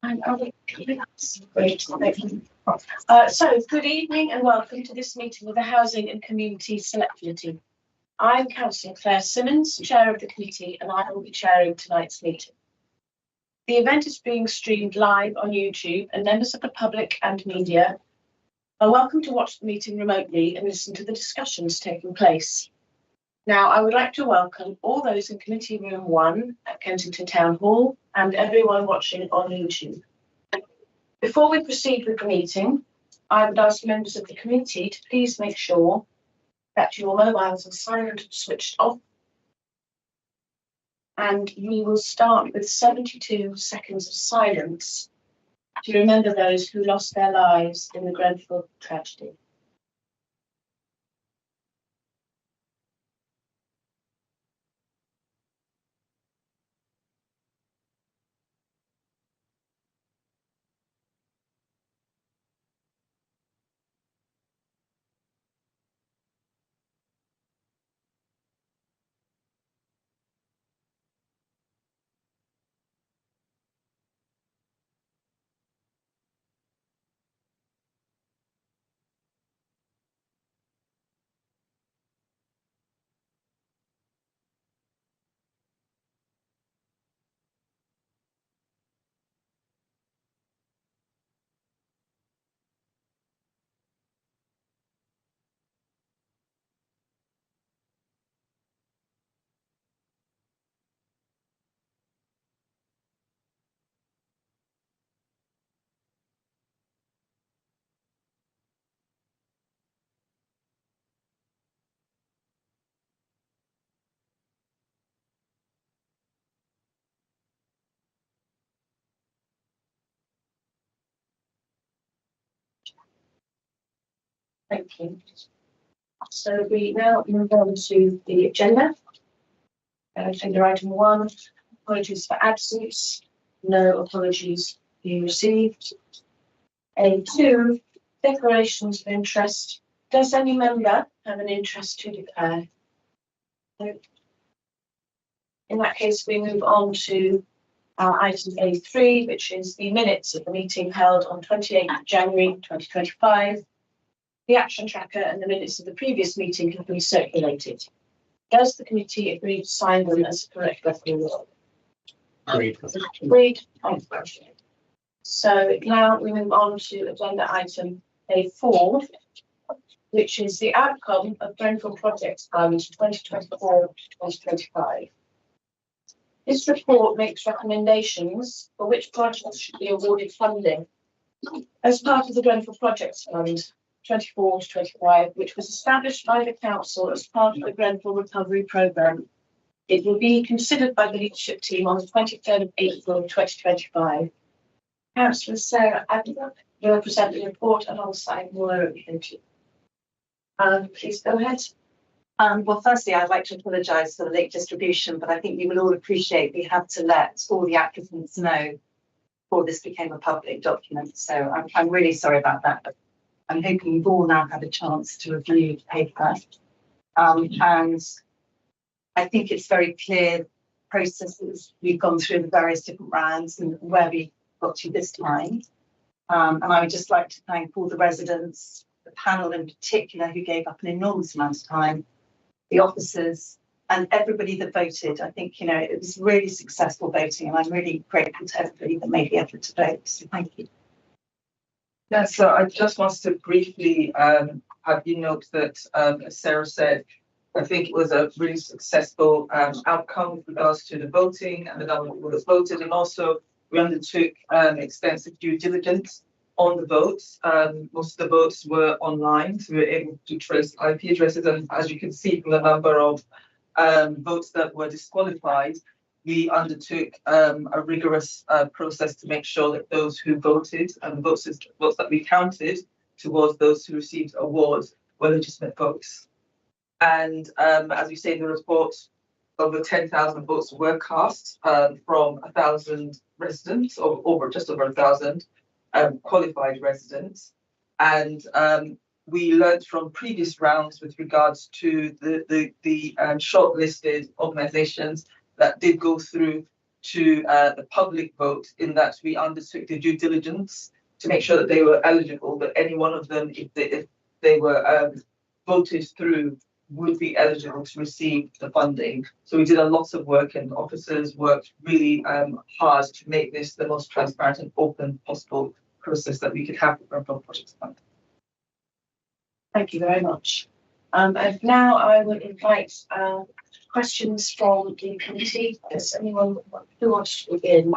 And great. So, good evening and welcome to this meeting of the Housing and Community Select Committee. I'm Councillor Claire Simmons, Chair of the committee, and I will be chairing tonight's meeting. The event is being streamed live on YouTube, and members of the public and media are welcome to watch the meeting remotely and listen to the discussions taking place. Now, I would like to welcome all those in Committee Room 1 at Kensington Town Hall and everyone watching on YouTube. Before we proceed with the meeting, I would ask members of the committee to please make sure that your mobiles are silent and switched off. And we will start with 72 seconds of silence to remember those who lost their lives in the Grenfell tragedy. Thank you. So we now move on to the agenda. Agenda item 1, apologies for absence. No apologies being received. A2, declarations of interest. Does any member have an interest to declare? No. In that case, we move on to item A3, which is the minutes of the meeting held on 28th January 2025. The action tracker and the minutes of the previous meeting have been circulated. Does the committee agree to sign them as a correct record? Agreed. Agreed. So now we move on to agenda item A4, which is the outcome of Grenfell Projects Fund 2024-2025. This report makes recommendations for which projects should be awarded funding as part of the Grenfell Projects Fund 24-25, which was established by the council as part of the Grenfell Recovery Programme. It will be considered by the leadership team on the 23rd of April 2025. Councillor Sarah Adler will present the report alongside Maura Hinkley. Please go ahead. Well, firstly, I'd like to apologise for the late distribution, but I think you will all appreciate we had to let all the applicants know before this became a public document. So I'm really sorry about that, but I'm hoping you've all now had a chance to review the paper. And I think it's very clear processes we've gone through the various different rounds and where we got to this time. And I would just like to thank all the residents, the panel in particular, who gave up an enormous amount of time, the officers, and everybody that voted. I think, it was really successful voting, and I'm really grateful to everybody that made the effort to vote. So thank you. Yeah, so I just wanted to briefly have you note that, as Sarah said, I think it was a really successful outcome with regards to the voting and the number of people that voted, and also we undertook extensive due diligence on the votes. Most of the votes were online, so we were able to trace IP addresses, and as you can see from the number of votes that were disqualified, we undertook a rigorous process to make sure that those who voted and the votes that we counted towards those who received awards were legitimate votes. And as we say in the report, over 10,000 votes were cast from 1,000 residents, or just over 1,000 qualified residents. And we learned from previous rounds with regards to the shortlisted organisations that did go through to the public vote in that we undertook the due diligence to make sure that they were eligible, that any one of them, if they were voted through, would be eligible to receive the funding. So we did a lot of work, and officers worked really hard to make this the most transparent and open possible process that we could have with Grenfell Projects Fund. Thank you very much. And now I will invite questions from the committee. Does anyone who wants to begin?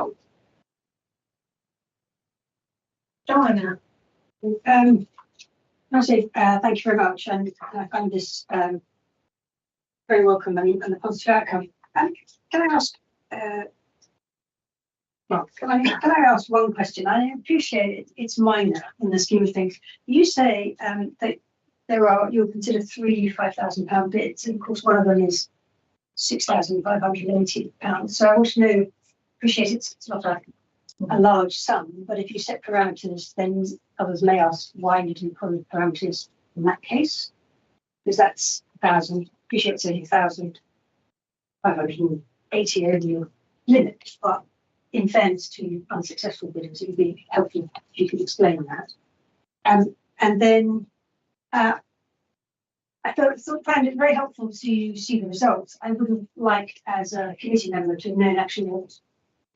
Joanna. I'll say thank you very much, and I find this very welcome and a positive outcome. Can I ask? Well, can I ask one question? I appreciate it; it's minor in the scheme of things. You say that you'll consider 3 £5,000 bids, and of course one of them is £6,580. So I want to know. Appreciate it's not a large sum, but if you set parameters, then others may ask why you didn't put parameters in that case, because that's 1,000. Appreciate it's only 1,580 over your limit, but in fairness to unsuccessful bidders, it would be helpful if you could explain that. And then I found it very helpful to see the results. I would have liked, as a committee member, to have known actually what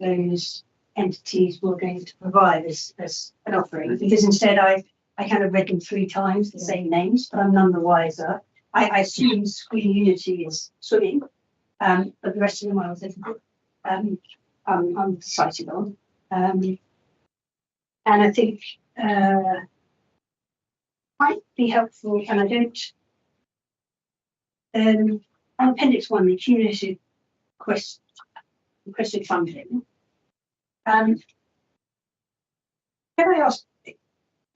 those entities were going to provide as an offering, because instead I kind of read them 3 times, the same names, but I'm none the wiser. I assume Green Unity is swimming, but the rest of them I was undecided on. And I think might be helpful, and I don't, on Appendix 1, the cumulative requested funding. Can I ask,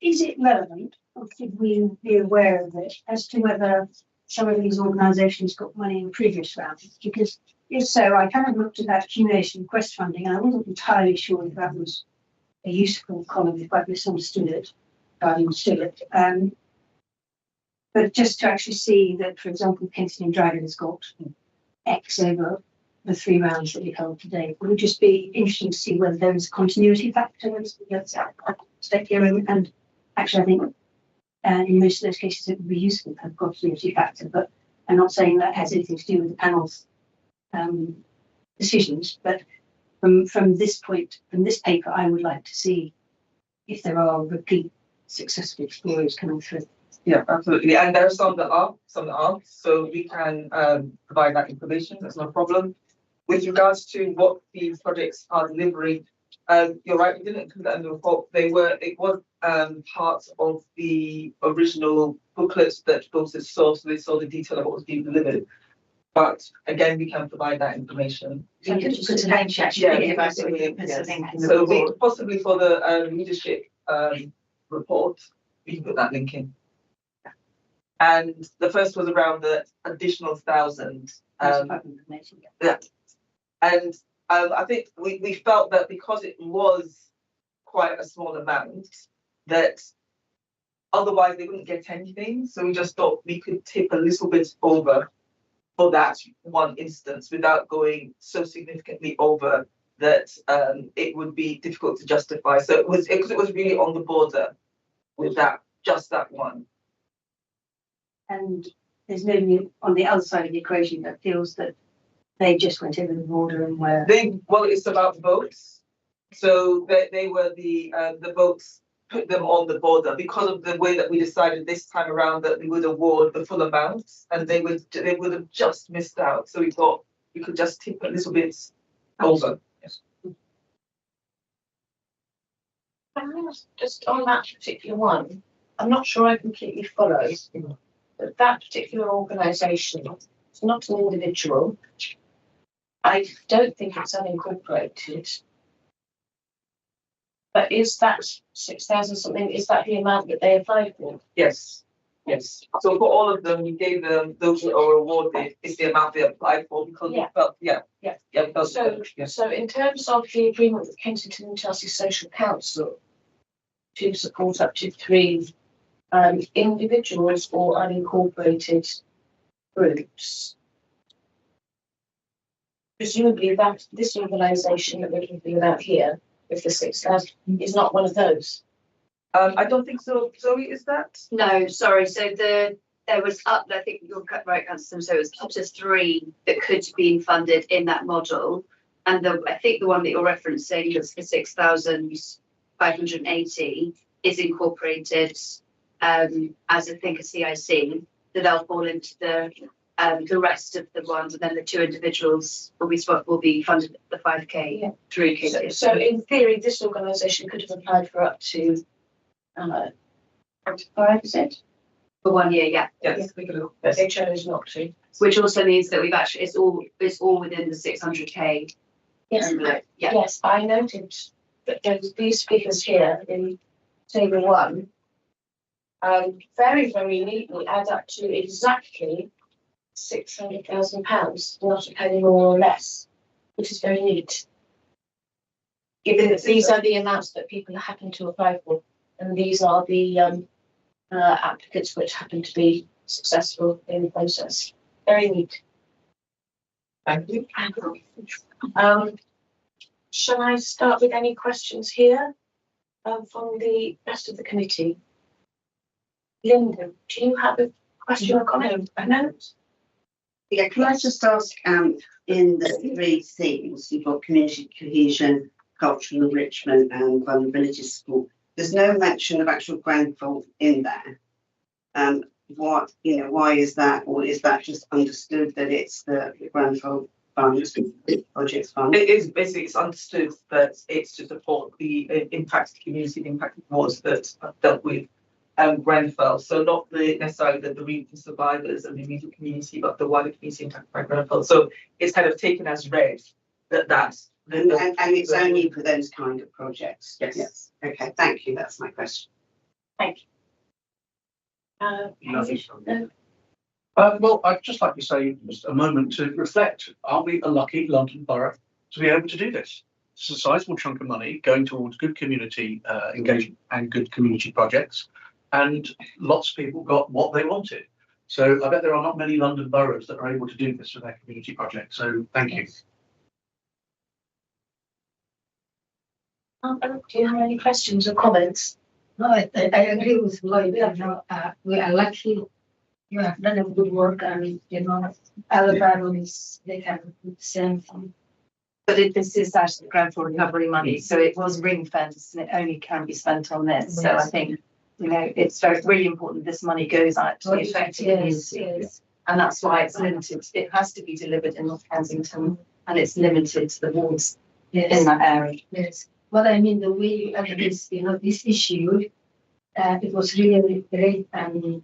is it relevant, or should we be aware of it, as to whether some of these organisations got money in previous rounds? Because if so, I kind of looked at that accumulation request funding, and I wasn't entirely sure if that was a useful column, if I misunderstood it. But just to actually see that, for example, Kensington Dragon has got X over the 3 rounds that we held today. It would just be interesting to see whether there is a continuity factor that's at stake here. And actually, I think in most of those cases it would be useful to have a continuity factor, but I'm not saying that has anything to do with the panel's decisions. But from this point, from this paper, I would like to see if there are repeat successful explorers coming through. Yeah, absolutely. And there are some that are, some that aren't. So we can provide that information. That's no problem. With regards to what these projects are delivering, you're right, we didn't include that in the report. It was part of the original booklets that voters saw, so they saw the detail of what was being delivered. But again, we can provide that information. So I could just put a link actually. Yeah, so possibly for the leadership report, we can put that link in. And the first was around the additional 1,000. Yeah. And I think we felt that because it was quite a small amount, that otherwise they wouldn't get anything. So we just thought we could tip a little bit over for that one instance without going so significantly over that it would be difficult to justify. So it was really on the border with that, just that one. And there's nobody on the other side of the equation that feels that they just went over the border and were. Well, it's about votes. So they were the votes put them on the border because of the way that we decided this time around that we would award the full amount, and they would have just missed out. So we thought we could just tip a little bit over. Yes. Just on that particular one, I'm not sure I completely follow. But that particular organisation, it's not an individual. I don't think it's unincorporated. But is that 6,000 something? Is that the amount that they applied for? Yes. Yes. So for all of them, we gave them those that are awarded is the amount they applied for because we felt, So in terms of the agreement with Kensington and Chelsea Social Council to support up to 3 individuals or unincorporated groups. presumably that this organisation that we're talking about here, with the 6,000, is not one of those. I don't think so. Zoe, is that? No, sorry, so there was I think you're right, Councillor, so it was up to 3 that could be funded in that model. And I think the one that you're referencing is the 6,580 is incorporated as I think a CIC, that they'll fall into the rest of the ones, and then the 2 individuals will be funded at the 5k through KCS. So in theory, this organisation could have applied for up to 25, is it? For 1 year, yeah. Yes, we could look. But they chose not to. Which also means that we've actually it's all within the 600k. Yes, Yeah. yes, I noted that these figures here in table 1 very, very neatly add up to exactly £600,000, not a penny more or less, which is very neat. Given that these are the amounts that people happen to apply for, and these are the applicants which happen to be successful in the process. Very neat. Thank you. Shall I start with any questions here from the rest of the committee? Linda, do you have a question or comment? No. Yeah, can I just ask, in the 3 themes, you've got community cohesion, cultural enrichment and vulnerability support. There's no mention of actual Grenfell in there. Why is that? Or is that just understood that it's the Grenfell funds, projects fund? It is basically, it's understood that it's to support the impact the community, the impact was that I've dealt with Grenfell. So not necessarily the bereaved survivors and the immediate community, but the wider community impacted by Grenfell. So it's kind of taken as read that's And it's only for those kind of projects? Yes. Okay, thank you. That's my question. Thank you. Well, I'd just like to say just a moment to reflect. Are we a lucky London borough to be able to do this? It's a sizable chunk of money going towards good community engagement and good community projects, and lots of people got what they wanted. So I bet there are not many London boroughs that are able to do this with their community projects. So thank you. Do you have any questions or comments? No, I agree with Lloyd. We are lucky. You have done a good work, and other families they can do the same thing. But this is actually Grenfell recovery money, so it was ring fenced and it only can be spent on this. So I think it's really important this money goes out to the affected communities. Yes. And that's why it's limited. It has to be delivered in North Kensington, and it's limited to the wards in that area. Yes. What I mean, the way you address, this issue, it was really great. And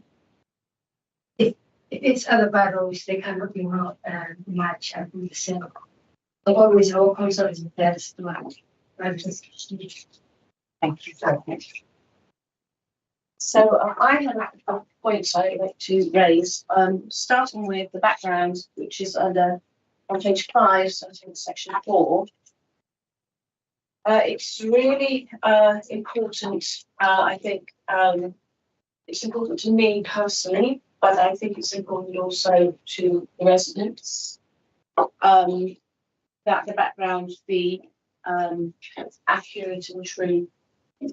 if it's other boroughs, they cannot, match and do the same. But always our concern is best to match. Thank you very much. So I have a point I'd like to raise, starting with the background, which is on page 5, starting with section 4. It's really important, I think, it's important to me personally, but I think it's important also to the residents, that the background be accurate and true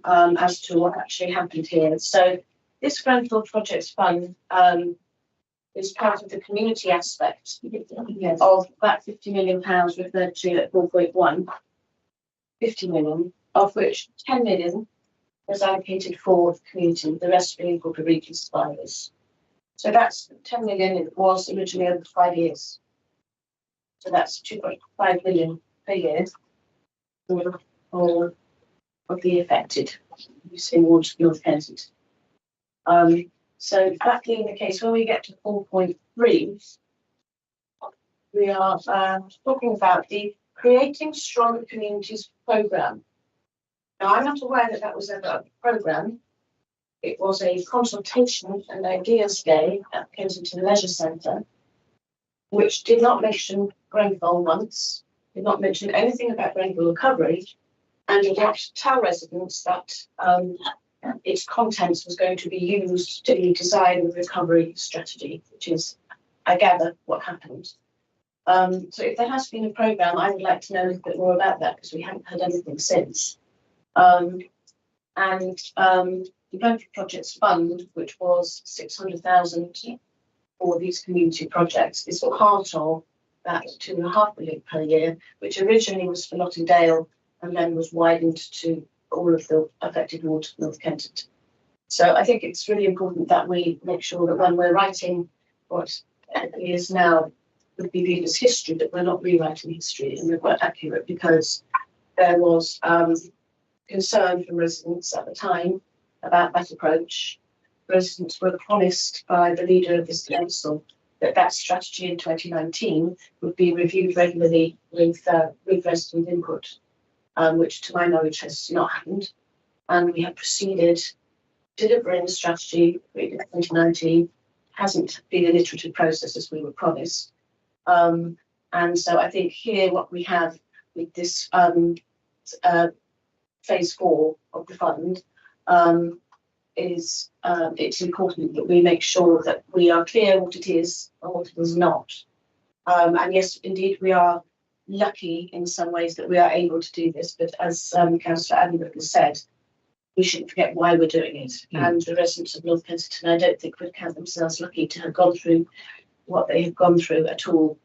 as to what actually happened here. So this Grenfell Projects Fund is part of the community aspect of that £50 million referred to at 4.1. 50 million, of which 10 million was allocated for the community, the rest being for bereaved survivors. So that's 10 million. It was originally over 5 years. So that's 2.5 million per year for all of the affected using wards North Kensington. So that being the case, when we get to 4.3, we are talking about the Creating Strong Communities programme. Now, I'm not aware that was ever a programme. It was a consultation and ideas day at Kensington Leisure Centre, which did not mention Grenfell once, did not mention anything about Grenfell recovery, and did not tell residents that its contents was going to be used to design the recovery strategy, which is, I gather, what happened. So if there has been a programme, I would like to know a little bit more about that because we haven't heard anything since. The Local Projects Fund, which was 600,000 for these community projects, is part of that 2.5 million per year, which originally was for Notting Dale and then was widened to all of the affected wards of North Kensington. So I think it's really important that we make sure that when we're writing what is now would be viewed as history, that we're not rewriting history and we're quite accurate, because there was concern from residents at the time about that approach. Residents were promised by the leader of this council that that strategy in 2019 would be reviewed regularly with resident input, which to my knowledge has not happened. And we have proceeded delivering the strategy in 2019. Hasn't been an iterative process as we were promised. And so I think here what we have with this phase 4 of the fund is it's important that we make sure that we are clear what it is and what it is not. And yes, indeed, we are lucky in some ways that we are able to do this, but as Councillor Addenbrooke has said, we shouldn't forget why we're doing it. And the residents of North Kensington, I don't think would count themselves lucky to have gone through what they have gone through at all.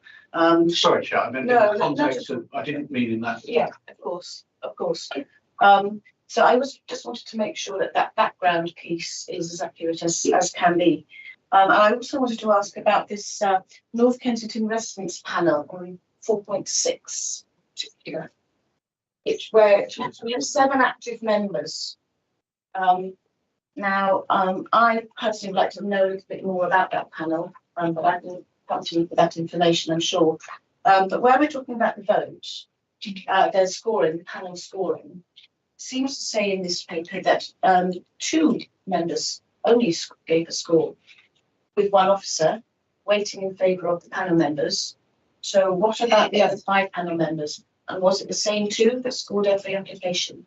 Sorry, Chair, I meant No, in the context of, I didn't mean in that. Yeah, of course. So I just wanted to make sure that that background piece is as accurate as can be. And I also wanted to ask about this North Kensington Residents Panel on 4.6, where we have 7 active members. Now, I personally would like to know a little bit more about that panel, but I can come to you with that information, I'm sure. But where we're talking about the vote, their scoring, panel scoring, seems to say in this paper that 2 members only gave a score, with 1 officer weighting in favour of the panel members. So what about the other 5 panel members? And was it the same 2 that scored every application?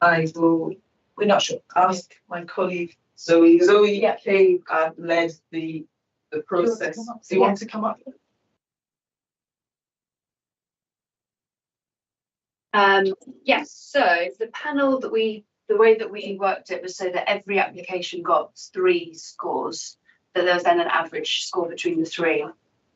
I will We're not sure. ask my colleague Zoe. Zoe Yeah. came and led the process. Do you want to come up? Yes, so the panel that the way that we worked it was so that every application got 3 scores, but there was then an average score between the 3.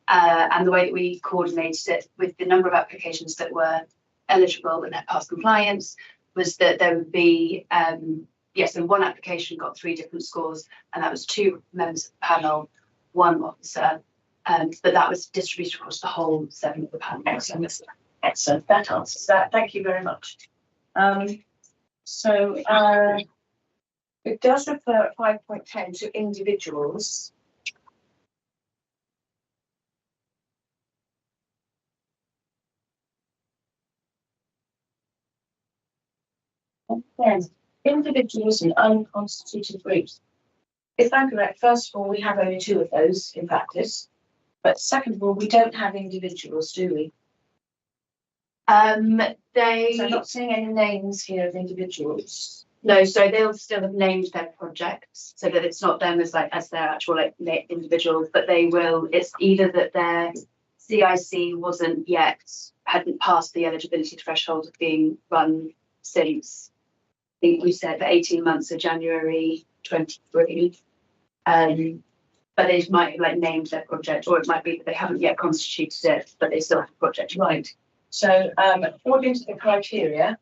And the way that we coordinated it with the number of applications that were eligible and had passed compliance was that there would be, so 1 application got 3 different scores, and that was 2 members of the panel, 1 officer, but that was distributed across the whole 7 of the panel. Excellent, that answers that. Thank you very much. It does refer at 5.10 to individuals. Then individuals and unconstituted groups. If I'm correct, first of all, we have only 2 of those in practice, but second of all, we don't have individuals, do we? So I'm not seeing any names here of individuals. No, so they'll still have named their projects so that it's not them as their actual individuals, but they will. It's either that their CIC hadn't passed the eligibility threshold of being run since, I think we said, for 18 months, so January 23. But they might have named their project, or it might be that they haven't yet constituted it, but they still have a project. Right. So according to the criteria,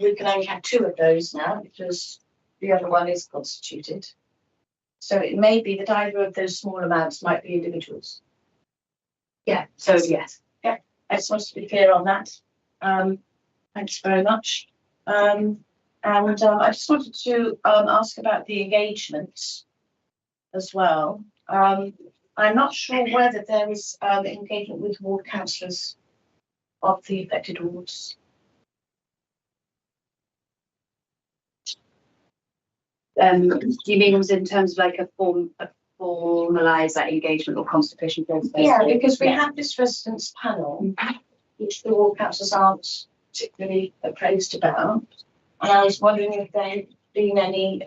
we can only have 2 of those now because the other one is constituted. So it may be that either of those small amounts might be individuals. Yeah, so yes. Yeah, I just wanted to be clear on that. Thanks very much. I just wanted to ask about the engagement as well. I'm not sure whether there is engagement with ward councillors of the affected wards. Do you mean in terms of a formalised engagement or consultation process? Yeah, because we have this residents panel, which the ward councillors aren't particularly appraised about. And I was wondering if there had been any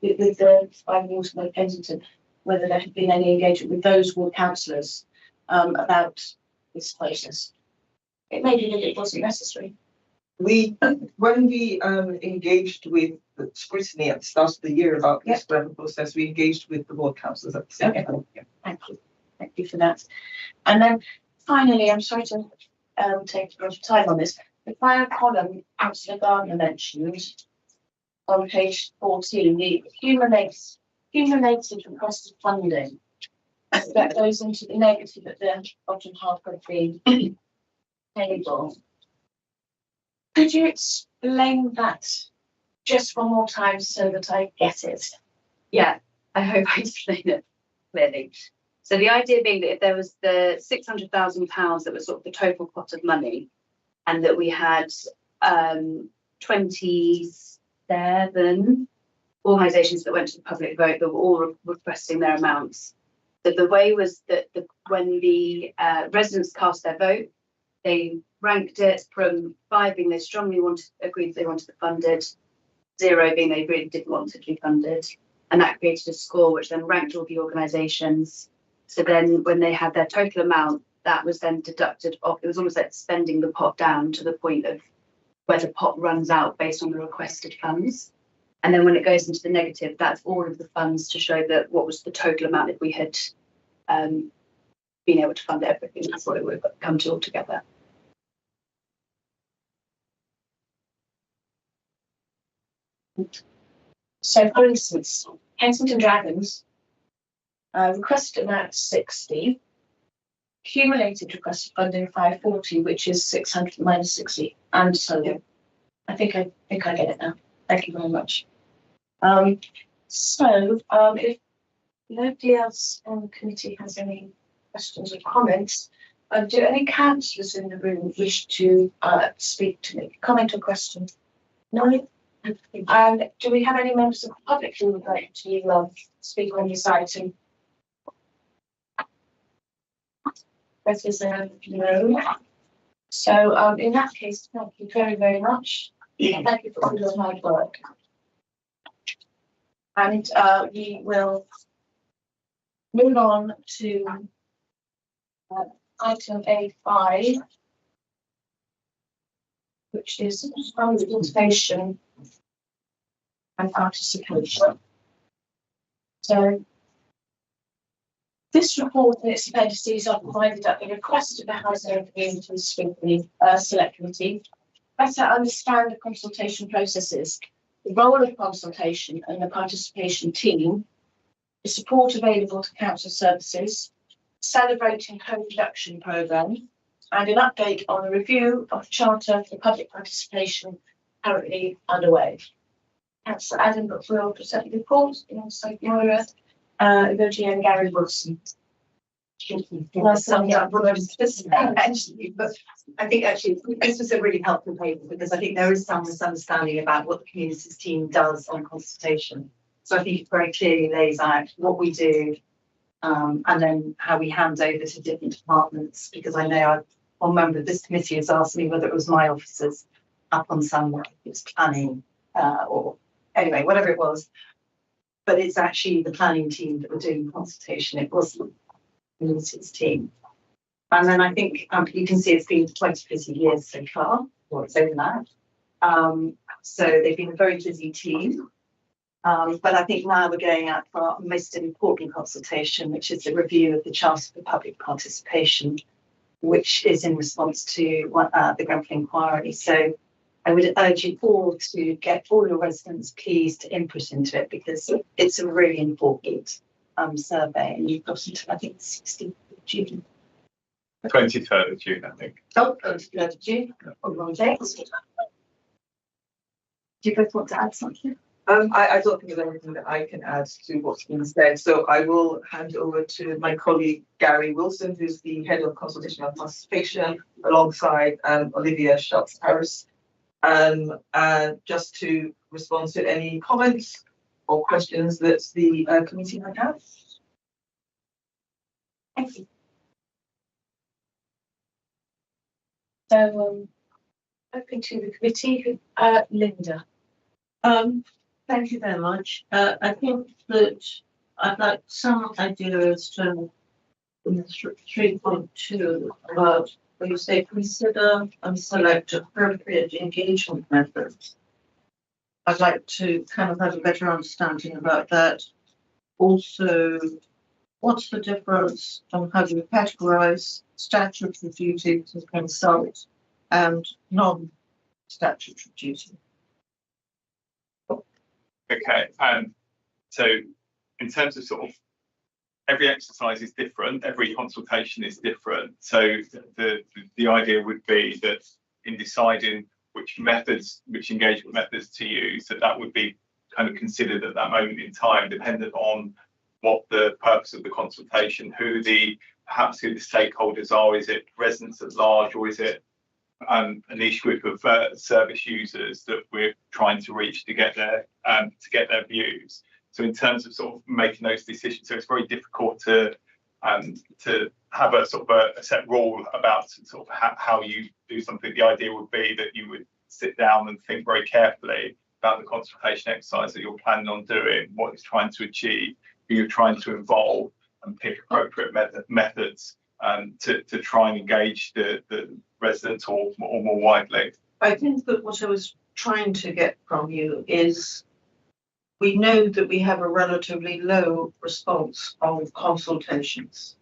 with the 5 wards of Kensington, whether there had been any engagement with those ward councillors. about this process. It may be that it wasn't necessary. When we engaged with the scrutiny at the start of the year about this grant process, we engaged with the ward councillors at the same time. Yeah. Thank you for that. And then finally, I'm sorry to take a lot of time on this. The final column, Councillor Gardner mentioned on page 14, the accumulated requested funding. That goes into the negative at the bottom half of the table. Could you explain that just one more time so that I get it? Yeah, I hope I explained it clearly. So the idea being that if there was the £600,000 that was sort of the total pot of money, and that we had 27 organisations that went to the public vote that were all requesting their amounts, that the way was that when the residents cast their vote, they ranked it from 5 being they strongly agreed they wanted it funded, 0 being they really didn't want it to be funded, and that created a score which then ranked all the organisations. So then when they had their total amount, that was then deducted off. It was almost like spending the pot down to the point of where the pot runs out based on the requested funds. And then when it goes into the negative, that's all of the funds to show that what was the total amount if we had been able to fund everything. That's what it would come to altogether. So, for instance, Kensington Dragons requested amount 60, accumulated requested funding 540, which is 600 minus 60, and so on. I think I get it now. Thank you very much. If nobody else on the committee has any questions or comments, do any councillors in the room wish to speak to me? Comment or question? No? And do we have any members of the public who would like to speak on this item? That is a no. So in that case, thank you very, very much. Thank you for all your hard work. And we will move on to item A5, which is consultation and participation. So this report and its appendices are provided at the request of the Housing and Community Scrutiny Select Committee. Better understand the consultation processes, the role of consultation and the participation team, the support available to council services, celebrating co-production programme, and an update on the review of the Charter for Public Participation currently underway. Councillor Adam will present the report alongside Moira Ugoji and Gary Wilson. Well, summed up what I was just saying, actually, but I think actually this was a really helpful paper because I think there is some misunderstanding about what the communities team does on consultation. So I think it very clearly lays out what we do and then how we hand over to different departments, because I know one member of this committee has asked me whether it was my officers up on somewhere, it was planning or anyway, whatever it was. But it's actually the planning team that were doing the consultation. It wasn't the communities team. And then I think you can see it's been 20 busy years so far, or it's over that. So they've been a very busy team. But I think now we're going out for our most important consultation, which is the review of the Charter for Public Participation, which is in response to the Grenfell inquiry. So I would urge you all to get all your residents, please, to input into it, because it's a really important survey, and you've got until I think 16th of June. 23rd of June, I think. Oh, 23rd of June. Wrong date. Do you both want to add something? I don't think there's anything that I can add to what's been said. So I will hand over to my colleague Gary Wilson, who's the head of consultation and participation, alongside Olivia Schultz-Harris, just to respond to any comments or questions that the committee might have. Thank you. So open to the committee, Linda. Thank you very much. I think that I'd like some ideas to in 3.2, about where you say consider and select appropriate engagement methods. I'd like to kind of have a better understanding about that. Also, what's the difference on how you categorize statutory duty to consult and non-statutory duty? Okay, so in terms of sort of every exercise is different, every consultation is different. So the idea would be that in deciding which engagement methods to use, that would be kind of considered at that moment in time, dependent on what the purpose of the consultation, perhaps who the stakeholders are. Is it residents at large, or is it a niche group of service users that we're trying to reach to get their views? So in terms of sort of making those decisions, so it's very difficult to have a sort of a set rule about sort of how you do something. The idea would be that you would sit down and think very carefully about the consultation exercise that you're planning on doing, what it's trying to achieve, who you're trying to involve, and pick appropriate methods to try and engage the residents or more widely. I think that what I was trying to get from you is, we know that we have a relatively low response on consultations.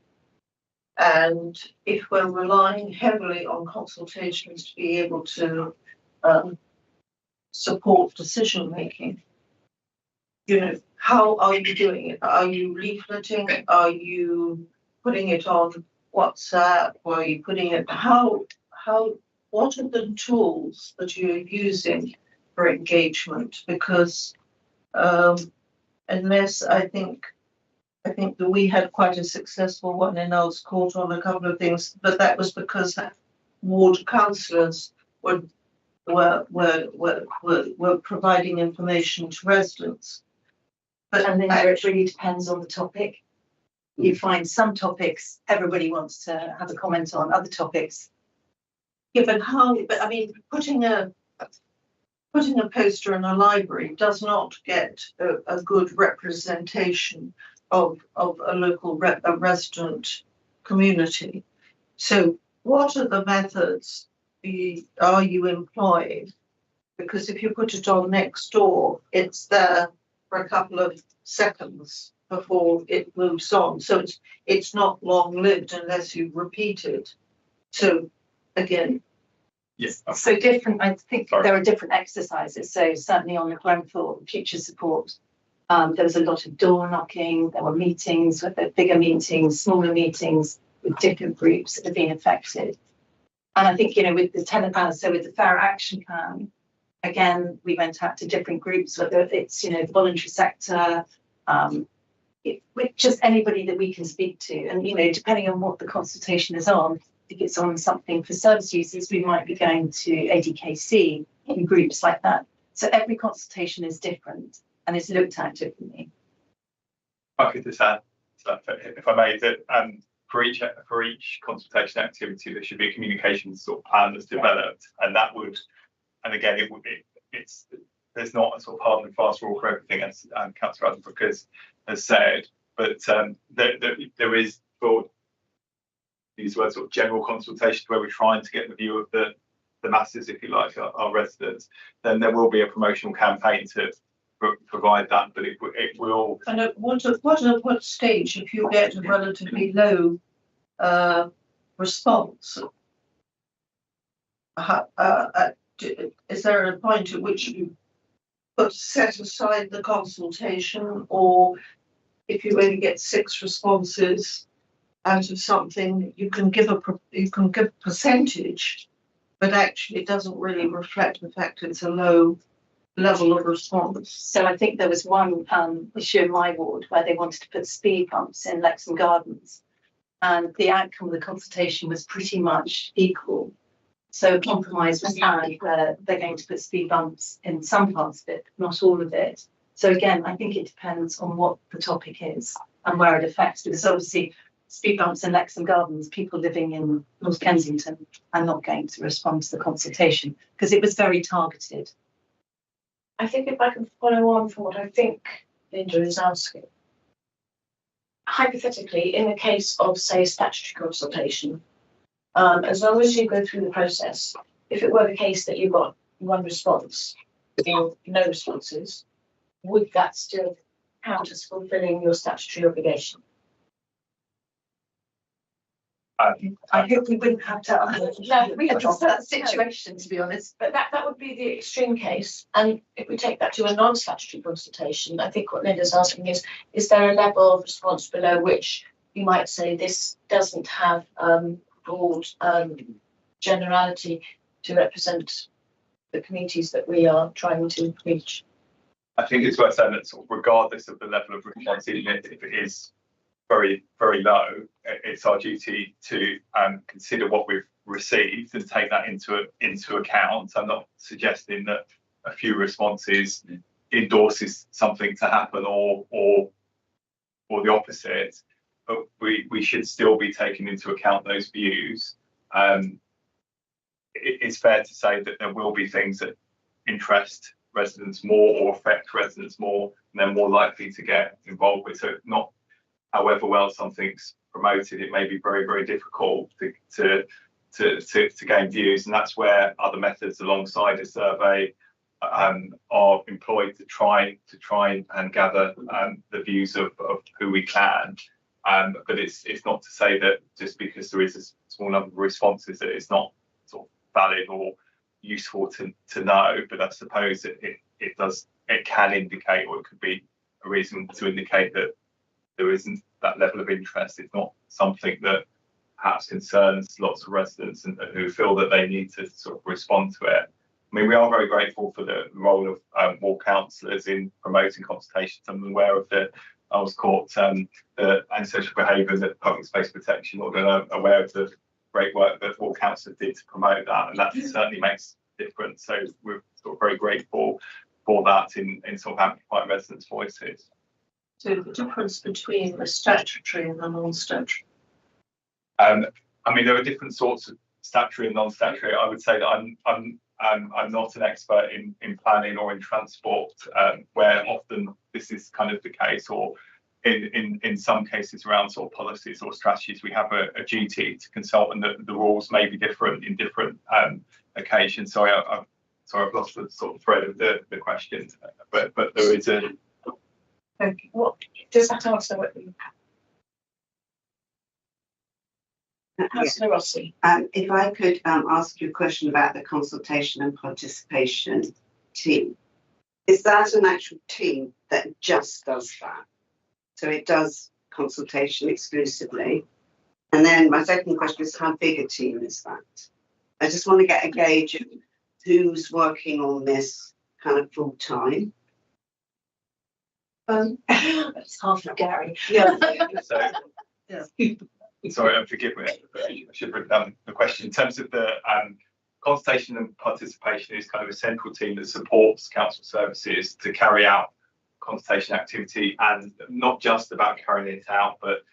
And if we're relying heavily on consultations to be able to support decision making, how are you doing it? Are you leafleting? Are you putting it on WhatsApp? Or are you putting it? What are the tools that you're using for engagement? Because unless I think that we had quite a successful one in Earls Court on a couple of things, but that was because ward councillors were providing information to residents. But And then it really depends on the topic. You find some topics everybody wants to have a comment on, other topics. but I mean, putting a poster in a library does not get a good representation of a local resident community. So what are the methods are you employing? Because if you put it on next door, it's there for a couple of seconds before it moves on. So it's not long lived unless you repeat it. So again, yes. So different, I think Sorry. there are different exercises. So certainly on the Grenfell Future Support, there was a lot of door knocking, there were meetings, whether bigger meetings, smaller meetings with different groups that have been affected. And I think, with the tenant plan, so with the Fair Action Plan, again, we went out to different groups, whether it's, the voluntary sector, with just anybody that we can speak to. And, depending on what the consultation is on, if it's on something for service users, we might be going to ADKC in groups like that. So every consultation is different and is looked at differently. I could just add to that, if I may, that for each consultation activity, there should be a communications sort of plan that's developed, and that would, and again, there's not a sort of hard and fast rule for everything, as Councillor Addenbrooke has said, but there is, for these words, sort of general consultations where we're trying to get the view of the masses, if you like, our residents. Then there will be a promotional campaign to provide that, but it will. and at what stage, if you get a relatively low response, is there a point at which you set aside the consultation, or if you only get 6 responses out of something, you can give a percentage, but actually it doesn't really reflect the fact it's a low level of response. So I think there was one issue in my ward where they wanted to put speed bumps in Lexham Gardens, and the outcome of the consultation was pretty much equal. So a compromise was had where they're going to put speed bumps in some parts of it, not all of it. So again, I think it depends on what the topic is and where it affects, because obviously speed bumps in Lexham Gardens, people living in North Kensington are not going to respond to the consultation because it was very targeted. I think if I can follow on from what I think Linda is asking. hypothetically, in the case of, say, statutory consultation, as long as you go through the process, if it were the case that you got one response or no responses, would that still count as fulfilling your statutory obligation? I hope we wouldn't have to address that situation, to be honest. But that would be the extreme case. And if we take that to a non-statutory consultation, I think what Linda's asking is there a level of response below which you might say this doesn't have broad generality to represent the communities that we are trying to reach? I think it's worth saying that sort of regardless of the level of response, even if it is very, very low, it's our duty to consider what we've received and take that into account. I'm not suggesting that a few responses endorses something to happen or the opposite, but we should still be taking into account those views. It's fair to say that there will be things that interest residents more or affect residents more, and they're more likely to get involved with. So not however well something's promoted, it may be very, very difficult to gain views, and that's where other methods alongside a survey are employed to try and gather the views of who we can. But it's not to say that just because there is a small number of responses that it's not sort of valid or useful to know. But I suppose it can indicate, or it could be a reason to indicate that there isn't that level of interest. It's not something that perhaps concerns lots of residents and who feel that they need to sort of respond to it. I mean, we are very grateful for the role of ward councillors in promoting consultations. I'm aware of I was caught the antisocial behaviours at Public Space Protection, or aware of the great work that ward councillors did to promote that, and that certainly makes a difference. So we're sort of very grateful for that in sort of amplifying residents' voices. So the difference between the statutory and the non-statutory? I mean, there are different sorts of statutory and non-statutory. I would say that I'm not an expert in planning or in transport, where often this is kind of the case, or in some cases around sort of policies or strategies, we have a duty to consult, and the rules may be different in different occasions. Sorry, I've lost the sort of thread of the question, but there is a. Okay. What does that answer? What you Councillor Rossi. If I could ask you a question about the consultation and participation team. Is that an actual team that just does that? So it does consultation exclusively. And then my second question is, how big a team is that? I just want to get a gauge of who's working on this kind of full time. That's half of Gary. Yeah. So, Yeah. sorry, forgive me. I should have written down the question. In terms of the consultation and participation, is kind of a central team that supports council services to carry out consultation activity, and not just about carrying it out, but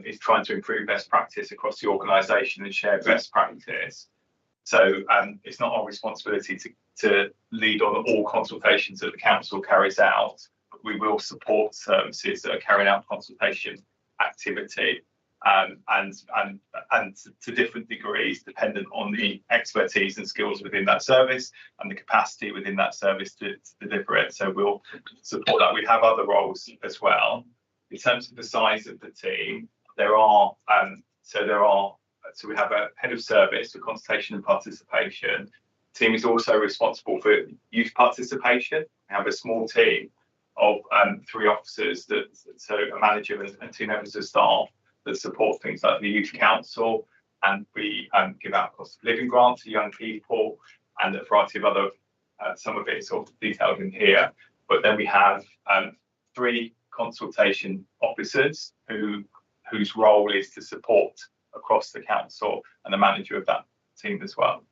is trying to improve best practice across the organisation and share best practice. So it's not our responsibility to lead on all consultations that the council carries out. We will support services that are carrying out consultation activity, and to different degrees, dependent on the expertise and skills within that service and the capacity within that service to deliver it. So we'll support that. We have other roles as well. In terms of the size of the team, so we have a head of service for consultation and participation. The team is also responsible for youth participation. We have a small team of 3 officers, so a manager and 2 members of staff that support things like the youth council, and we give out cost of living grants to young people and a variety of other, some of it is sort of detailed in here. But then we have 3 consultation officers whose role is to support across the council, and the manager of that team as well.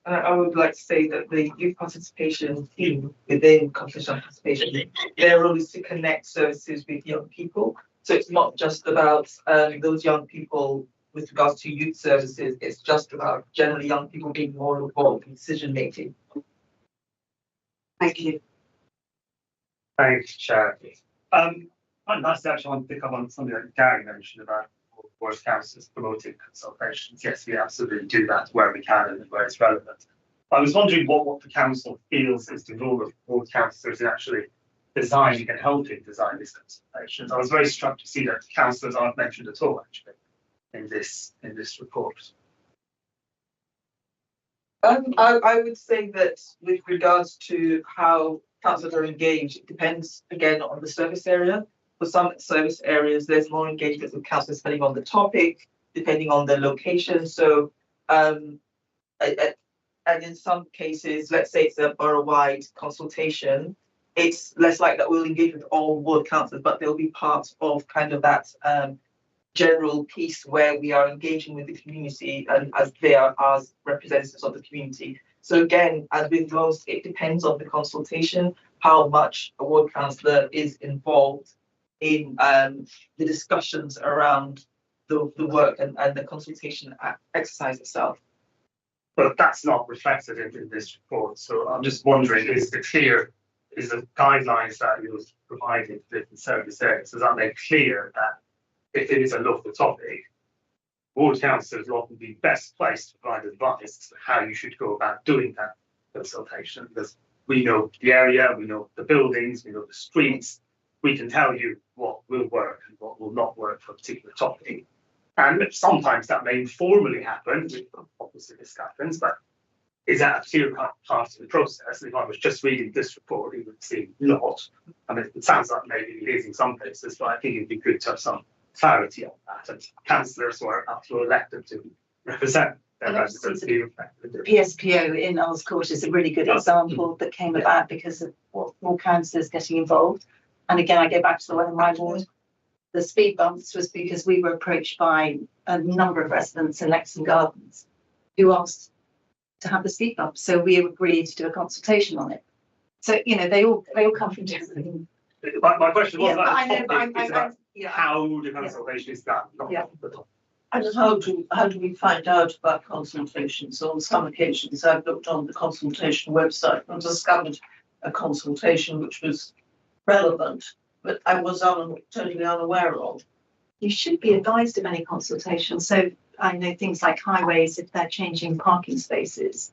I would like to say that the youth participation team within consultation participation, their role is to connect services with young people. So it's not just about those young people with regards to youth services, it's just about generally young people being more involved in decision making. Thank you. Thanks, Chair. Nice to actually want to pick up on something that Gary mentioned about ward councillors promoting consultations. Yes, we absolutely do that where we can and where it's relevant. I was wondering what the council feels is the role of ward councillors in actually designing and helping design these consultations. I was very struck to see that councillors aren't mentioned at all actually in this report. I would say that with regards to how councillors are engaged, it depends again on the service area. For some service areas, there's more engagement with councillors depending on the topic, depending on the location. So, and in some cases, let's say it's a borough-wide consultation, it's less like that we'll engage with all ward councillors, but they'll be part of kind of that general piece where we are engaging with the community and as they are as representatives of the community. So again, as with most, it depends on the consultation, how much a ward councillor is involved in the discussions around the work and the consultation exercise itself. But that's not reflected in this report. So I'm just wondering, is the guidelines that you've provided for different service areas, does that make clear that if it is a local topic, ward councillors will often be best placed to provide advice as to how you should go about doing that consultation? Because we know the area, we know the buildings, we know the streets, we can tell you what will work and what will not work for a particular topic. And sometimes that may informally happen with opposite discussions, but is that a clear part of the process? If I was just reading this report, it would seem not. I mean, it sounds like maybe it is in some places, but I think it'd be good to have some clarity on that. And councillors were elected to represent their residents to be reflected. The PSPO in Earls Court is a really good example that came about because of what more councillors getting involved. And again, I go back to the one in my ward. The speed bumps was because we were approached by a number of residents in Lexham Gardens who asked to have the speed bumps. So we agreed to do a consultation on it. So, you know, they all come from different. My question was how the consultation is done. And how do we find out about consultations? On some occasions, I've looked on the consultation website and discovered a consultation which was relevant, but I was totally unaware of. You should be advised of any consultation. So I know things like highways, if they're changing parking spaces,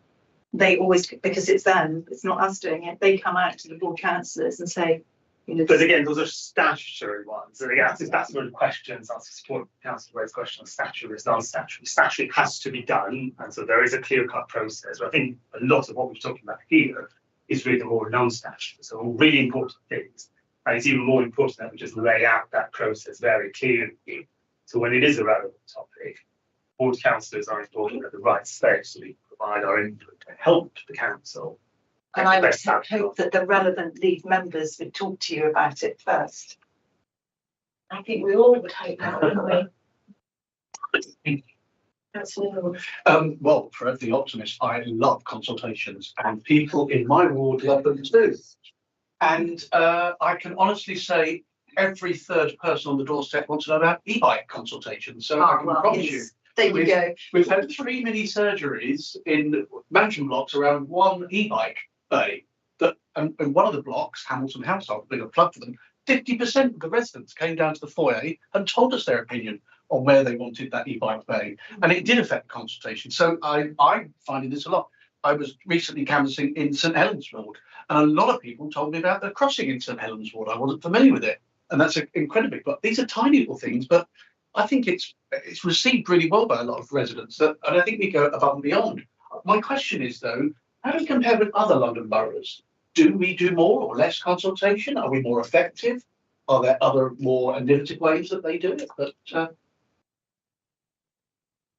they always, because it's them, it's not us doing it, they come out to the board councillors and say, you know. But again, those are statutory ones. And again, that's one of the questions, that's a support council raised question on statutory versus non-statutory. Statutory has to be done, and so there is a clear-cut process. But I think a lot of what we're talking about here is really more non-statutory, so really important things. And it's even more important that we just lay out that process very clearly. So when it is a relevant topic, board councillors are important at the right stage, so we provide our input to help the council. And I would hope that the relevant lead members would talk to you about it first. I think we all would hope that, wouldn't we? Well, for the optimist, I love consultations, and people in my ward love them too. And I can honestly say every third person on the doorstep wants to know about e-bike consultations. So I can promise you. There you go. We've had 3 mini surgeries in mansion blocks around one e-bike bay. And one of the blocks, Hamilton House, I'll bring a plug for them, 50% of the residents came down to the foyer and told us their opinion on where they wanted that e-bike bay. And it did affect consultation. So I'm finding this a lot. I was recently canvassing in St Helens Ward, and a lot of people told me about the crossing in St Helens Ward. I wasn't familiar with it, and that's incredibly. But these are tiny little things, but I think it's received really well by a lot of residents, and I think we go above and beyond. My question is, though, how do we compare with other London boroughs? Do we do more or less consultation? Are we more effective? Are there other more innovative ways that they do it? But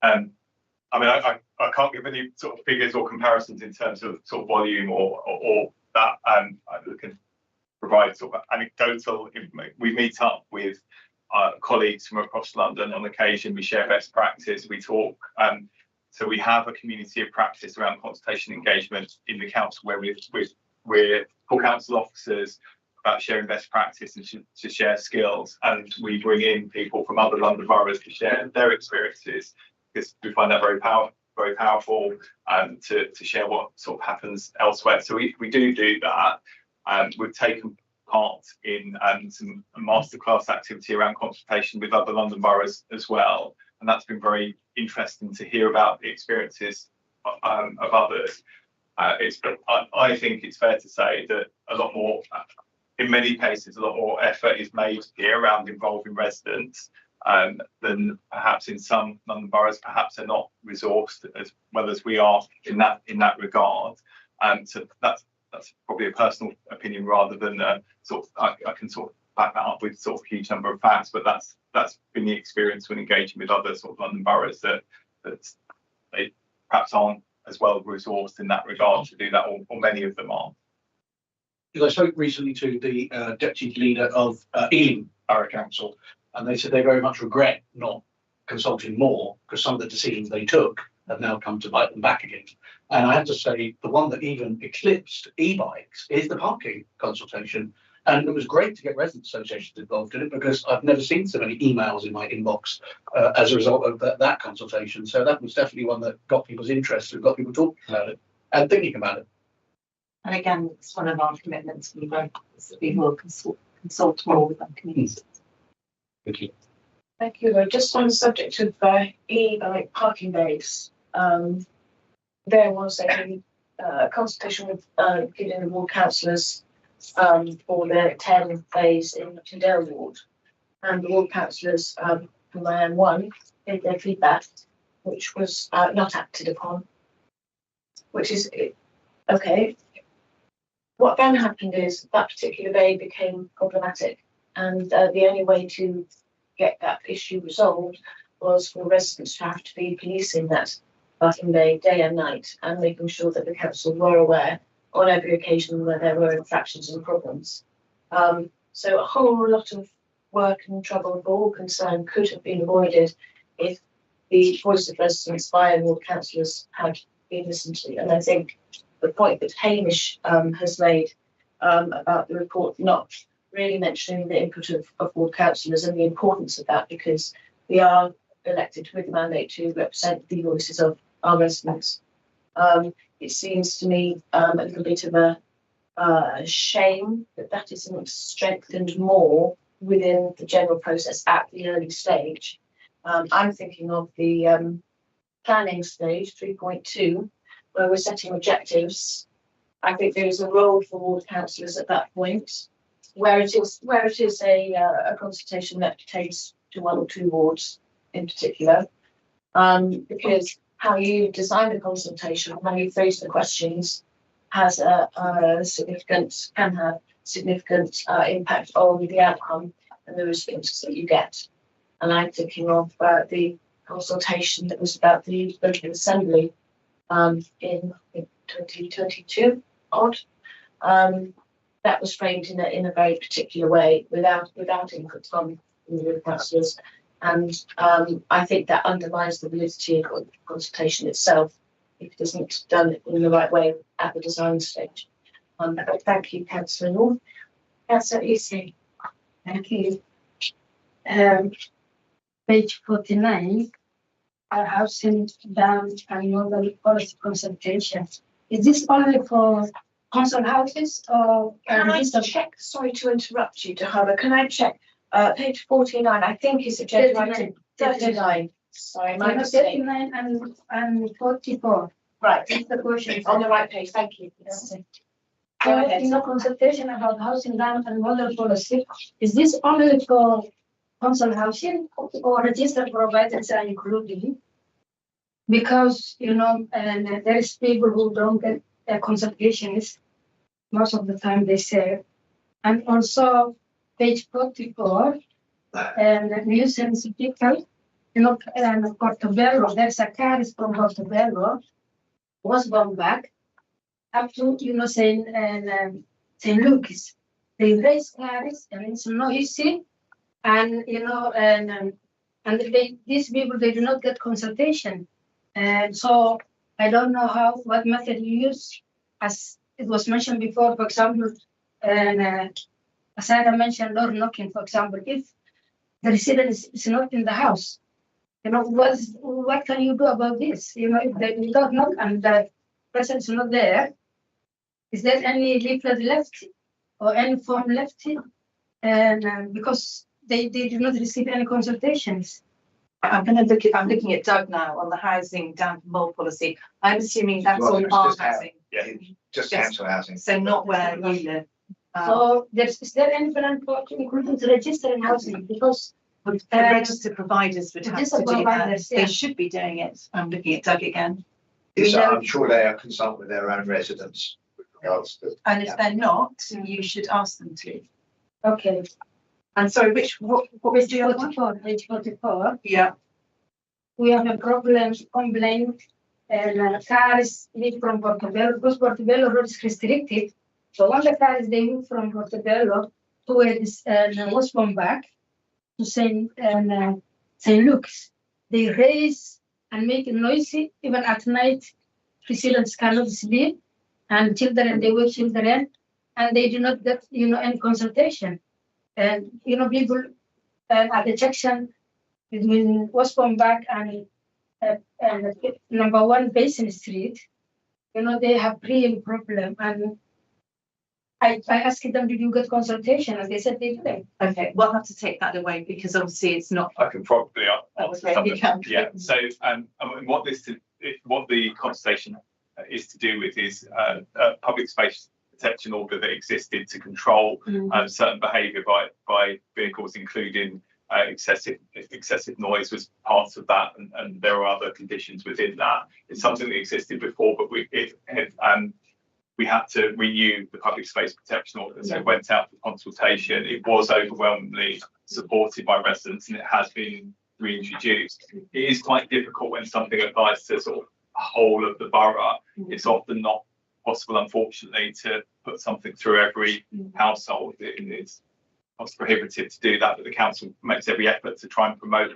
I mean, I can't give any sort of figures or comparisons in terms of sort of volume or that. I can provide sort of anecdotal information. We meet up with colleagues from across London on occasion. We share best practice. We talk. So we have a community of practice around consultation engagement in the council where we're for council officers about sharing best practice and to share skills, and we bring in people from other London boroughs to share their experiences, because we find that very powerful to share what sort of happens elsewhere. So we do that. We've taken part in some masterclass activity around consultation with other London boroughs as well. And that's been very interesting to hear about the experiences of others. I think it's fair to say that a lot more, in many cases, a lot more effort is made here around involving residents than perhaps in some London boroughs. Perhaps they're not resourced as well as we are in that regard. So that's probably a personal opinion rather than sort of I can sort of back that up with sort of a huge number of facts, but that's been the experience when engaging with other sort of London boroughs that they perhaps aren't as well resourced in that regard to do that, or many of them aren't. I spoke recently to the deputy leader of Ealing Borough Council, and they said they very much regret not consulting more because some of the decisions they took have now come to bite them back again. And I have to say, the one that even eclipsed e-bikes is the parking consultation. And it was great to get resident associations involved in it because I've never seen so many emails in my inbox as a result of that consultation. So that was definitely one that got people's interest and got people talking about it and thinking about it. And again, it's one of our commitments. We will consult more with our communities. Thank you. Thank you. Just on the subject of e-bike parking bays, there was a consultation with Gideon and Ward councillors for the 10 bays in Tyndale Ward, and the ward councillors, whom I am one, gave their feedback, which was not acted upon, which is okay. What then happened is that particular bay became problematic, and the only way to get that issue resolved was for residents to have to be policing that parking bay day and night and making sure that the council were aware on every occasion where there were infractions and problems. So a whole lot of work and trouble for all concerned could have been avoided if the voice of residents by ward councillors had been listened to. And I think the point that Hamish has made about the report not really mentioning the input of ward councillors and the importance of that, because we are elected with the mandate to represent the voices of our residents. It seems to me a little bit of a shame that isn't strengthened more within the general process at the early stage. I'm thinking of the planning stage 3.2, where we're setting objectives. I think there is a role for ward councillors at that point, where it is a consultation that pertains to one or two wards in particular, because how you design the consultation, how you phrase the questions, has can have significant impact on the outcome and the responses that you get. And I'm thinking of the consultation that was about the local assembly in 2022 odd. That was framed in a very particular way without input from the councillors. And I think that undermines the validity of the consultation itself if it isn't done in the right way at the design stage. But thank you, Councillor North. Councillor Eastley. Thank you. Page 49, housing down and model policy consultation. Is this only for council houses or? Can I check? Sorry to interrupt you, Dahara. Can I check? Page 49, I think is agenda item 39. Sorry, my mistake. 39 and 44. Right, That's the question. on the right page. Thank you. Yes. Go So, ahead. in the consultation about housing down and model policy, is this only for council housing or registered providers are included? Because, and there is people who don't get consultations most of the time, they say. And also page 44, and nuisance vehicle, Portobello, there's a car is from Portobello, was gone back up to, St. Lucas. They raise cars and it's noisy, and, these people, they do not get consultation. And so I don't know what method you use, as it was mentioned before, for example, and as I mentioned, door knocking, for example, if the resident is not in the house, what can you do about this? If they don't knock and the person is not there, is there any leaflet left or any form left it, and because they did not receive any consultations. I'm looking at Doug now on the housing damp and mold policy. I'm assuming that's Well, on it's our just how- housing, Just Yes. council housing. so not where you live. So is there any plan for including the register in housing? Because The registered providers would have to registered do that. providers, They yeah. should be doing it. I'm looking at Doug again. Yes, I'm sure they are consult with their own residents with regards to. And if they're not, you should ask them to. okay, And sorry, what was page the other one? 44, page 44. Yeah, We have a problem complaint and cars leave from Portobello because Portobello road is restricted. So when the cars they move from Portobello towards Westbourne back to St. Luke's, they raise and make it noisy even at night. Residents cannot sleep, and children they wake children, and they do not get any consultation. And people at the junction between Westbourne back and number 1 Basin Street, they have real problem. And I asked them, did you get consultation? And they said they didn't. okay, we'll have to take that away because obviously it's not. I can probably answer Okay, some you of can. them. Yeah, so what the consultation is to do with is a public space protection order that existed to control certain behaviour by vehicles, including excessive noise was part of that, and there are other conditions within that. It's something that existed before, but we had to renew the public space protection order, so it went out for consultation. It was overwhelmingly supported by residents, and it has been reintroduced. It is quite difficult when something applies to sort of a whole of the borough. It's often not possible, unfortunately, to put something through every household. It's prohibitive to do that, but the council makes every effort to try and promote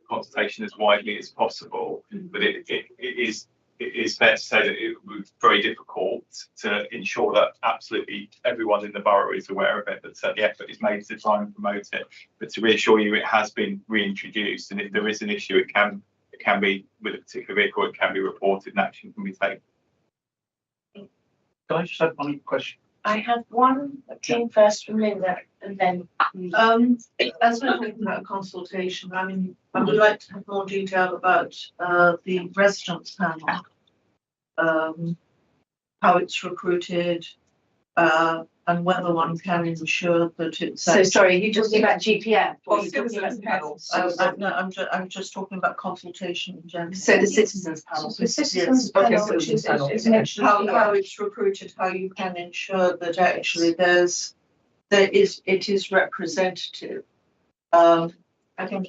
consultation as widely as possible. But it is fair to say that it was very difficult to ensure that absolutely everyone in the borough is aware of it, but the effort is made to try and promote it. But to reassure you, it has been reintroduced, and if there is an issue, it can be with a particular vehicle, it can be reported and action can be taken. Can I just have one question? I have one that came first from Linda and then. As we're talking about consultation, I mean, I would like to have more detail about the residents panel. How it's recruited, and whether one can ensure that it's. So sorry, you talking about GPM? Or Or you talking about panel? No, I'm just talking about consultation in general. So the citizens panel. The citizens Okay, panel, so which is it's how it's recruited, how you can ensure that actually it is representative. I think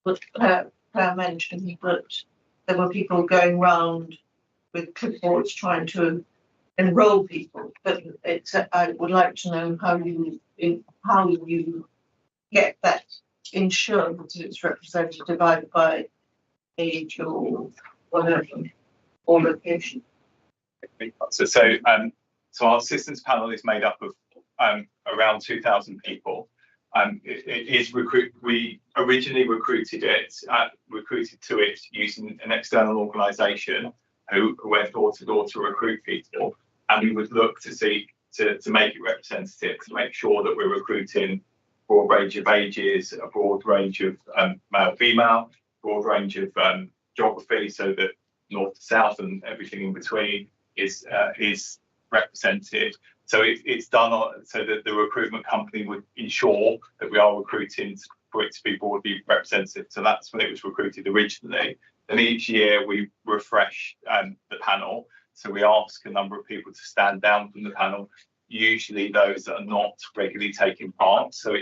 what Claire mentioned, that there were people going round with clipboards trying to enroll people, but I would like to know how you get that ensured that it's represented, divided by age or whatever, or location. So our citizens panel is made up of around 2,000 people. It is we originally recruited to it using an external organisation who went door to door to recruit people, and we would look to see to make it representative, to make sure that we're recruiting a broad range of ages, a broad range of male, female, broad range of geography, so that north to south and everything in between is represented. So it's done so that the recruitment company would ensure that we are recruiting for it to be broadly representative. So that's when it was recruited originally. Then each year we refresh the panel. So we ask a number of people to stand down from the panel, usually those that are not regularly taking part. So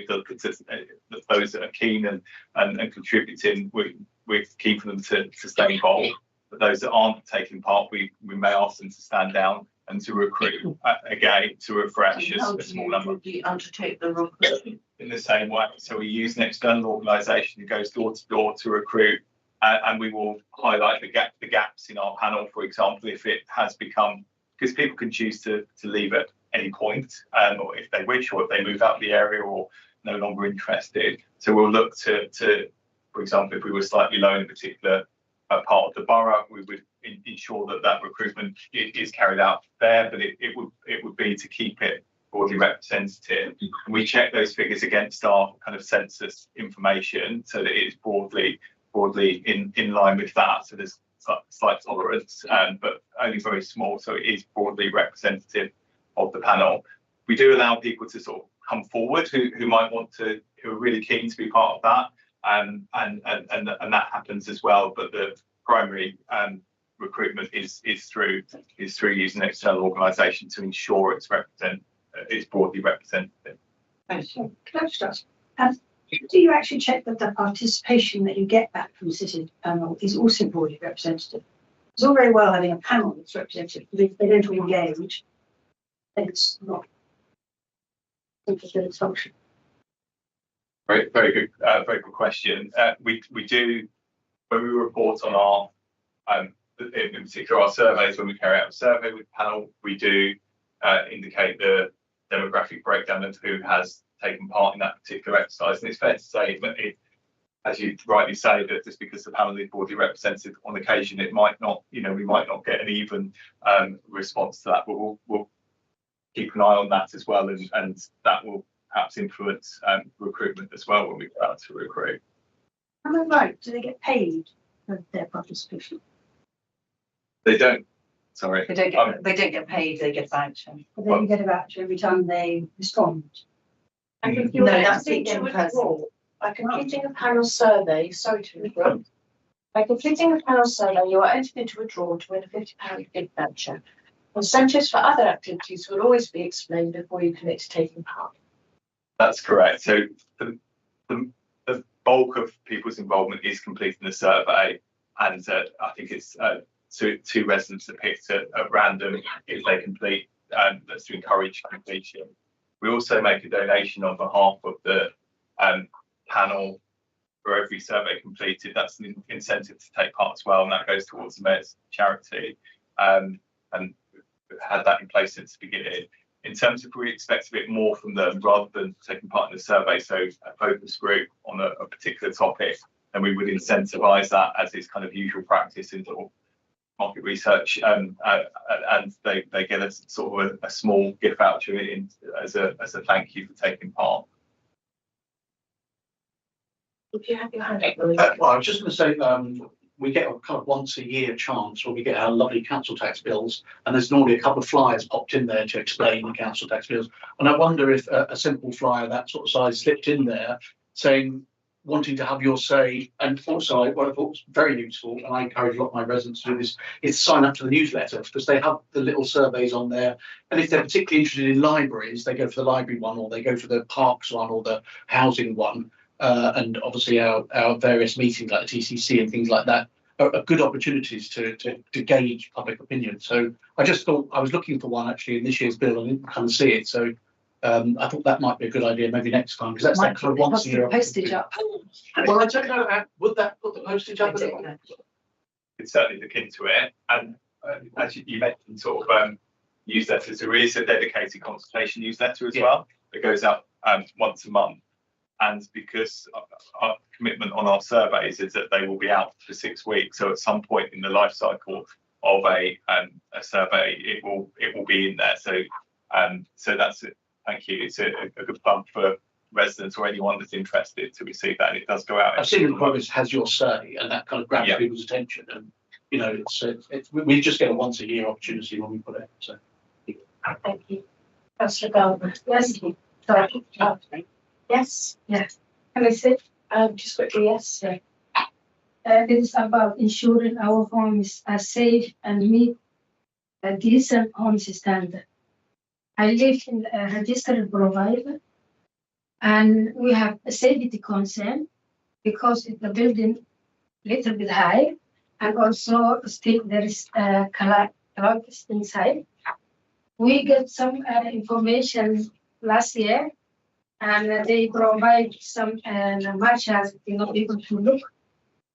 those that are keen and contributing, we're keen for them to stay involved. But those that aren't taking part, we may ask them to stand down and to recruit again, to refresh a small number. Do you undertake the recruitment? In the same way. So we use an external organisation who goes door to door to recruit, and we will highlight the gaps in our panel, for example, if it has become, because people can choose to leave at any point, or if they wish, or if they move out of the area or no longer interested. So we'll look to for example, if we were slightly low in a particular part of the borough, we would ensure that recruitment is carried out there, but it would be to keep it broadly representative. And we check those figures against our kind of census information so that it is broadly in line with that. So there's slight tolerance, but only very small. So it is broadly representative of the panel. We do allow people to sort of come forward who might want to, who are really keen to be part of that, and that happens as well. But the primary recruitment is through using an external organisation to ensure it's broadly representative. Thank you. Can I just ask, do you actually check that the participation that you get back from the city panel is also broadly representative? It's all very well having a panel that's representative, but if they don't all engage, then it's not fulfilling its function. Very good question. We do, when we report on our in particular our surveys, when we carry out a survey with the panel, we do indicate the demographic breakdown of who has taken part in that particular exercise. And it's fair to say that as you rightly say, that just because the panel is broadly represented on occasion, it might not, we might not get an even response to that, but we'll keep an eye on that as well, and that will perhaps influence recruitment as well when we go out to recruit. Am I right? Do they get paid for their participation? They don't. Sorry. They don't get paid. They get a voucher. But then you get a voucher every time they respond. And if No, you're that's entering the to in-person. withdraw by completing a panel survey, sorry to interrupt. By completing a panel survey, you are entered into a draw to win a £50 gift voucher. Incentives for other activities will always be explained before you commit to taking part. That's correct. So the bulk of people's involvement is completing the survey, and I think it's two residents are picked at random if they complete. That's to encourage completion. We also make a donation on behalf of the panel for every survey completed. That's an incentive to take part as well, and that goes towards the Mayor's charity. And we've had that in place since the beginning. In terms of we expect a bit more from them rather than taking part in the survey, so a focus group on a particular topic, and we would incentivise that as is kind of usual practice in sort of market research, and they get a sort of a small gift voucher as a thank you for taking part. If you have your hand up, Louise. Well, I was just going to say, we get a kind of once a year chance where we get our lovely council tax bills, and there's normally a couple of flyers popped in there to explain the council tax bills. And I wonder if a simple flyer that sort of size slipped in there saying, wanting to have your say, and also what I thought was very useful, and I encourage a lot of my residents to do this, is sign up to the newsletter, because they have the little surveys on there. And if they're particularly interested in libraries, they go for the library one, or they go for the parks one, or the housing one. And obviously our various meetings like the TCC and things like that are good opportunities to gauge public opinion. So I just thought, I was looking for one actually in this year's bill and didn't kind of see it. So I thought that might be a good idea maybe next time, because that's that kind of once a year. Postage up. Well, I don't know, would that put the postage up? Could certainly look into it. And as you mentioned, sort of newsletters, there is a dedicated consultation newsletter as well that goes out once a month. And because our commitment on our surveys is that they will be out for 6 weeks, so at some point in the life cycle of a survey, it will be in there. So so that's it. Thank you. It's a good fun for residents or anyone that's interested to receive that. And it does go out. I've seen the progress has your say, and that kind of grabs people's attention. And we just get a once a year opportunity when we put it. So Thank you. Councillor Goldman. Yes. Sorry. Yes. Yes. Can I say? Just quickly, yes. It is about ensuring our homes are safe and meet a decent home standard. I live in a registered provider, and we have a safety concern because the building little bit high, and also still there is clogs inside. We get some information last year, and they provide some marshals, people to look.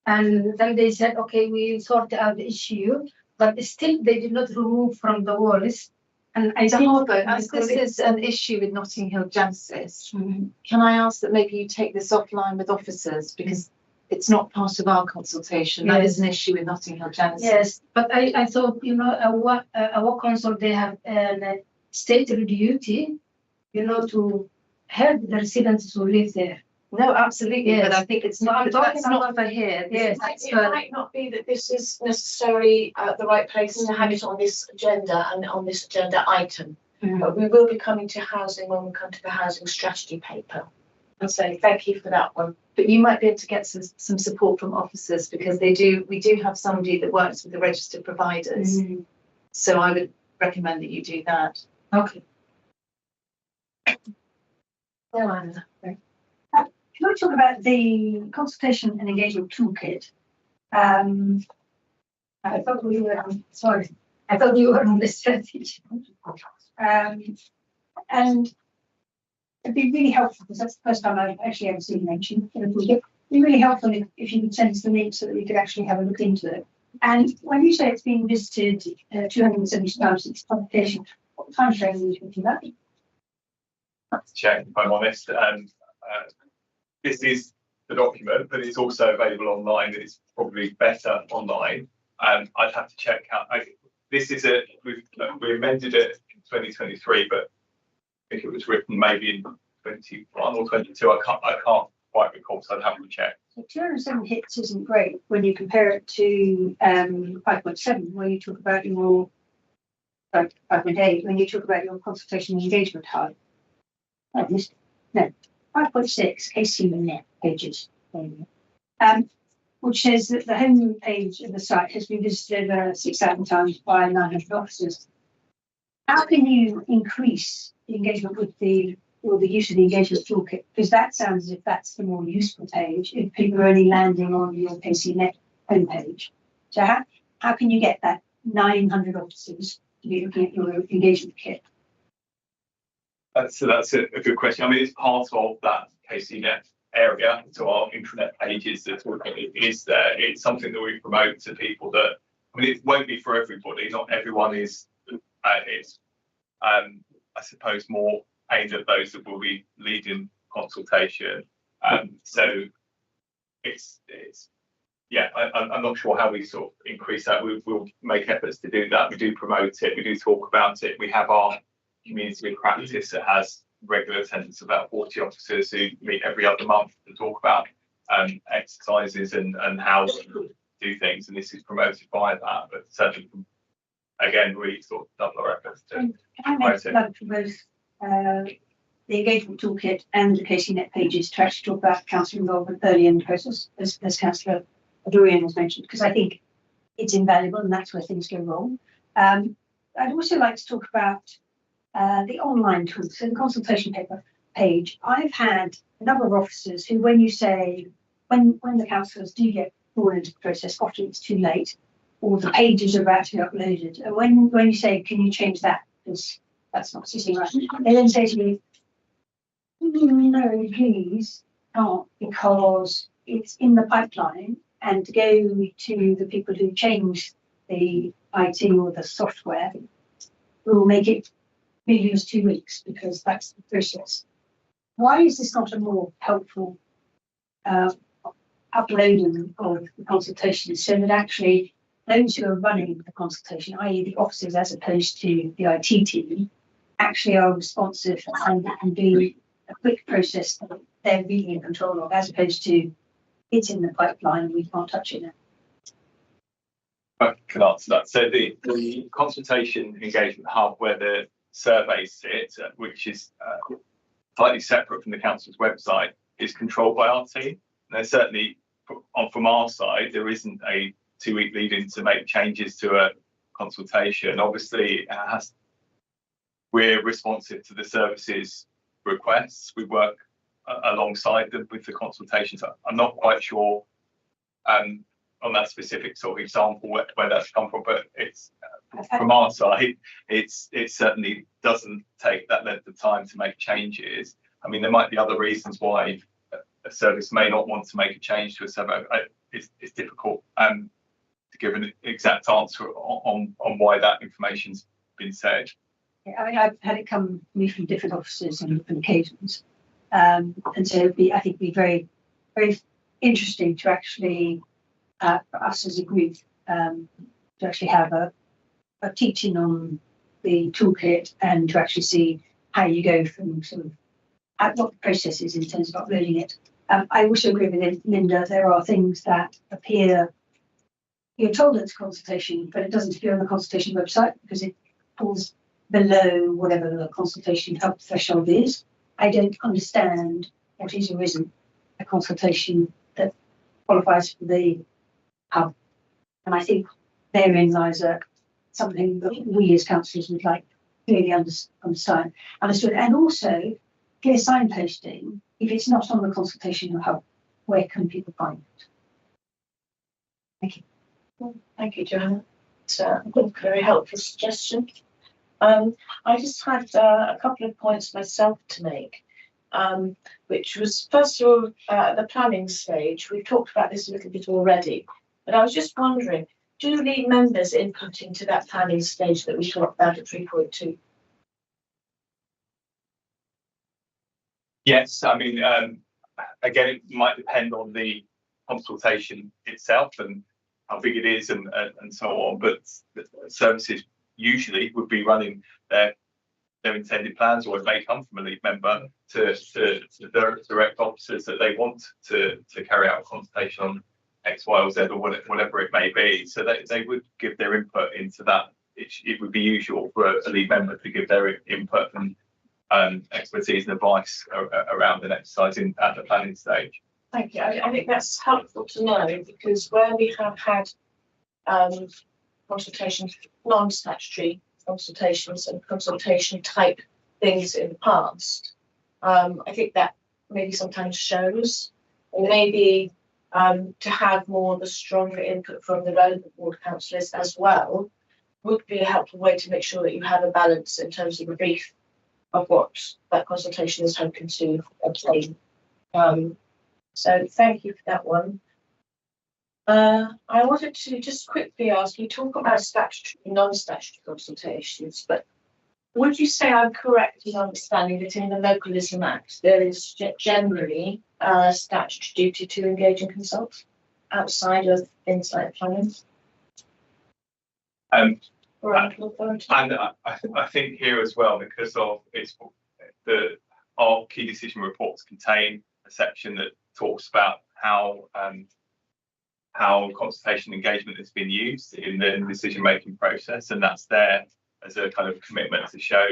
And then they said, okay, we sort out the issue, but still they did not remove from the walls. And I think as this is an issue with Notting Hill Justice, can I ask that maybe you take this offline with officers, because it's not part of our consultation. That is an issue with Notting Hill Justice. Yes, but I thought, our council, they have a state duty to help the residents who live there. No, absolutely, but Yes. I think it's But I'm not, talking that's not about- for here. Yes. It might not be that this is necessarily the right place to have it on this agenda and on this agenda item. But we will be coming to housing when we come to the housing strategy paper. And so thank you for that one. But you might be able to get some support from officers, because we do have somebody that works with the registered providers. So I would recommend that you do that. Okay. Joanna. Can I talk about the consultation and engagement toolkit? I thought we were, sorry, I thought you were on the strategy. And it'd be really helpful, because that's the first time I've actually ever seen mention in a toolkit. It'd be really helpful if you could send us the link so that we could actually have a look into it. And when you say it's been visited 270 times since publication, what time frame are you talking about? Check if I'm honest. This is the document, but it's also available online. It's probably better online. I'd have to check out. We amended it in 2023, but I think it was written maybe in 21 or 22. I can't quite recall, so I'd have to check. So 207 hits isn't great when you compare it to 5.7, where you talk about your 5.8, when you talk about your consultation and engagement hub. I missed it. No, 5.6 KC pages, which says that the home page of the site has been visited over 6,000 times by 900 officers. How can you increase the engagement with the use of the engagement toolkit? Because that sounds as if that's the more useful page if people are only landing on your KCNet homepage. So how can you get that 900 officers to be looking at your engagement kit? So that's a good question. I mean, it's part of that KCNet area, so our intranet pages that is there. It's something that we promote to people that, I mean, it won't be for everybody. Not everyone is. I suppose more aimed at those that will be leading consultation. So it's yeah. I'm not sure how we sort of increase that. We'll make efforts to do that. We do promote it. We do talk about it. We have our community of practice that has regular attendance of about 40 officers who meet every other month to talk about exercises and how to do things, and this is promoted by that. But certainly, again, we sort of double our efforts to Can I make a plug for both the engagement toolkit and the KCNet pages to actually talk about council involvement early in the process, as Councillor Dorian has mentioned, because I think it's invaluable and that's where things go wrong. I'd also like to talk about the online tools, so the consultation paper page. I've had a number of officers who, when you say, when the councillors do get brought into the process, often it's too late, or the pages are about to be uploaded. And when you say, can you change that? Because that's not sitting right. They then say to me, no, please can't, because it's in the pipeline, and to go to the people who change the IT or the software will make it maybe use 2 weeks, because that's the process. Why is this not a more helpful uploading of the consultation, so that actually those who are running the consultation, i.e. the officers as opposed to the IT team, actually are responsive and can do a quick process that they're really in control of, as opposed to it's in the pipeline and we can't touch it now? I can answer that. So the consultation engagement hub, where the surveys sit, which is slightly separate from the council's website, is controlled by our team. And certainly from our side, there isn't a 2-week lead in to make changes to a consultation. Obviously, we're responsive to the services requests. We work alongside them with the consultations. I'm not quite sure on that specific sort of example where that's come from, but it's from our side, it certainly doesn't take that length of time to make changes. I mean, there might be other reasons why a service may not want to make a change to a survey. It's difficult to give an exact answer on why that information's been said. Yeah, I mean, I've had it come to me from different officers on different occasions, and so it'd be, I think, be very, very interesting to actually for us as a group to actually have a teaching on the toolkit, and to actually see how you go from sort of what the process is in terms of uploading it. I also agree with Linda. There are things that appear, you're told it's consultation, but it doesn't appear on the consultation website because it falls below whatever the consultation help threshold is. I don't understand what is or isn't a consultation that qualifies for the hub. And I think therein lies something that we as councillors would like clearly understood. And also clear signposting, if it's not on the consultation hub, where can people find it? Thank you. Thank you, Joanna. It's a very helpful suggestion. I just had a couple of points myself to make, which was first of all, the planning stage. We've talked about this a little bit already, but I was just wondering, do the members input into that planning stage that we talked about at 3.2? Yes, I mean, again, it might depend on the consultation itself and how big it is and so on, but the services usually would be running their intended plans, or it may come from a lead member to direct officers that they want to carry out a consultation on X, Y, or Z, or whatever it may be. So they would give their input into that. It would be usual for a lead member to give their input and expertise and advice around an exercise at the planning stage. Thank you. I think that's helpful to know, because where we have had consultations, non-statutory consultations and consultation type things in the past, I think that maybe sometimes shows, or maybe to have more of the stronger input from the relevant ward councillors as well would be a helpful way to make sure that you have a balance in terms of the brief of what that consultation is hoping to obtain. So thank you for that one. I wanted to just quickly ask, you talk about statutory and non-statutory consultations, but would you say I'm correct in understanding that in the Localism Act there is generally a statutory duty to engage and consult outside of things like planning? And I think here as well, because of our key decision reports contain a section that talks about how consultation engagement has been used in the decision-making process, and that's there as a kind of commitment to show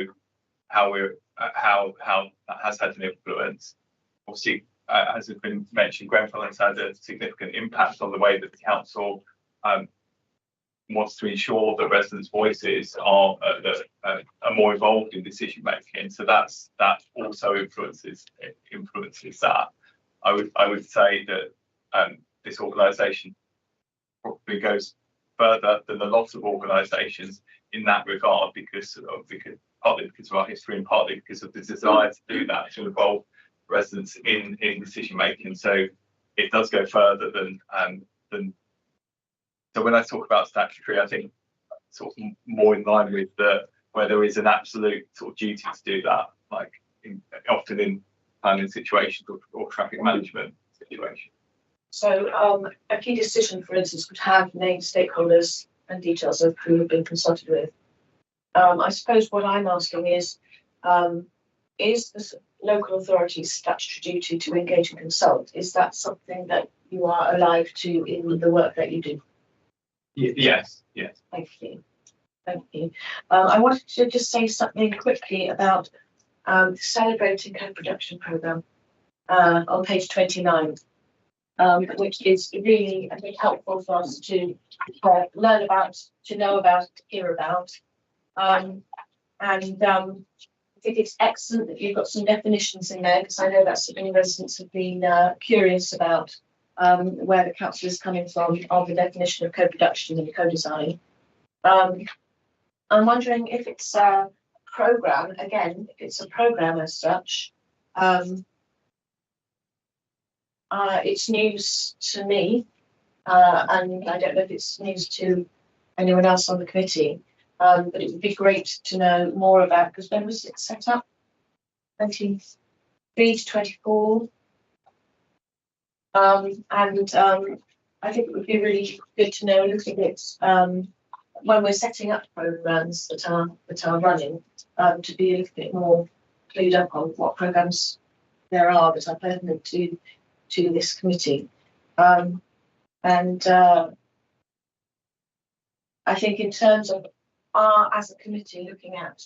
how that has had an influence. Obviously, as has been mentioned, Grenfell has had a significant impact on the way that the council wants to ensure that residents' voices are more involved in decision making. So that also influences that. I would say that this organisation probably goes further than a lot of organisations in that regard, partly because of our history and partly because of the desire to do that, to involve residents in decision making. So it does go further than. So when I talk about statutory, I think sort of more in line with where there is an absolute sort of duty to do that, like often in planning situations or traffic management situations. So a key decision, for instance, would have named stakeholders and details of who have been consulted with. I suppose what I'm asking is the local authority's statutory duty to engage and consult, is that something that you are alive to in the work that you do? Yes. Thank you. I wanted to just say something quickly about the Celebrating Co-Production Programme on page 29, which is really, I think, helpful for us to learn about, to know about, to hear about. I think it's excellent that you've got some definitions in there, because I know that's something residents have been curious about. Where the council is coming from on the definition of co-production and co-design. I'm wondering if it's a programme, again, if it's a programme as such. It's news to me, and I don't know if it's news to anyone else on the committee, but it would be great to know more about, because when was it set up? 23 to 24. I think it would be really good to know a little bit when we're setting up programmes that are running, to be a little bit more clued up on what programmes there are that are pertinent to this committee. I think in terms of as a committee looking at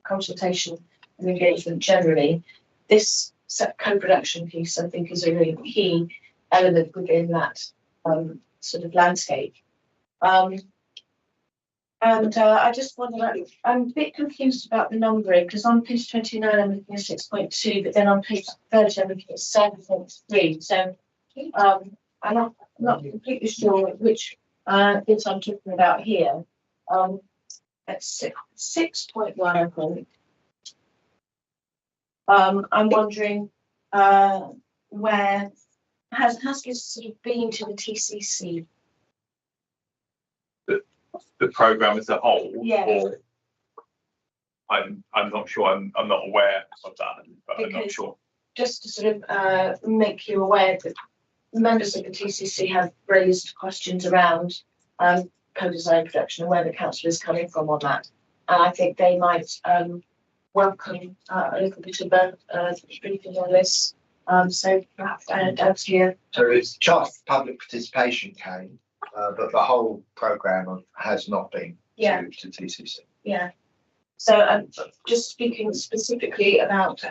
consultation and engagement generally, this co-production piece I think is a really key element within that sort of landscape. I just wonder, I'm a bit confused about the numbering because on page 29 I'm looking at 6.2, but then on page 30 I'm looking at 7.3. So I'm not completely sure which bit I'm talking about here. At 6.1, I think. I'm wondering where has this sort of been to the TCC? The programme as a whole? Yeah. Or I'm not sure, I'm not aware of that, but I'm not sure. Just to sort of make you aware that members of the TCC have raised questions around co-design production and where the council is coming from on that. And I think they might welcome a little bit of a briefing on this. So perhaps Dad's here. So it's just public participation came, but the whole programme has not been to TCC. Yeah. So just speaking specifically about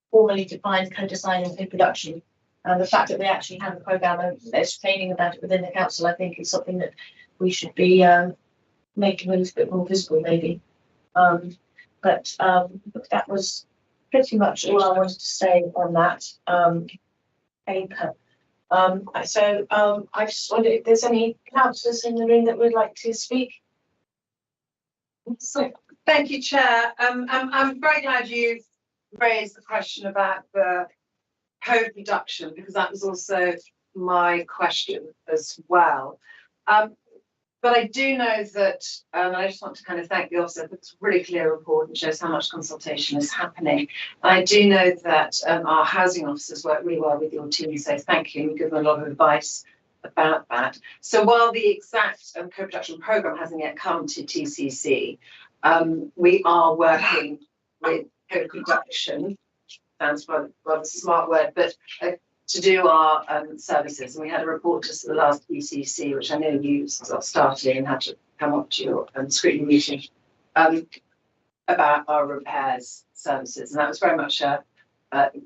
formally defined co-design and co-production, the fact that we actually have a programme and there's training about it within the council, I think is something that we should be making a little bit more visible maybe. But that was pretty much all I wanted to say on that paper. So I just wonder if there's any councillors in the room that would like to speak. So, thank you, Chair. I'm very glad you raised the question about the co-production because that was also my question as well. But I do know that, and I just want to kind of thank the officer for this really clear report and shows how much consultation is happening. And I do know that our housing officers work really well with your team, so thank you, and give them a lot of advice about that. So while the exact co-production programme hasn't yet come to TCC, we are working with co-production, sounds rather a smart word, but to do our services. And we had a report just at the last ECC, which I know you started and had to come up to your scrutiny meeting about our repairs services. And that was very much a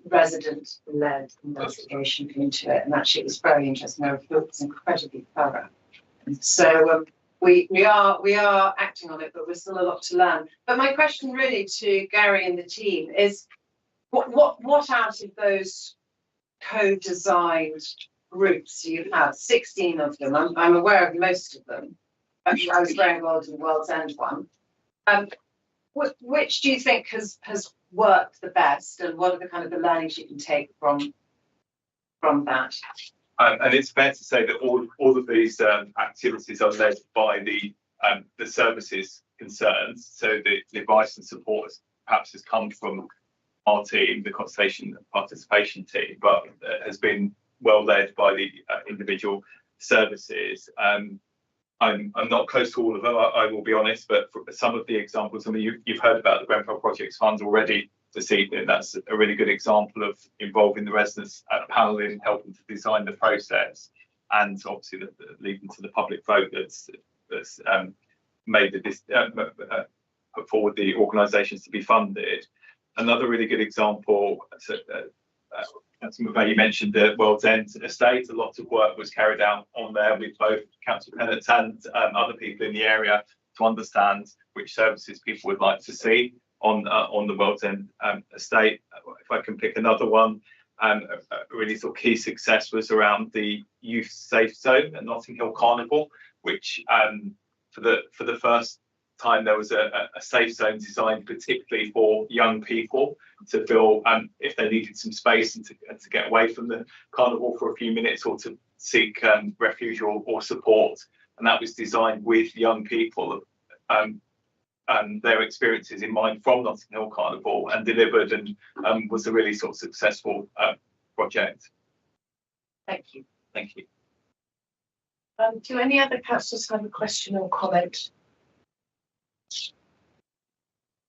resident-led investigation into it. And actually it was very interesting. Our report was incredibly thorough. So we are acting on it, but we're still a lot to learn. But my question really to Gary and the team is what out of those co-designed groups you have, 16 of them, I'm aware of most of them. Actually, I was very involved in the World's End one. Which do you think has worked the best, and what are the kind of the learnings you can take from that? And it's fair to say that all of these activities are led by the services concerned. So the advice and support perhaps has come from our team, the consultation participation team, but has been well led by the individual services. I'm not close to all of them, I will be honest, but for some of the examples, I mean, you've heard about the Grenfell Projects Fund already this evening. That's a really good example of involving the residents at panel in helping to design the process, and obviously leading to the public vote that's made put forward the organisations to be funded. Another really good example, Councillor McVeigh mentioned the World's End estate. A lot of work was carried out on there with both Councillor Pennant and other people in the area to understand which services people would like to see on the World's End estate. If I can pick another one, a really sort of key success was around the youth safe zone at Notting Hill Carnival, which for the first time there was a safe zone designed particularly for young people to feel if they needed some space and to get away from the carnival for a few minutes or to seek refuge or support. And that was designed with young people and their experiences in mind from Notting Hill Carnival, and delivered and was a really sort of successful project. Thank you. Thank you. Do any other councillors have a question or comment?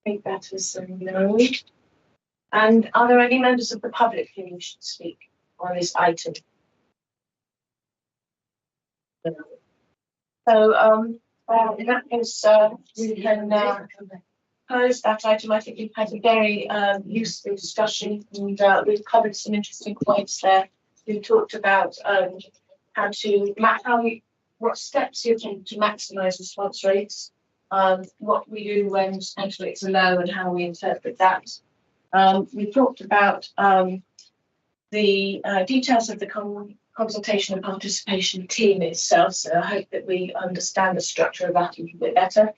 I think that is no. And are there any members of the public who wish to speak on this item? So, in that case, we can close that item. I think we've had a very useful discussion, and we've covered some interesting points there. We talked about how to what steps you take to maximise response rates, what we do when response rates are low, and how we interpret that. We talked about the details of the consultation and participation team itself, so I hope that we understand the structure of that a little bit better.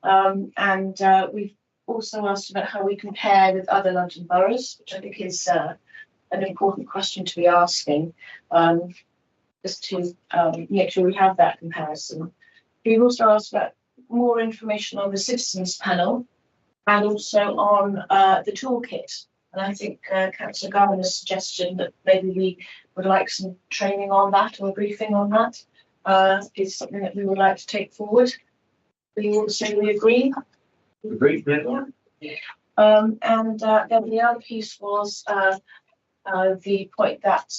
And we've also asked about how we compare with other London boroughs, which I think is an important question to be asking, just to make sure we have that comparison. We've also asked about more information on the citizens panel and also on the toolkit. And I think Councillor Garner's suggestion that maybe we would like some training on that or a briefing on that is something that we would like to take forward. We all say we agree. Agreed, yeah. And then the other piece was the point that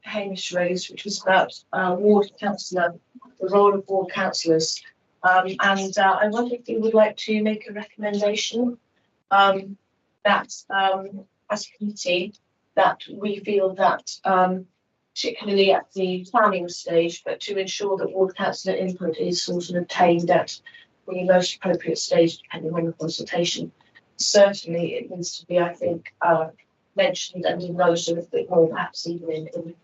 Hamish raised, which was about ward councillor, the role of ward councillors. And I wonder if you would like to make a recommendation that as a committee that we feel that particularly at the planning stage, but to ensure that ward councillor input is sort of obtained at the most appropriate stage depending on the consultation. Certainly it needs to be, I think, mentioned and acknowledged a little bit more, perhaps even in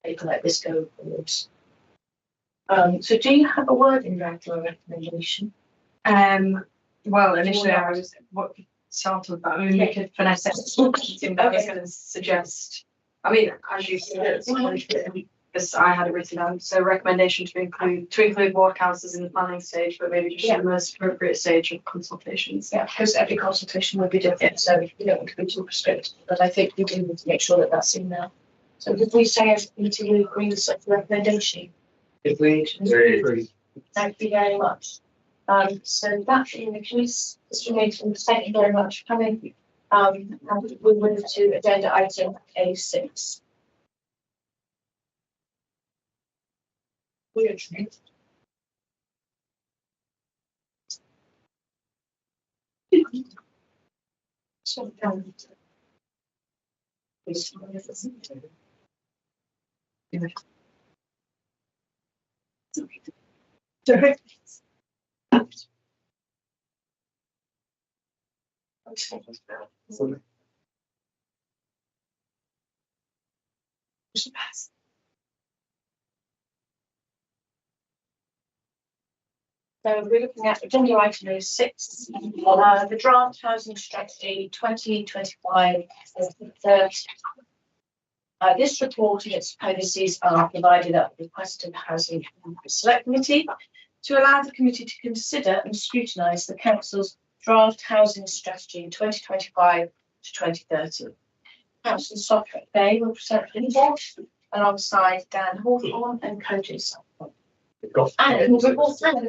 paper like this going forwards. So do you have a word in that or a recommendation? Well, initially I was started with that. I mean, we could finesse it. I was going to suggest, I mean, as you said, because I had it written down, so recommendation to include ward councillors in the planning stage, but maybe just the most appropriate stage of consultations. Yeah, because every consultation will be different, so we don't want to be too prescriptive, but I think we do need to make sure that that's in there. So if we say as a committee we agree with such a recommendation? Agreed. Thank you very much. So that being the case, Mr. Nathan, thank you very much for coming. And we move to agenda item A6. So we're looking at agenda item A6, the draft housing strategy 2025-30. This report and its appendices are provided at the request of the Housing Select Committee to allow the committee to consider and scrutinise the council's draft housing strategy 2025 to 2030. Councillor Sophic Bay will present the report alongside Dan Hawthorne and Koji Sophic. And we've also, not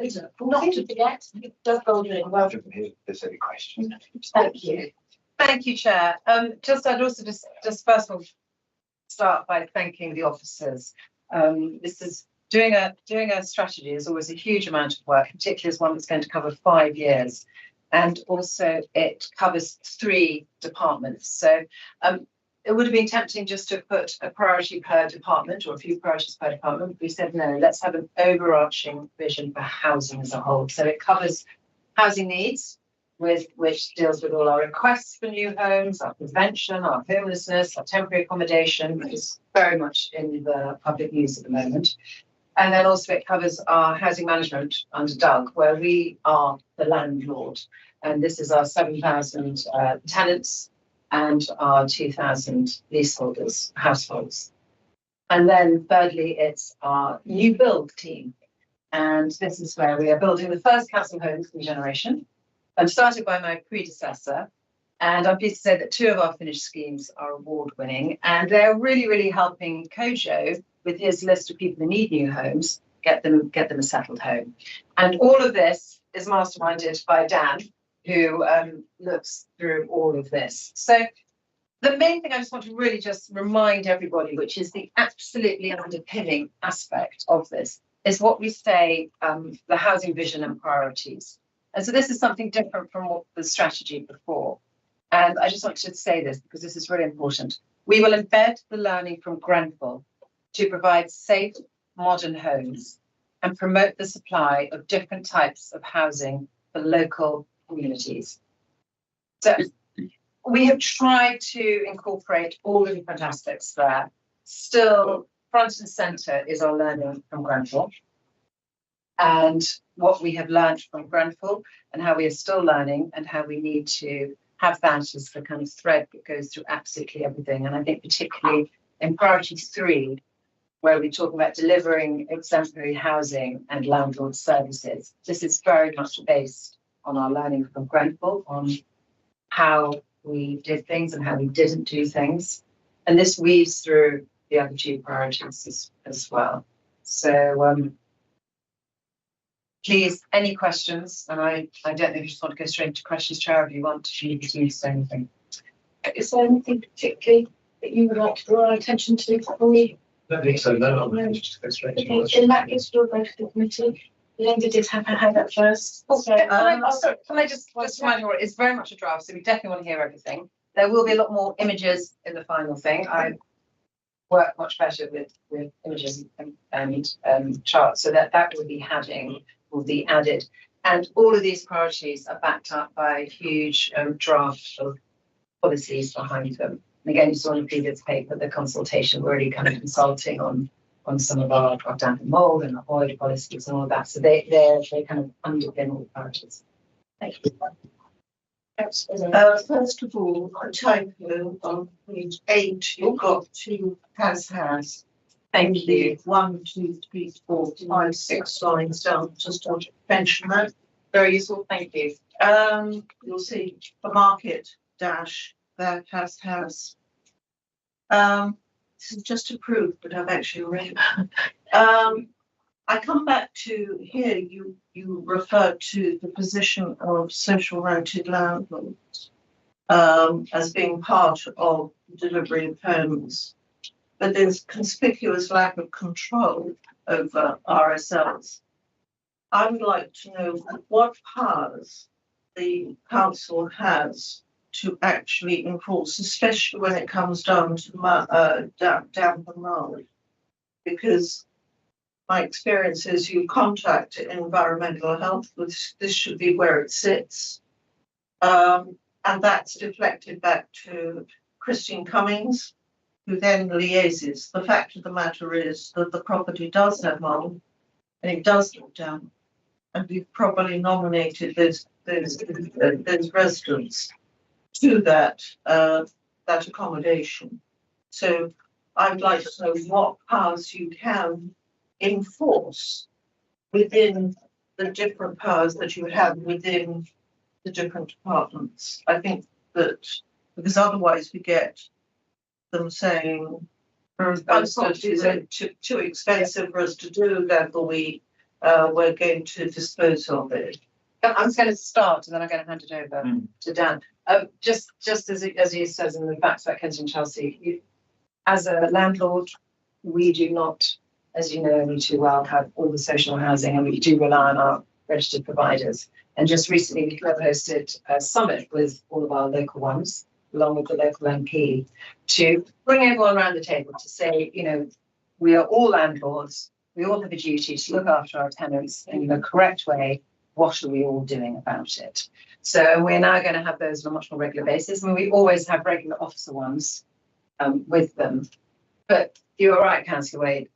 to forget, Doug Goldring. Welcome. If there's any questions. Thank you. Thank you, Chair. I'd also just first of all start by thanking the officers. This is doing a strategy is always a huge amount of work, particularly as one that's going to cover 5 years, and also it covers 3 departments. So it would have been tempting just to put a priority per department or a few priorities per department. We said no, let's have an overarching vision for housing as a whole. So it covers housing needs, which deals with all our requests for new homes, our prevention, our homelessness, our temporary accommodation, which is very much in the public news at the moment. And then also it covers our housing management under Doug, where we are the landlord. And this is our 7,000 tenants and our 2,000 leaseholders, households. And then thirdly, it's our new build team. And this is where we are building the first council homes in generation. Started by my predecessor, and I'm pleased to say that 2 of our finished schemes are award-winning, and they're really, really helping Kojo with his list of people who need new homes, get them a settled home. And all of this is masterminded by Dan, who looks through all of this. So The main thing I just want to really just remind everybody, which is the absolutely underpinning aspect of this, is what we say, the housing vision and priorities. And so this is something different from what the strategy before. And I just want to say this because this is really important. We will embed the learning from Grenfell to provide safe, modern homes and promote the supply of different types of housing for local communities. So we have tried to incorporate all the different aspects there. Still, front and centre is our learning from Grenfell and what we have learned from Grenfell and how we are still learning and how we need to have that as the kind of thread that goes through absolutely everything. And I think particularly in priority 3, where we talk about delivering exemplary housing and landlord services, this is very much based on our learning from Grenfell, on how we did things and how we didn't do things. And this weaves through the other 2 priorities as well. So please, any questions? And I don't know if you just want to go straight into questions, Chair, if you want to say anything. Is there anything particularly that you would like to draw our attention to before we? I don't think so, no, I'm just go straight to Okay, questions. in that case, we'll go to the committee. Linda did have her hand up first. Sorry, can I just remind you, it's very much a draft, so we definitely want to hear everything. There will be a lot more images in the final thing. I work much better with images and charts, so that will be added. And all of these priorities are backed up by a huge draft of policies behind them. And again, you saw in the previous paper, the consultation, we're already kind of consulting on some of our damp and mold and oil policies and all of that. So they kind of underpin all the priorities. Thank you. First of all, a typo on page 8, you've got 2 has. Thank you. 1, 2, 3, 4, 5, 6 lines down, just want to mention that. Very useful, thank you. You'll see the market dash that has. This is just approved, but I've actually read. I come back to here. You referred to the position of social rented landlords as being part of delivery of homes, but there's conspicuous lack of control over RSLs. I would like to know what powers the council has to actually enforce, especially when it comes down to damp and mold, because my experience is you contact environmental health, which this should be where it sits, and that's deflected back to Christine Cummings, who then liaises. The fact of the matter is that the property does have mold and it does look damp, and we've probably nominated those residents to that accommodation. So I'd like to know what powers you can enforce within the different powers that you have within the different departments. I think that because otherwise we get them saying it's too expensive for us to do, therefore we're going to dispose of it. I'm going to start and then I'm going to hand it over to Dan. Just as he says in the facts about Kensington and Chelsea, as a landlord, we do not, as you know only too well, have all the social housing, and we do rely on our registered providers. And just recently we hosted a summit with all of our local ones, along with the local MP, to bring everyone around the table to say, you know, we are all landlords, we all have a duty to look after our tenants in the correct way. What are we all doing about it? So we're now going to have those on a much more regular basis. I mean, we always have regular officer ones with them. But you're right, Councillor Wade,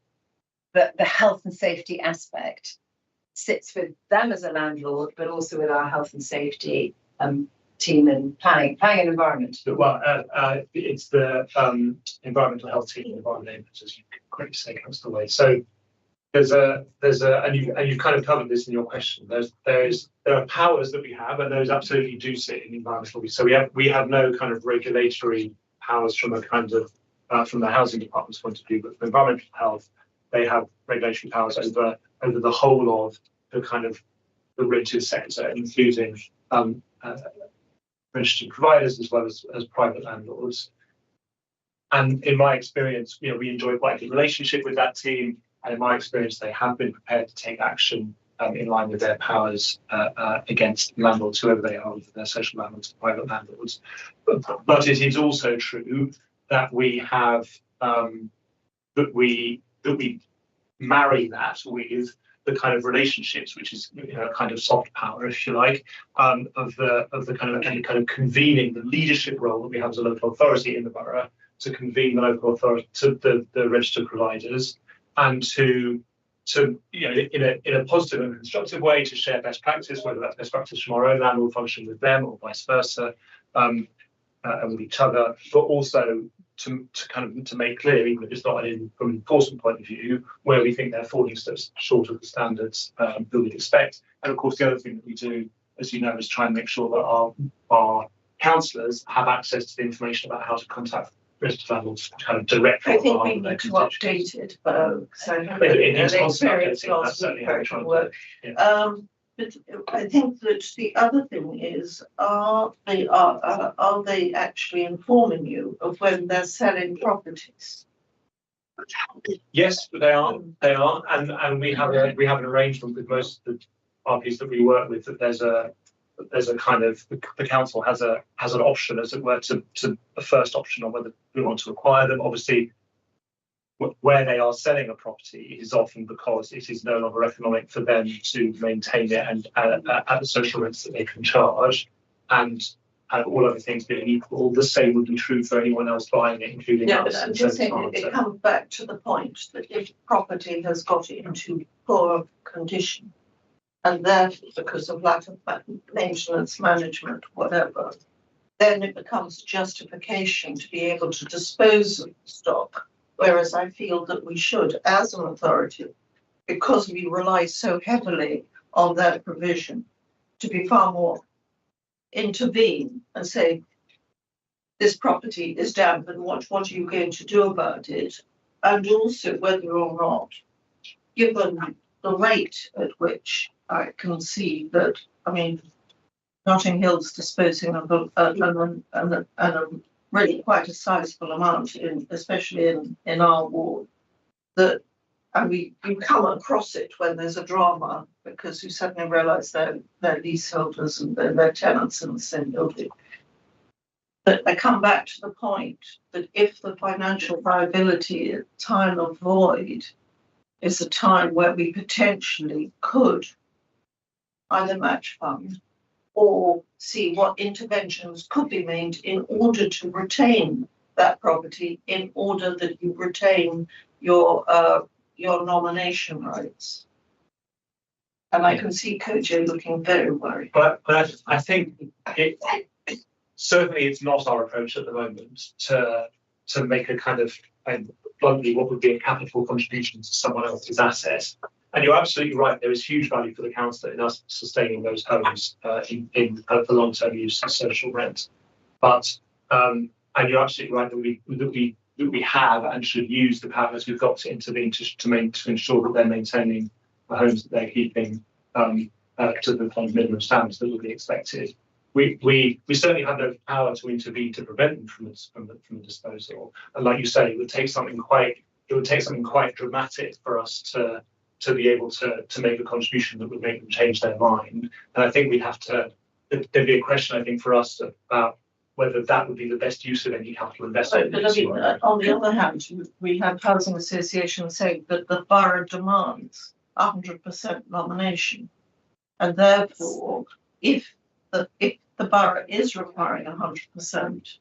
that the health and safety aspect sits with them as a landlord, but also with our health and safety team and planning and environment. Well, it's the environmental health team and environment, as you correctly say, Councillor Wade. So and you've kind of covered this in your question. There are powers that we have, and those absolutely do sit in environmental. So we have no kind of regulatory powers from a kind of from the housing department's point of view, but for environmental health, they have regulatory powers over the whole of the kind of the rented sector, including registered providers as well as private landlords. And in my experience, we enjoy quite a good relationship with that team. And in my experience, they have been prepared to take action in line with their powers against landlords, whoever they are, whether they're social landlords or private landlords. But it is also true that we have that we marry that with the kind of relationships, which is kind of soft power, if you like, of the kind of convening the leadership role that we have as a local authority in the borough to convene the local authority to the registered providers and to in a positive and constructive way to share best practice, whether that's best practice from our own landlord function with them or vice versa, and with each other, but also to make clear, even if it's not from an enforcement point of view, where we think they're falling steps short of the standards that we'd expect. And of course, the other thing that we do, as you know, is try and make sure that our councillors have access to the information about how to contact registered landlords kind of directly. I think we need to update it, so it needs constant experience updating. That's last certainly week how we very try good and work. do it. Yeah. But I think that the other thing is, are they actually informing you of when they're selling properties? Yes, they are, and we have an arrangement with most of the RPs that we work with that there's a kind of the council has an option, as it were, to a first option on whether we want to acquire them. Obviously, where they are selling a property is often because it is no longer economic for them to maintain it and at the social rents that they can charge, and all other things being equal, the same would be true for anyone else buying it, including No, us. but I'm just saying it comes back to the point that if property has got into poor condition, and therefore because of lack of maintenance, management, whatever, then it becomes justification to be able to dispose of the stock. Whereas I feel that we should, as an authority, because we rely so heavily on their provision, to be far more intervene and say, this property is damp and what are you going to do about it? And also whether or not, given the rate at which I can see that, Notting Hill's disposing of a really quite a sizable amount, especially in our ward, that you come across it when there's a drama because you suddenly realise they're leaseholders and they're tenants in the same building. But I come back to the point that if the financial viability at time of void is a time where we potentially could either match fund or see what interventions could be made in order to retain that property, in order that you retain your nomination rights. And I can see Kojo looking very worried. But I think certainly it's not our approach at the moment to make a kind of bluntly what would be a capital contribution to someone else's asset. And you're absolutely right. There is huge value for the council in us sustaining those homes in for long-term use and social rent. But and you're absolutely right that we have and should use the powers we've got to intervene to ensure that they're maintaining the homes that they're keeping to the kind of minimum standards that would be expected. We certainly have no power to intervene to prevent them from the disposal. And like you say, it would take something quite dramatic for us to be able to make a contribution that would make them change their mind. And I think there'd be a question, I think, for us about whether that would be the best use of any capital investment. But on the other hand, we have housing associations saying that the borough demands 100% nomination. And therefore, if the borough is requiring 100%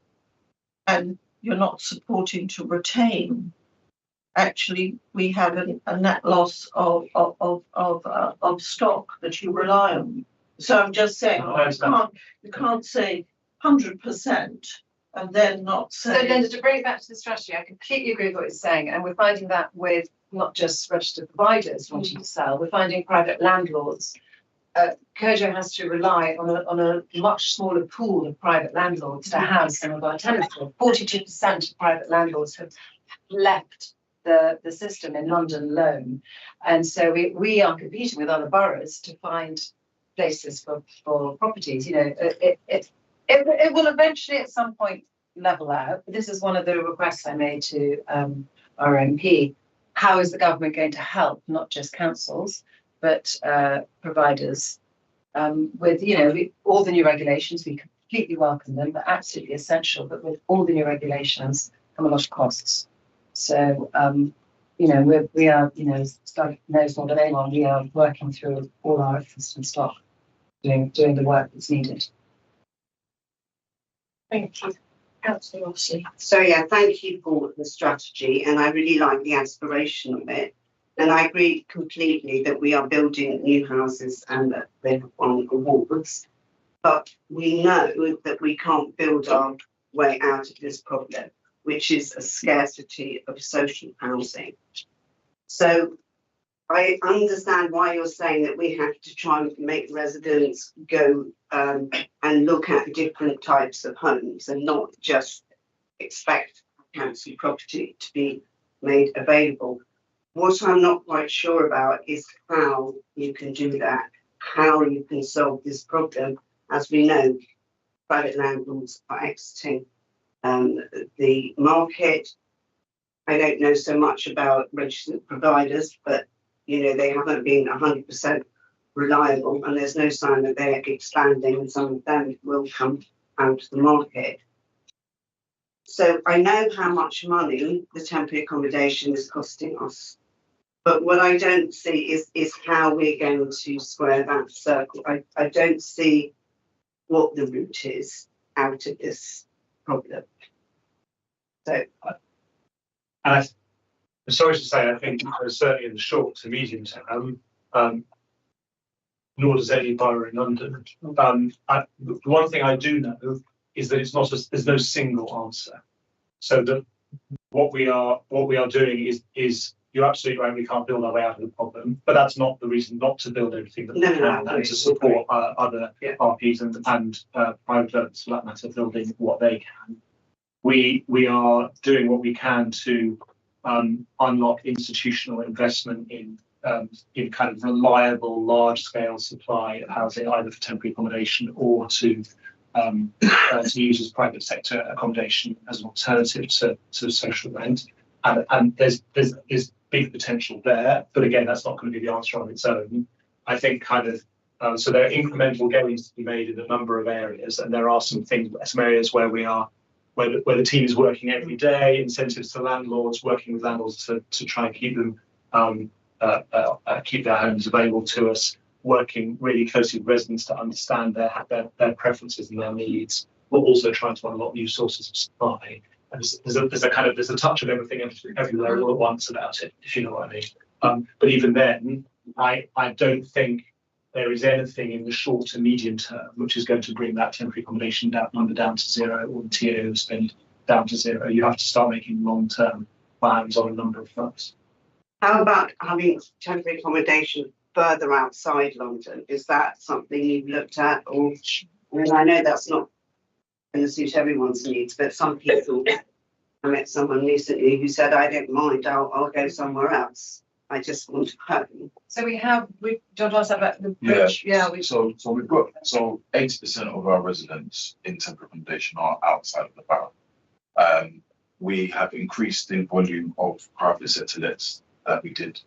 and you're not supporting to retain, actually we have a net loss of stock that you rely on. So I'm just saying, you can't say 100% and then not say. So Linda, to bring it back to the strategy, I completely agree with what you're saying, and we're finding that with not just registered providers wanting to sell, we're finding private landlords. Kojo has to rely on a much smaller pool of private landlords to house some of our tenants. 42% of private landlords have left the system in London alone, and so we are competing with other boroughs to find places for properties. It will eventually at some point level out. This is one of the requests I made to our MP. How is the government going to help, not just councils, but providers with, all the new regulations? We completely welcome them, they're absolutely essential, but with all the new regulations come a lot of costs. So, we are, Scott knows more than anyone, we are working through all our existing stock, doing the work that's needed. Thank you. Councillor Rossley. So yeah, thank you for the strategy, and I really like the aspiration of it. And I agree completely that we are building new houses and that they have won awards. But we know that we can't build our way out of this problem, which is a scarcity of social housing. So I understand why you're saying that we have to try and make residents go and look at different types of homes and not just expect council property to be made available. What I'm not quite sure about is how you can do that, how you can solve this problem. As we know, private landlords are exiting the market. I don't know so much about registered providers, but they haven't been 100% reliable, and there's no sign that they're expanding, and some of them will come out of the market. So I know how much money the temporary accommodation is costing us, but what I don't see is how we're going to square that circle. I don't see what the route is out of this problem. So, I'm sorry to say, I think certainly in the short to medium term, nor does any borough in London. The one thing I do know is that there's no single answer. So that what we are doing is you're absolutely right, we can't build our way out of the problem, but that's not the reason not to build everything that we can and to support other RPs and private developers, for that matter, building what they can. We are doing what we can to unlock institutional investment in kind of reliable, large-scale supply of housing, either for temporary accommodation or to use as private sector accommodation as an alternative to social rent. And there's big potential there, but again, that's not going to be the answer on its own. I think so there are incremental gains to be made in a number of areas, and there are some areas where where the team is working every day, incentives to landlords, working with landlords to try and keep them keep their homes available to us, working really closely with residents to understand their preferences and their needs, but also trying to unlock new sources of supply. And there's a touch of everything everywhere all at once about it, if you know what I mean. But even then, I don't think there is anything in the short to medium term which is going to bring that temporary accommodation number down to zero, or the TAO spend down to zero. You have to start making long-term plans on a number of fronts. How about having temporary accommodation further outside London? Is that something you've looked at? Or, I know that's not going to suit everyone's needs, but some people, I met someone recently who said, I don't mind, I'll go somewhere else. I just want to home. So we don't ask about the bridge. So we've got 80% of our residents in temporary accommodation are outside of the borough. We have increased the volume of private sector lets that we did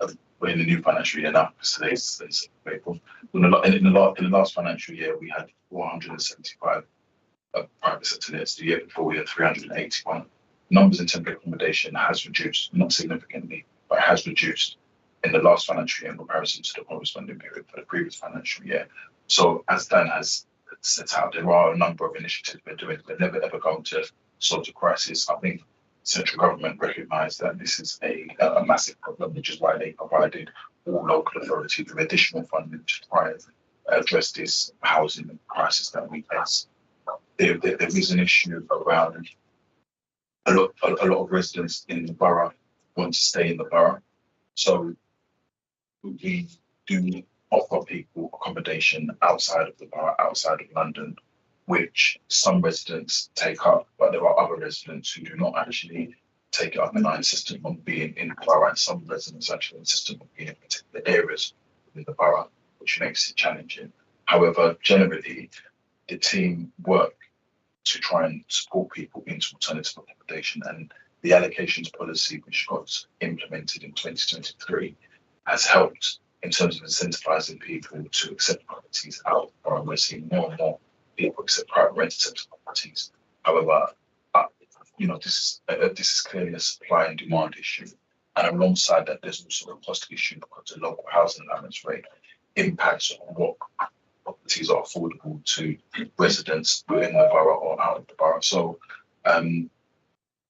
in the new financial year now, because today's April. In the last financial year, we had 475 private sector lets. The year before, we had 381. Numbers in temporary accommodation has reduced, not significantly, but has reduced in the last financial year in comparison to the corresponding period for the previous financial year. So as Dan has set out, there are a number of initiatives we're doing. We're never ever going to solve the crisis. I think central government recognised that this is a massive problem, which is why they provided all local authorities with additional funding to try and address this housing crisis that we face. There is an issue around a lot of residents in the borough want to stay in the borough. So we do offer people accommodation outside of the borough, outside of London, which some residents take up, but there are other residents who do not actually take it up, and I insist on being in the borough, and some residents actually insist on being in particular areas within the borough, which makes it challenging. However, generally, the team work to try and support people into alternative accommodation. And the allocations policy, which got implemented in 2023, has helped in terms of incentivizing people to accept properties out, or we're seeing more and more people accept private rented properties. However, this is clearly a supply and demand issue, and alongside that, there's also a cost issue because the local housing allowance rate impacts on what properties are affordable to residents within the borough or out of the borough. So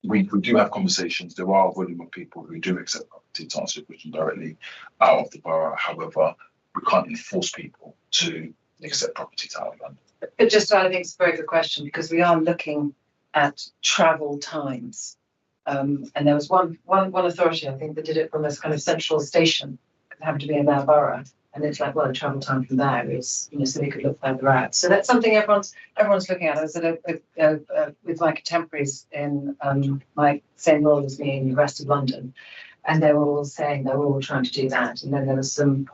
we do have conversations. There are a volume of people who do accept property, to answer your question directly, out of the borough. However, we can't enforce people to accept properties out of London. But just I think it's a very good question, because we are looking at travel times. And there was one authority, I think, that did it from this kind of central station, that happened to be in our borough. And it's like, well, the travel time from there is, so they could look further out. So that's something everyone's looking at. I was at with my contemporaries in my same role as me in the rest of London, and they were all saying they were all trying to do that. And then there was some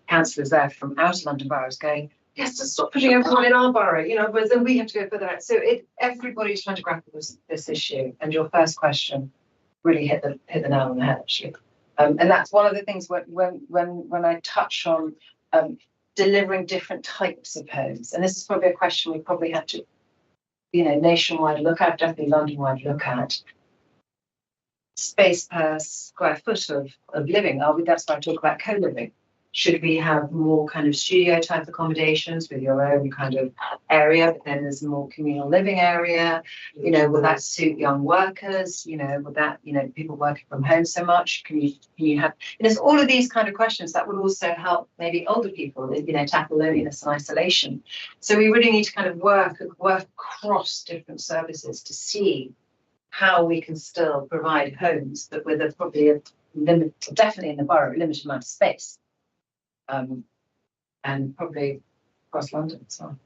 councillors there from out of London boroughs going, yes, to stop putting everyone in our borough, but then we have to go further out. So everybody's trying to grapple with this issue. And your first question really hit the nail on the head, actually. And that's one of the things when I touch on delivering different types of homes. And this is probably a question we probably have to, nationwide look at, definitely London-wide look at. Space per square foot of living. That's why I talk about co-living. Should we have more kind of studio type accommodations with your own kind of area, but then there's a more communal living area? Will that suit young workers? Will that, people working from home so much? Can you have, there's all of these kind of questions that would also help maybe older people, tackle loneliness and isolation. So we really need to kind of work across different services to see how we can still provide homes, but with definitely in the borough, a limited amount of space. And probably across London as well.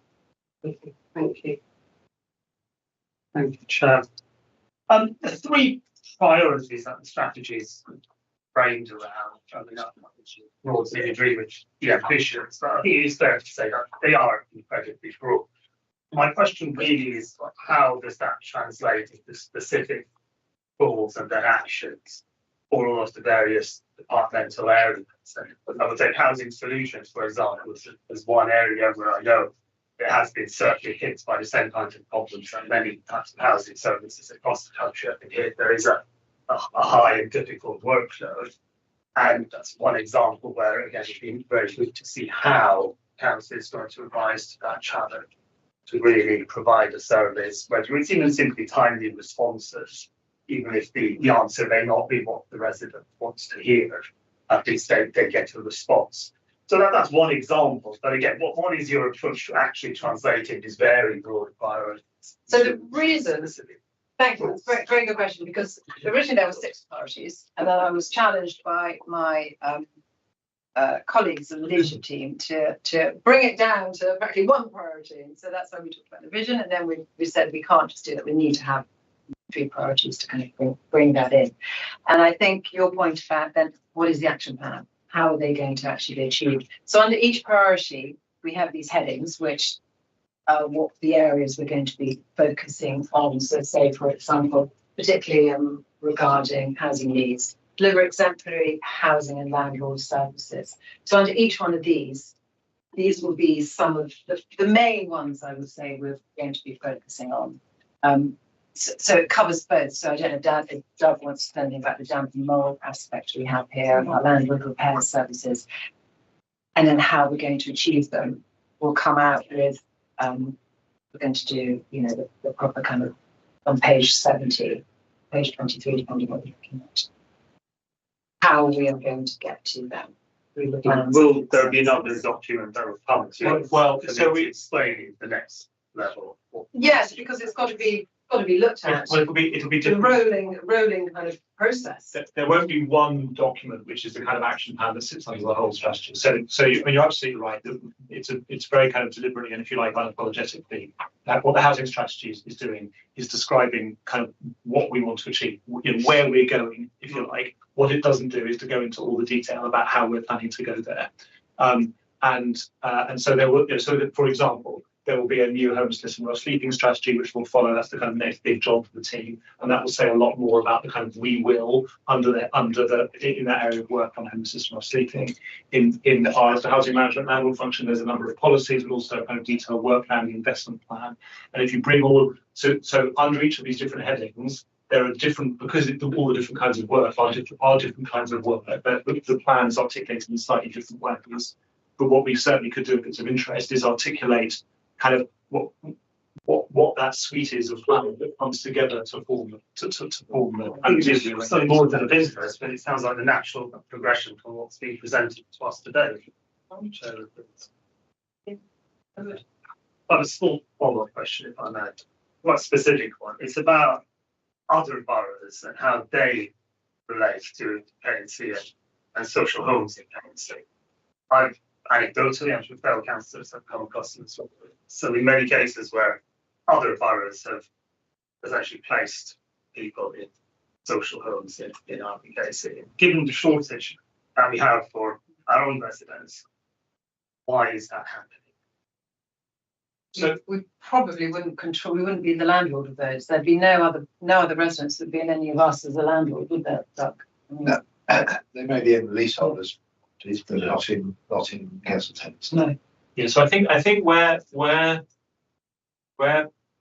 Thank you. Thank you, Chair. The three priorities that the strategies framed around, I broadly agree with the ambitions, but I think it is fair to say that they are incredibly broad. My question really is, how does that translate into specific goals and then actions for all of the various departmental areas? I would say housing solutions, for example, is one area where I know it has been certainly hit by the same kinds of problems that many types of housing services across the country have been hit. There is a high and difficult workload. And that's one example where, again, it's been very good to see how council is going to rise to that challenge, to really provide a service, whether it's even simply timely responses, even if the answer may not be what the resident wants to hear, at least they get a response. So that's one example. But again, what is your approach to actually translating these very broad priorities? So the reason, thank you, that's a very good question, because originally there were 6 priorities, and then I was challenged by my colleagues in the leadership team to bring it down to practically 1 priority. And so that's why we talked about the vision, and then we said we can't just do that, we need to have 3 priorities to kind of bring that in. And I think your point about then, what is the action plan? How are they going to actually be achieved? So under each priority, we have these headings, which are what the areas we're going to be focusing on. So say, for example, particularly regarding housing needs, deliver exemplary housing and landlord services. So under each one of these will be some of the main ones I would say we're going to be focusing on. So it covers both. So I don't know if Doug wants to say anything about the damp and mould aspect we have here, our landlord repair services, and then how we're going to achieve them. We'll come out with, we're going to do, the proper kind of on page 70, page 23, depending on what you're looking at, how we are going to get to them. Will there be another document that will come to? Well, so we explain the next level. Yes, because it's got to be looked at. Well, it'll be The different. rolling kind of process. There won't be one document which is the kind of action plan that sits under the whole strategy. So you're absolutely right. It's very kind of deliberately, and if you like, unapologetically, that what the housing strategy is doing is describing kind of what we want to achieve, where we're going, if you like. What it doesn't do is to go into all the detail about how we're planning to go there. And so there will, so that, for example, there will be a new homelessness and rough sleeping strategy which will follow. That's the kind of next big job for the team, and that will say a lot more about the kind of we will in that area of work on homelessness and rough sleeping. In our housing management landlord function, there's a number of policies, but also a kind of detailed work plan, investment plan. And if you bring all so under each of these different headings, there are different, because all the different kinds of work are different kinds of work. The plan is articulated in slightly different ways. But what we certainly could do if it's of interest is articulate kind of what that suite is of planning that comes together to form the So more than of interest, but it sounds like the natural progression from what's being presented to us today. I have a small follow-up question, if I may. Quite specific one. It's about other boroughs and how they relate to KNC and social homes in KNC. I've anecdotally, I'm sure fellow councillors have come across them. So in many cases where other boroughs have actually placed people in social homes in RBKC. Given the shortage that we have for our own residents, why is that happening? So we probably wouldn't be the landlord of those. There'd be no other residents that'd be in any of us as a landlord, would there, Doug? No, they may be in the leaseholders, but not in council tenants. No. Yeah, so I think where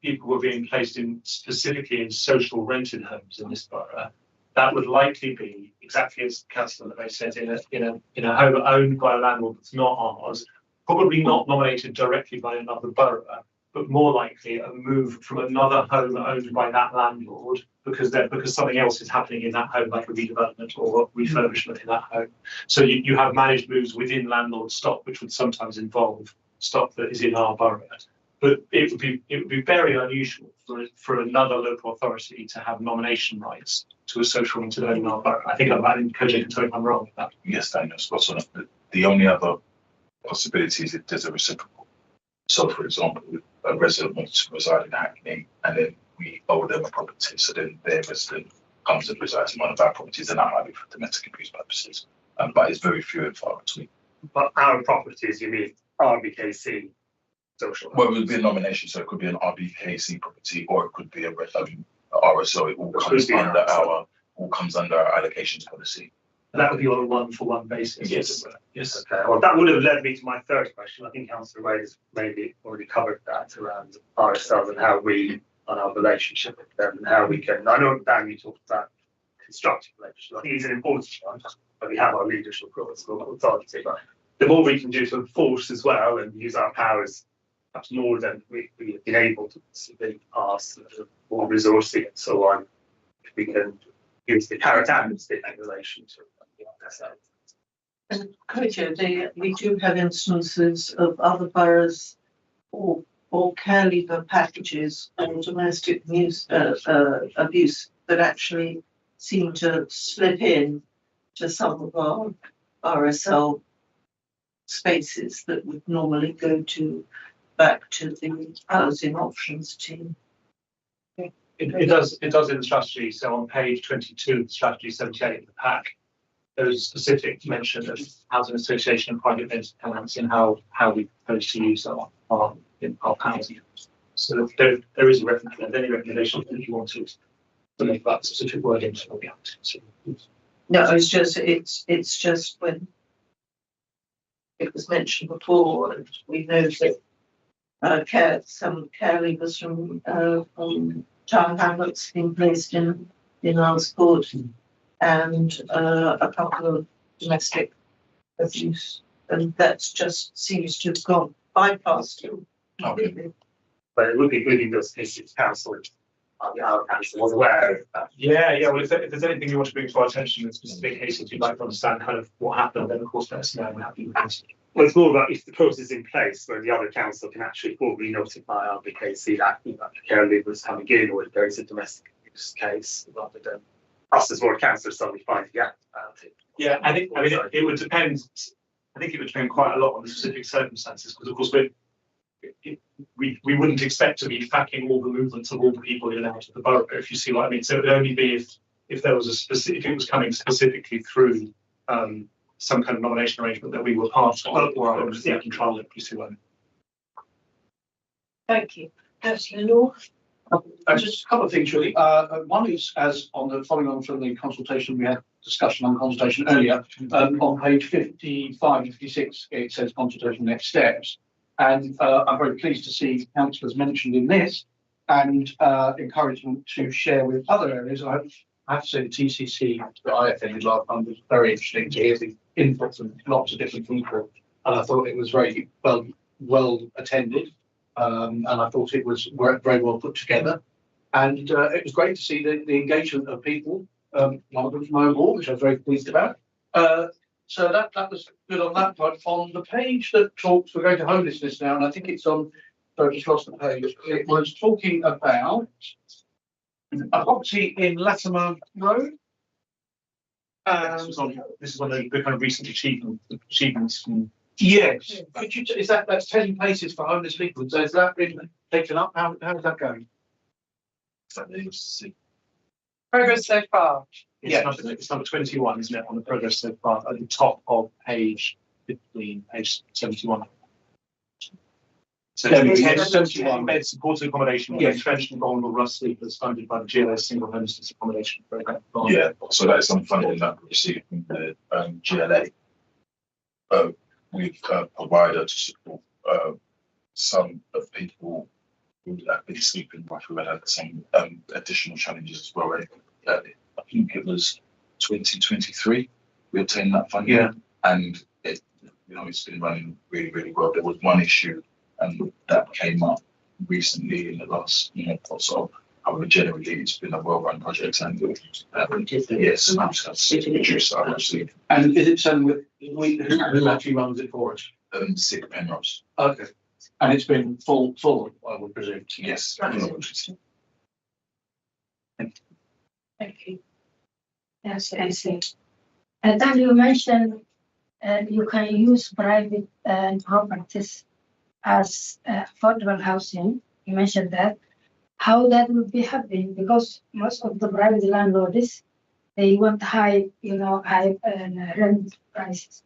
people were being placed in specifically in social rented homes in this borough, that would likely be exactly as Councillor LeVay said, in a home owned by a landlord that's not ours, probably not nominated directly by another borough, but more likely a move from another home owned by that landlord because something else is happening in that home, like a redevelopment or refurbishment in that home. So you have managed moves within landlord stock, which would sometimes involve stock that is in our borough. But it would be very unusual for another local authority to have nomination rights to a social rented home in our borough. I think Koji can tell me if I'm wrong with that. Yes, Daniel, spot on. The only other possibility is if there's a reciprocal. So, for example, a resident wants to reside in Hackney and then we owe them a property, so then their resident comes and resides in one of our properties, and that might be for domestic abuse purposes. But it's very few and far between. But our properties, you mean RBKC social? Well, it would be a nomination, so it could be an RBKC property or it could be a RSO. It all comes under our allocations policy. That would be on a one-for-one basis. Yes. Yes. Okay. Well, that would have led me to my third question. I think Councillor Wade has maybe already covered that around RSLs and how we, on our relationship with them, and how we can. I know, Dan, you talked about constructive relationship. I think it's an important one, but we have our leadership roles, local authority. But the more we can do to enforce as well and use our powers, perhaps more than we've been able to in the past, more resourcing and so on, if we can use the carrot and stick in relation to. And Koja, we do have instances of other boroughs or care leaver packages or domestic abuse that actually seem to slip in to some of our RSL spaces that would normally go back to the housing options team. It does in the strategy. So on page 22 of the strategy 78 of the pack, there is a specific mention of housing association and private tenants and how we propose to use our housing. So there is a reference. If there's any recommendation that you want to make that specific wording, so we'll be able to. No, it's just when it was mentioned before, and we know that some care leavers from town hamlets being placed in our support, and a couple of domestic abuse, and that just seems to have gone bypassed completely. But it would be good in those cases, council. Our council was aware of that. Yeah. Well, if there's anything you want to bring to our attention in specific cases, you'd like to understand kind of what happened, then of course let us know. We're happy with it. Well, it's more about if the process is in place where the other council can actually formally notify RBKC that the care leaver is coming in, or if there is a domestic abuse case, rather than us as ward councillors suddenly finding out about it. Yeah, I mean, it would depend. I think it would depend quite a lot on the specific circumstances, because of course we wouldn't expect to be tracking all the movements of all the people in and out of the borough, if you see what I mean. So it would only be if there was if it was coming specifically through some kind of nomination arrangement that we were part of, or our own control, if you see what I mean. Thank you. Councillor North. Just a couple of things really. One is, as on the following on from the consultation, we had discussion on consultation earlier. On page 55, 56, it says consultation next steps. And I'm very pleased to see councillors mentioned in this and encouragement to share with other areas. I have to say the TCC that I attended last time was very interesting to hear the input from lots of different people. And I thought it was very well attended. And I thought it was very well put together. And it was great to see the engagement of people, one of them from Oval, which I was very pleased about. So that was good on that part. On the page that talks, we're going to homelessness now, and I think it's on, sorry, I just lost the page. It was talking about a property in Latimer Road. This is on the kind of recent achievements from. Yes. Could you, that's 10 places for homeless people. So has that been taken up? How's that going? Progress so far. It's number 21, isn't it, on the progress so far, at the top of page 15, page 71. So it's 71 bed supported accommodation, intervention of vulnerable Rust sleepers funded by the GLA single homelessness accommodation program. Yeah, so that is some funding that we received from the GLA. We've provided to support some of people who have been sleeping, but who had some additional challenges as well. I think it was 2023 we obtained that funding, and it, it's been running really, really well. There was one issue that came up recently in the last, sort of. However, generally it's been a well-run project, and yes, actually. And is it something who actually runs it for us? Sig Penrose. Okay. And it's been full, I would presume. Yes. Thank you. Yes, I see. And then you mentioned you can use private properties as affordable housing. You mentioned that. How that would be happening, because most of the private landlords, they want high rent prices.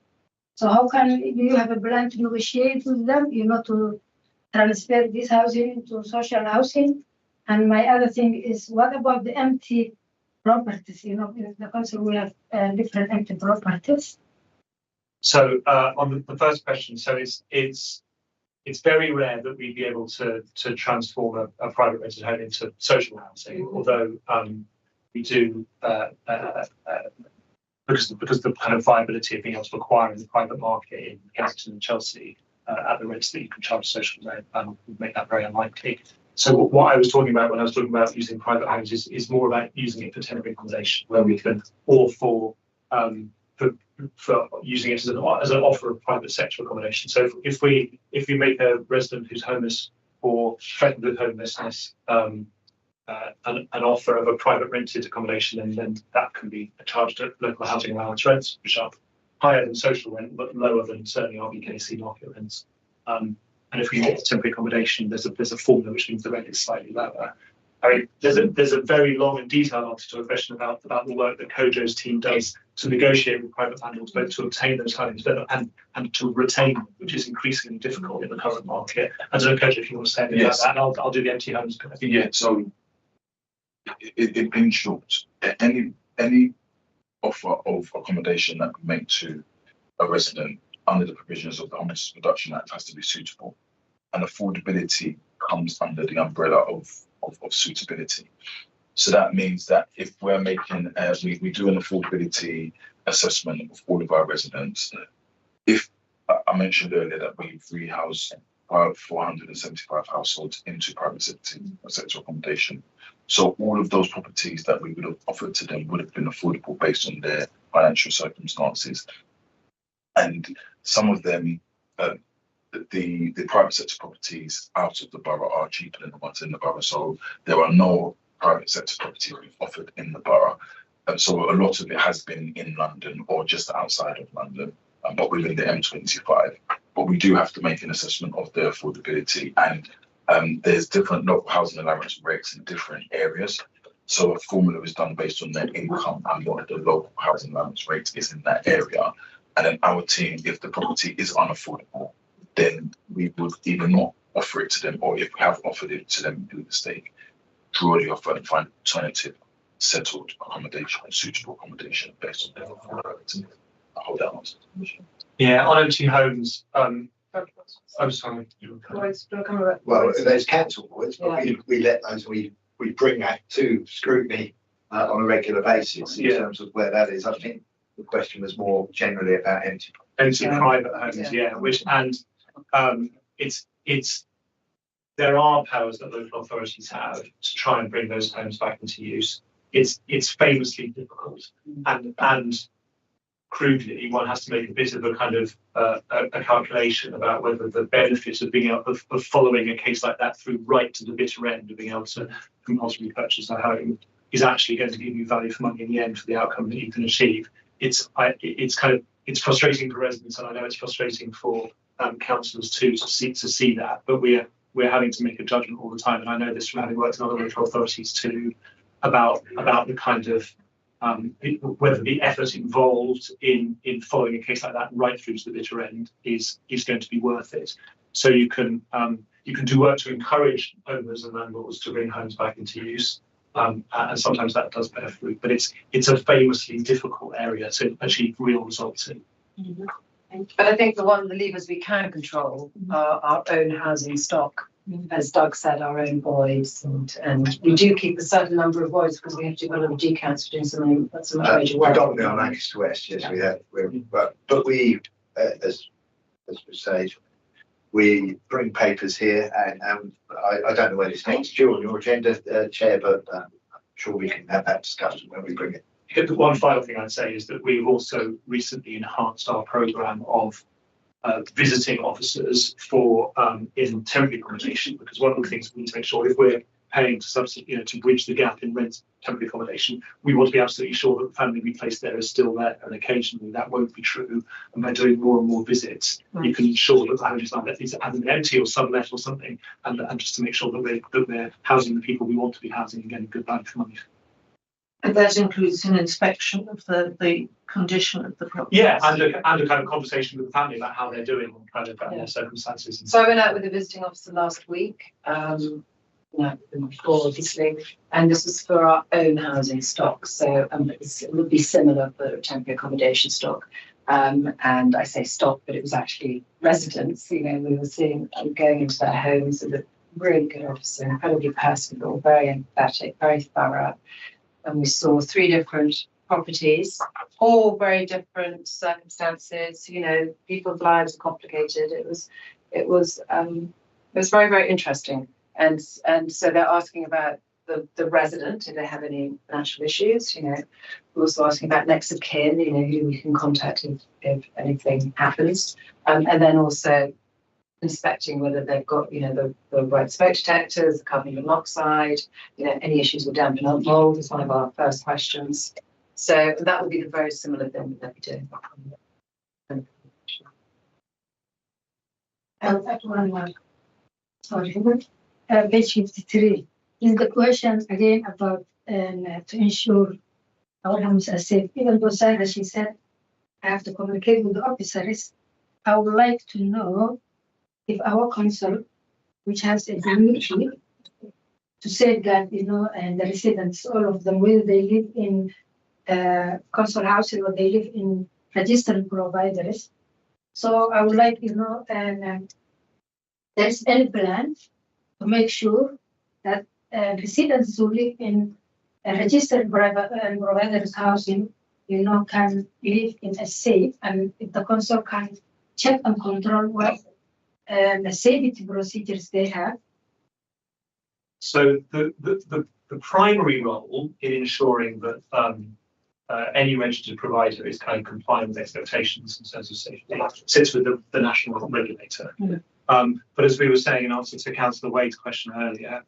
So how do you have a plan to negotiate with them, to transfer this housing into social housing? And my other thing is, what about the empty properties? In the council we have different empty properties. So on the first question, so it's very rare that we'd be able to transform a private rented home into social housing, although we do because of the kind of viability of being able to acquire in the private market in Kensington and Chelsea at the rates that you can charge social rent, would make that very unlikely. So what I was talking about when I was talking about using private homes is more about using it for temporary accommodation, where we can, or for using it as an offer of private sector accommodation. So if we make a resident who's homeless or threatened with homelessness an offer of a private rented accommodation, and then that can be charged at local housing allowance rents, which are higher than social rent but lower than certainly RBKC market rents. And if we get temporary accommodation, there's a formula which means the rent is slightly lower. I mean, there's a very long and detailed answer to a question about the work that Kojo's team does to negotiate with private landlords, both to obtain those homes and to retain them, which is increasingly difficult in the current market. I don't know, Kojo, if you want to say anything about that, and I'll do the empty homes. Yeah, so in short, any offer of accommodation that we make to a resident under the provisions of the Homelessness Reduction Act has to be suitable, and affordability comes under the umbrella of suitability. So that means that if we're making, we do an affordability assessment of all of our residents. If I mentioned earlier that we've rehoused 475 households into private sector accommodation. So all of those properties that we would have offered to them would have been affordable based on their financial circumstances. And some of them, the private sector properties out of the borough are cheaper than the ones in the borough. So there are no private sector properties we've offered in the borough. And so a lot of it has been in London or just outside of London, but within the M25. But we do have to make an assessment of the affordability, and there's different local housing allowance rates in different areas. So a formula is done based on their income and what the local housing allowance rate is in that area. And then our team, if the property is unaffordable, then we would either not offer it to them, or if we have offered it to them in the mistake, draw the offer and find alternative settled accommodation, suitable accommodation based on their offer. I hold that answer. Yeah, on empty homes, I'm sorry. Well, there's council boards, but we let those, we bring that to scrutiny on a regular basis in terms of where that is. I think the question was more generally about empty private homes, which it's there are powers that local authorities have to try and bring those homes back into use. It's famously difficult, and crudely, one has to make a bit of a kind of a calculation about whether the benefit of being able of following a case like that through right to the bitter end of being able to compulsorily purchase a home is actually going to give you value for money in the end for the outcome that you can achieve. It's frustrating for residents, and I know it's frustrating for councillors too to see that. But we're having to make a judgment all the time, and I know this from having worked in other local authorities too, about the kind of whether the effort involved in following a case like that right through to the bitter end is going to be worth it. So you can do work to encourage owners and landlords to bring homes back into use, and sometimes that does bear fruit. But it's a famously difficult area to achieve real results in. But I think the levers we can control are our own housing stock. As Doug said, our own voids, and we do keep a certain number of voids because we have to do a lot of decounts for doing some major work. Predominantly on Angus to West, yes, we have. But we, as we say, we bring papers here, and I don't know whether it's next due on your agenda, Chair, but I'm sure we can have that discussion when we bring it. The one final thing I'd say is that we've also recently enhanced our programme of visiting officers for in temporary accommodation, because one of the things we need to make sure, if we're paying to bridge the gap in rent temporary accommodation, we want to be absolutely sure that the family we place there is still there, and occasionally that won't be true. And by doing more and more visits, you can ensure that the home is either empty or sublet or something, and just to make sure that we're housing the people we want to be housing and getting good value for money. And that includes an inspection of the condition of the property. Yeah, and a kind of conversation with the family about how they're doing and kind of their circumstances. So I went out with a visiting officer last week, before obviously, and this was for our own housing stock. So it would be similar for temporary accommodation stock. And I say stock, but it was actually residents. We were seeing going into their homes with a really good officer, incredibly personable, very empathetic, very thorough. And we saw 3 different properties, all very different circumstances. People's lives are complicated. It was very, very interesting. And so they're asking about the resident, do they have any financial issues? We're also asking about next of kin, who we can contact if anything happens. And then also inspecting whether they've got, the right smoke detectors, the carbon monoxide, any issues with damp and mold is one of our first questions. So that would be the very similar thing that we do. Page 53 is the question again about to ensure our homes are safe. Even though Sarah, she said, I have to communicate with the officers. I would like to know if our council, which has a duty to safeguard, and the residents, all of them, whether they live in council houses or they live in registered providers. So I would like, and there's any plan to make sure that residents who live in a registered providers housing, can live in a safe, and if the council can check and control what the safety procedures they have. So the primary role in ensuring that any registered provider is kind of compliant with expectations in terms of safety sits with the national regulator. But as we were saying in answer to Councillor Wade's question earlier,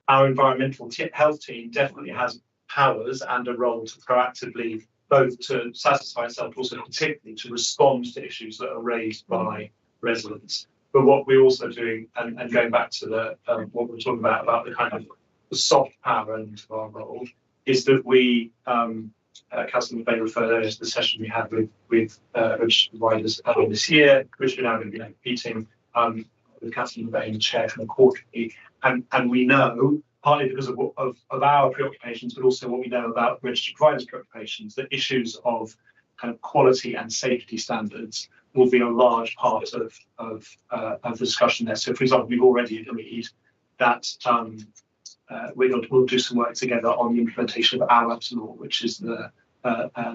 our environmental health team definitely has powers and a role to proactively both to satisfy itself, but also particularly to respond to issues that are raised by residents. But what we're also doing, and going back to the what we were talking about the kind of the soft power element of our role, is that we, Councillor McVeigh referred earlier to the session we had with registered providers earlier this year, which we're now going to be repeating. with Councillor McVeigh, the chair, kind of quarterly, and we know, partly because of our preoccupations, but also what we know about registered providers' preoccupations, that issues of kind of quality and safety standards will be a large part of the discussion there. So, for example, we've already agreed that we'll do some work together on the implementation of our Labs law, which is the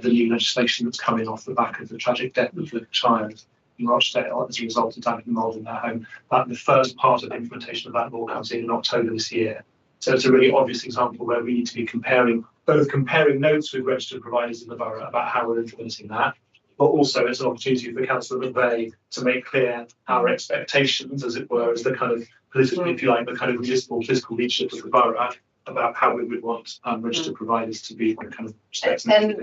new legislation that's coming off the back of the tragic death of the child in Rochdale as a result of damage and mould in their home. But the first part of the implementation of that law comes in October this year. So it's a really obvious example where we need to be comparing notes with registered providers in the borough about how we're implementing that, but also it's an opportunity for Councillor McVeigh to make clear our expectations, as it were, as the kind of political, if you like, the kind of municipal political leadership of the borough about how we would want registered providers to be kind of and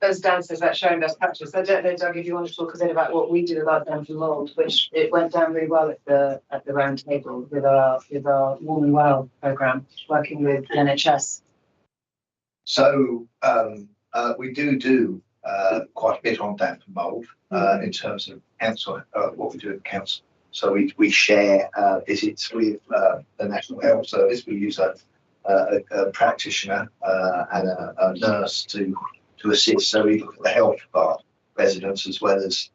as Dan says, that's showing best practice. I don't know, Doug, if you want to talk a bit about what we do about damage and mould, which it went down really well at the round table with our Warm and Well programme, working with the NHS. So we do quite a bit on damp and mould in terms of council, what we do at council. So we share visits with the National Health Service. We use a practitioner and a nurse to assist. So we look at the health of our residents as well as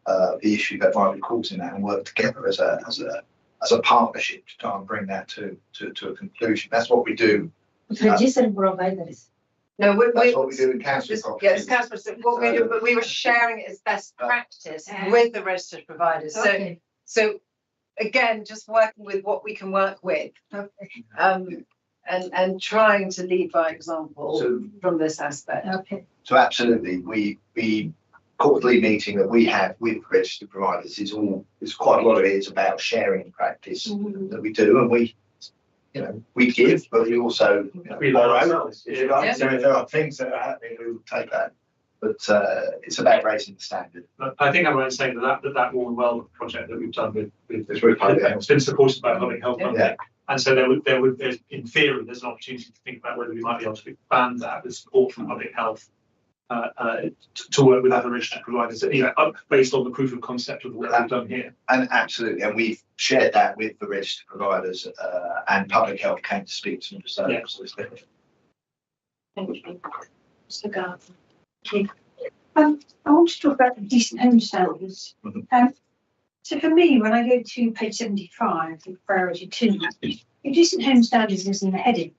the issue that might be causing that, and work together as a partnership to try and bring that to a conclusion. That's what we do. Registered providers. No, That's what we do in council. Yes, council. What we do, but we were sharing it as best practice with the registered providers. Okay. So again, just working with what we can work with. And trying to lead by example from this aspect. Okay. So absolutely, we quarterly meeting that we have with registered providers is quite a lot of it is about sharing practice that we do, and we give, but we also we learn. So if there are things that are happening, we will take that. But it's about raising the standard. I think I'm right in saying that Warm and Well project that we've done with it's been supported by public health funding. Yeah. And so there's in theory, there's an opportunity to think about whether we might be able to expand that with support from public health to work with other registered providers, based on the proof of concept of what we've done here. And absolutely, and we've shared that with the registered providers, and public health came to speak to them. So Thank you. Mr. Garden. I want to talk about the decent home standards. So for me, when I go to page 75, the priority 2, the decent home standards is in the heading,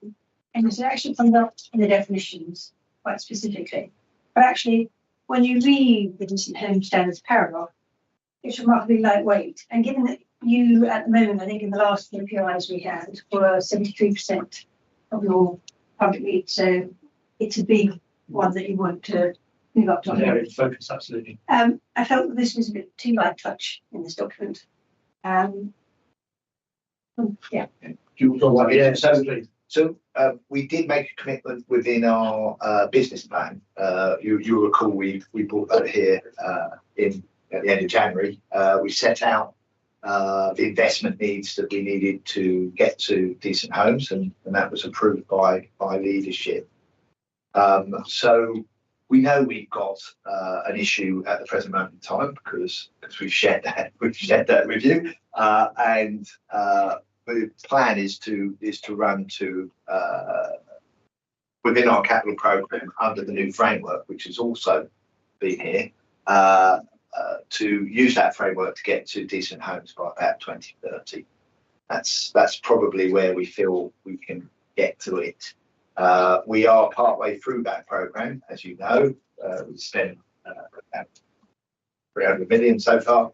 and it actually comes up in the definitions quite specifically. But actually, when you read the decent home standards paragraph, it's remarkably lightweight. And given that you, at the moment, I think in the last KPIs we had, were 73% of your public needs, so it's a big one that you want to move up to. Yeah, focus, absolutely. I felt that this was a bit too light touch in this document. So we did make a commitment within our business plan. You recall we brought that here at the end of January. We set out the investment needs that we needed to get to decent homes, and that was approved by leadership. So we know we've got an issue at the present moment in time because we've shared that with you, and the plan is to run to within our capital programme under the new framework, which has also been here, to use that framework to get to decent homes by about 2030. That's probably where we feel we can get to it. We are partway through that programme, as you know. We've spent about 300 million so far,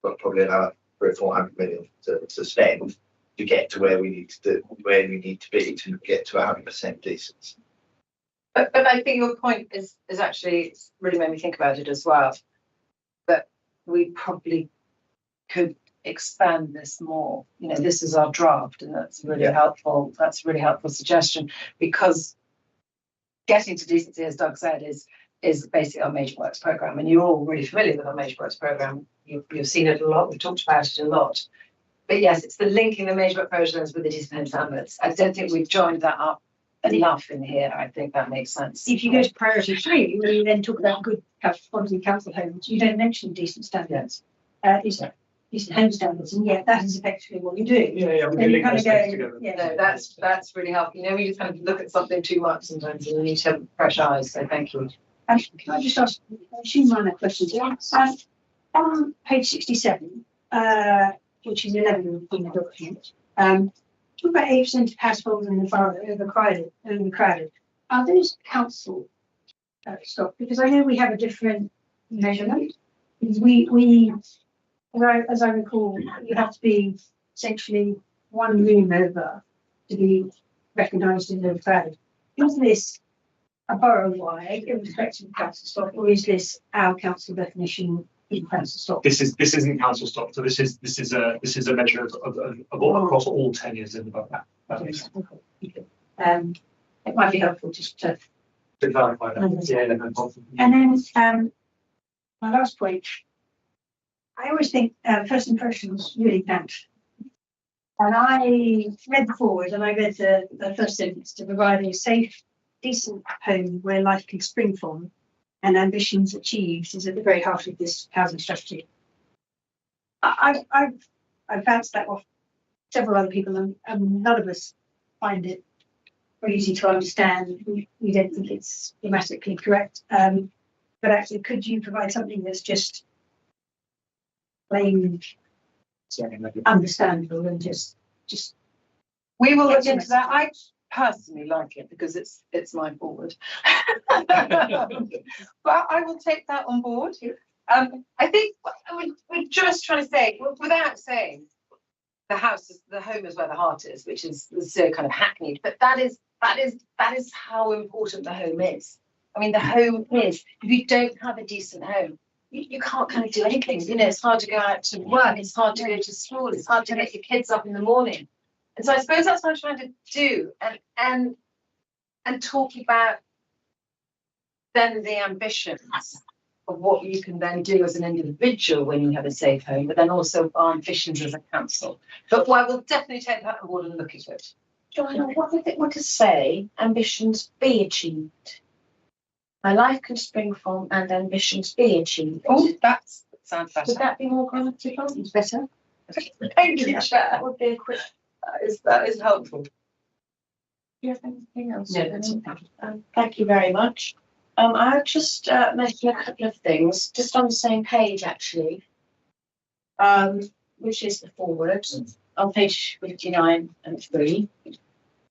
but probably another 300 or 400 million to spend to get to where we need to be to get to 100% decency. But I think your point is actually really made me think about it as well. That we probably could expand this more. This is our draft, and that's really helpful. That's a really helpful suggestion, because getting to decency, as Doug said, is basically our major works programme, and you're all really familiar with our major works programme. You've seen it a lot. We've talked about it a lot. But yes, it's the linking the major work programs with the decent home standards. I don't think we've joined that up enough in here. I think that makes sense. If you go to priority 3, where you then talk about good quality council homes, you don't mention decent standards. decent home standards, and yet that is effectively what you're doing. Yeah, we So you link kind those of things go, together. yeah. No, that's really helpful. You know, we just kind of look at something too much sometimes and we need to have fresh eyes, so thank you. Can I just ask a few minor questions? On page 67, which is 11 in the document, talk about 8% of households in the borough overcrowded. Are those council stock? Because I know we have a different measurement. As I recall, you have to be essentially one room over to be recognised as overcrowded. Is this a borough-wide, irrespective of council stock, or is this our council definition in council stock? This isn't council stock, so this is a measure of across all tenures in the borough. That makes sense. Okay. It might be helpful just to clarify that. Yeah, no problem. And then my last point, I always think first impressions really count. And I read the forward and I read the first sentence: to provide a safe, decent home where life can spring from and ambitions achieved is at the very heart of this housing strategy. I've bounced that off several other people, and none of us find it very easy to understand. We don't think it's grammatically correct. But actually, could you provide something that's just plain understandable and just We will look into that. I personally like it because it's my forward. But I will take that on board. I think we're just trying to say, without saying the home is where the heart is, which is so kind of hackneyed, but that is how important the home is. I mean, the home is, if you don't have a decent home, you can't kind of do anything. You know, it's hard to go out to work, it's hard to go to school, it's hard to get your kids up in the morning. And so I suppose that's what I'm trying to do, and talk about then the ambitions of what you can then do as an individual when you have a safe home, but then also our ambitions as a council. But I will definitely take that on board and look at it. Joanna, what would it want to say ambitions be achieved? My life can spring from and ambitions be achieved. Oh, that sounds better. Would that be more grammatical? it's better? Thank you, Chair. That would be a quick. That is helpful. Do you have anything else? No, that's Thank you very much. I'll just mention a couple of things, just on the same page actually, which is the forward on page 59 and 3.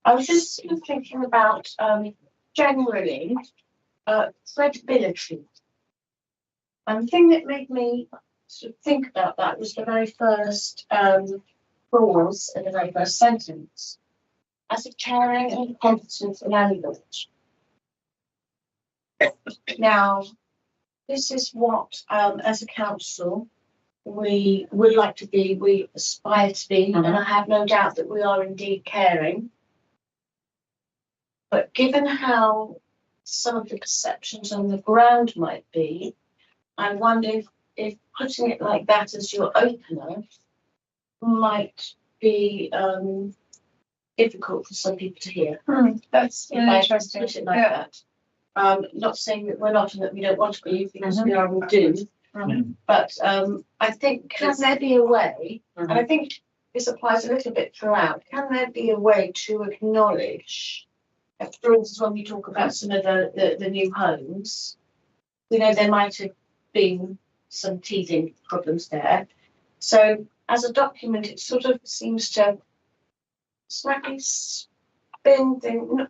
I was just sort of thinking about generally credibility. And the thing that made me sort of think about that was the very first clause in the very first sentence. As a caring and competent landlord. Now, this is what, as a council, we would like to be, we aspire to be, and I have no doubt that we are indeed caring. But given how some of the perceptions on the ground might be, I wonder if putting it like that as your opener might be difficult for some people to hear. That's interesting. Put it like that. Not saying that we're not and that we don't want to be, because we are and do. But I think, can there be a way, and I think this applies a little bit throughout, can there be a way to acknowledge, for instance, when we talk about some of the new homes, we know there might have been some teething problems there. So as a document, it sort of seems to slightly spin things,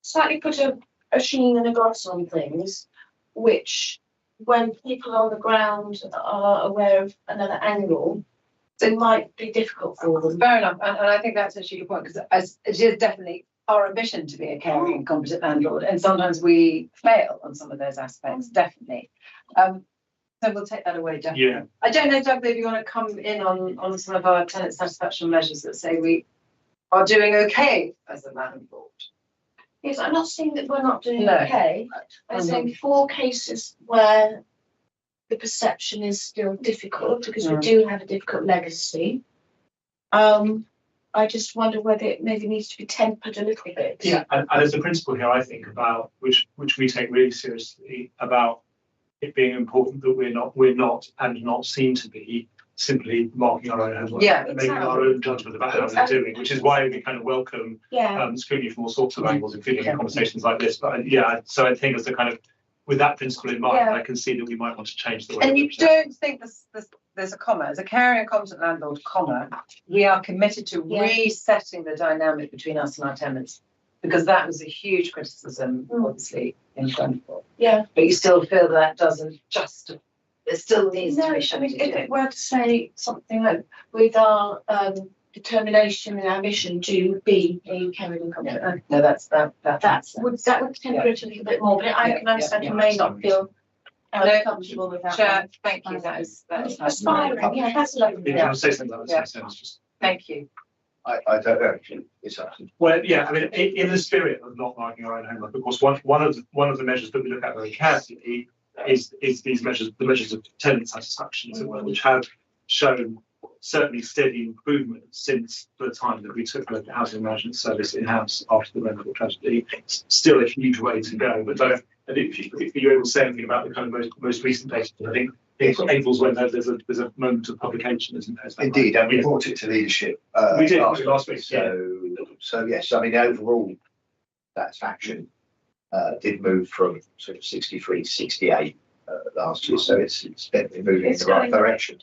slightly put a sheen and a gloss on things, which when people on the ground are aware of another angle, it might be difficult for them. Fair enough, and I think that's actually a good point, because as it is definitely our ambition to be a caring and competent landlord, and sometimes we fail on some of those aspects, definitely. So we'll take that away, definitely. Yeah. I don't know, Doug, if you want to come in on some of our tenant satisfaction measures that say we are doing okay as a landlord. Yes, I'm not saying that we're not doing No. okay. I'm saying 4 cases where the perception is still difficult, because we do have a difficult legacy. I just wonder whether it maybe needs to be tempered a little bit. Yeah, and as a principle here, I think about which we take really seriously, about it being important that we're not and not seen to be simply marking our own homework. Yeah, and making our own judgment about how they're doing, which is why we kind of welcome scrutiny from all sorts of angles, including in conversations like this. But so I think as a kind of, with that principle in mind, I can see that we might want to change the way. And you don't think there's a comma, as a caring and competent landlord, comma, we are committed to resetting the dynamic between us and our tenants, because that was a huge criticism, obviously, in Grenfell. Yeah. But you still feel that doesn't justify, it still needs to be I mean, if it were to say something like, with our determination and ambition to be a caring and competent. No, that would temper it a little bit more, but I can understand you may not feel comfortable with that. Chair, thank you, that is aspiring, that's lovely. If you want to say something like that, just. Thank you. I don't know, it's up to. Well, I mean, in the spirit of not marking our own homework, of course, one of the measures that we look at very carefully is these measures, the measures of tenant satisfaction, as it were, which have shown certainly steady improvement since the time that we took the housing management service in-house after the Grenfell tragedy. It's still a huge way to go, but if you're able to say anything about the kind of most recent data, I think April's when there's a moment of publication, isn't there? Indeed, and we brought it to leadership. We did last week. So yes, I mean, overall satisfaction did move from sort of 63 to 68 last year, so it's definitely moving in the right direction.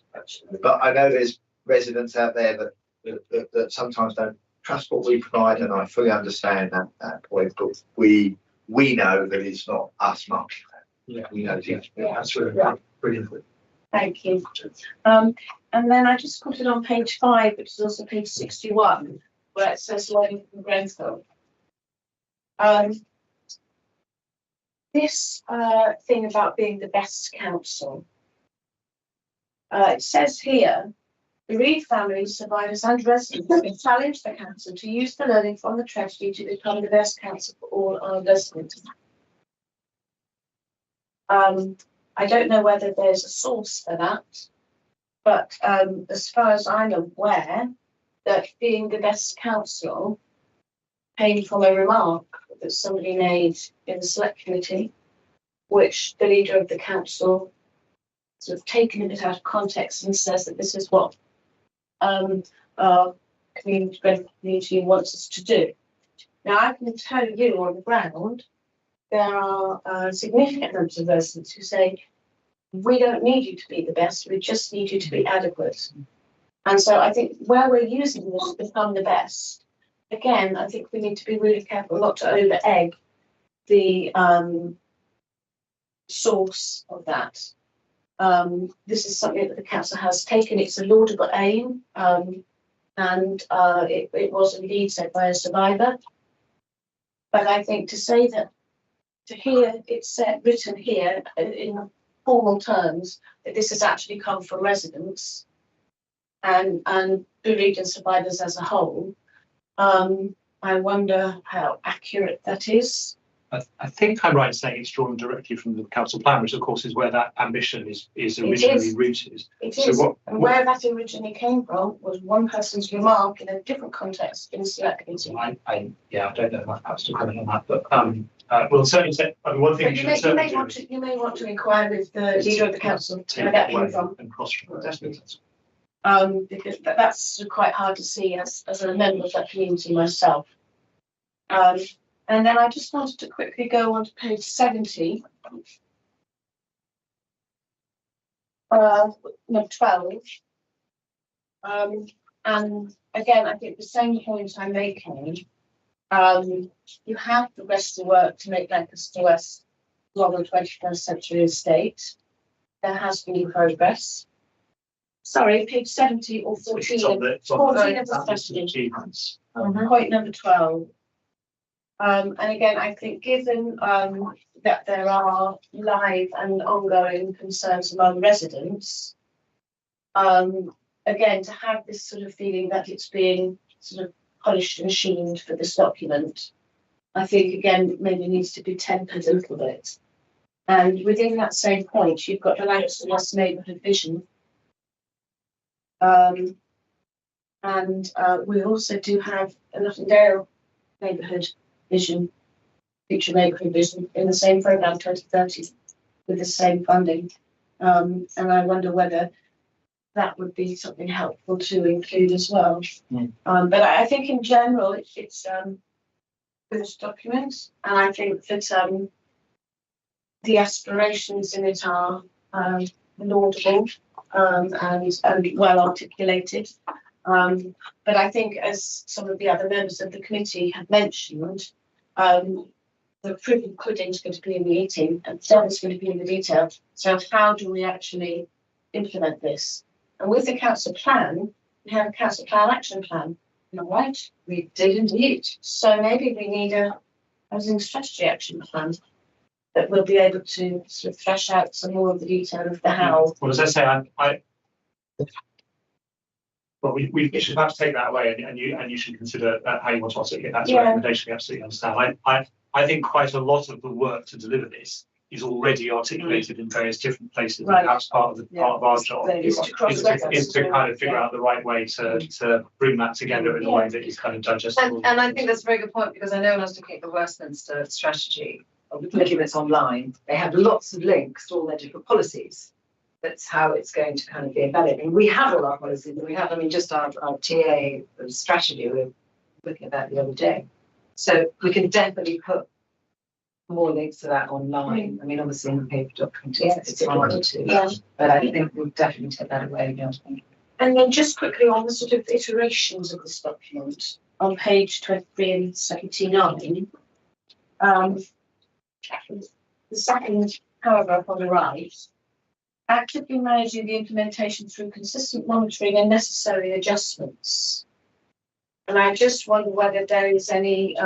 But I know there's residents out there that sometimes don't trust what we provide, and I fully understand that point. But we know that it's not us marking that. Yeah, we know it. That's really brilliant. Thank you. And then I just put it on page 5, which is also page 61, where it says learning from Grenfell. This thing about being the best council, it says here, the Reed family, survivors and residents have challenged the council to use the learning from the tragedy to become the best council for all our residents. I don't know whether there's a source for that, but as far as I'm aware, that being the best council came from a remark that somebody made in the select committee, which the leader of the council sort of taken a bit out of context and says that this is what our community wants us to do. Now, I can tell you on the ground, there are significant numbers of residents who say, we don't need you to be the best, we just need you to be adequate. And so I think where we're using this to become the best, again, I think we need to be really careful not to over egg the source of that. This is something that the council has taken. It's a laudable aim, and it was indeed said by a survivor. But I think to say that, to hear it said, written here in formal terms, that this has actually come from residents and the region survivors as a whole, I wonder how accurate that is. I think I'm right in saying it's drawn directly from the council plan, which of course is where that ambition is originally rooted. It is. So and where that originally came from was one person's remark in a different context in select committee. I don't know if that's to comment on that, but we'll certainly say, I mean, one thing you may want to inquire with the leader of the council where that came from. And cross-reference. Because that's quite hard to see as a member of that community myself. And then I just wanted to quickly go on to page 70, no, 12. And again, I think the same point I'm making. You have progressed the work to make Lancaster West model 21st century estate. There has been progress. Sorry, page 70 or 14. 14 of the strategy. Point number 12. And again, I think given that there are live and ongoing concerns among residents, again, to have this sort of feeling that it's being sort of polished and sheened for this document, I think again maybe needs to be tempered a little bit. And within that same point, you've got the Lancaster West neighbourhood vision. And we also do have a Nottingdale neighbourhood vision, future neighbourhood vision in the same programme 2030 with the same funding. And I wonder whether that would be something helpful to include as well. Mm. But I think in general, it's good document, and I think that the aspirations in it are laudable and well articulated. But I think, as some of the other members of the committee have mentioned, the proof of pudding is going to be in the eating, and then it's going to be in the detail. So how do we actually implement this? And with the council plan, we have a council plan action plan. Not right? We did indeed. So maybe we need a housing strategy action plan that will be able to sort of thresh out some more of the detail of the how. Well, as I say, well, we should perhaps take that away, and you should consider how you want to articulate that recommendation. We absolutely understand. I think quite a lot of the work to deliver this is already articulated in various different places. Right. And perhaps part of our job is to kind of figure out the right way to bring that together in a way that is kind of digestible. And I think that's a very good point, because I know when I was looking at the Westminster strategy, looking at it online, they have lots of links to all their different policies. That's how it's going to kind of be embedded. And we have all our policies, and we have, I mean, just our TA strategy, we were looking at that the other day. So we can definitely put more links to that online. I mean, obviously in the paper document, it's harder to, but I think we'll definitely take that away. And then just quickly on the sort of iterations of this document, on page 23 and 79, the second paragraph on the right, actively managing the implementation through consistent monitoring and necessary adjustments. And I just wonder whether there is any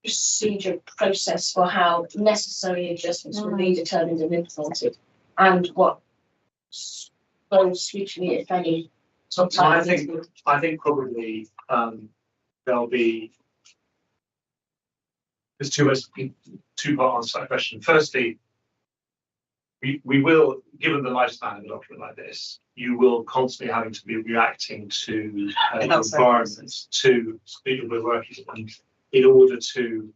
procedure process for how necessary adjustments will be determined and implemented, and what scrutiny, if any. So I think probably there'll be, there's two part answer to that question. Firstly, we will, given the lifespan of a document like this, you will constantly having to be reacting to environments, to speed we're working on, in order to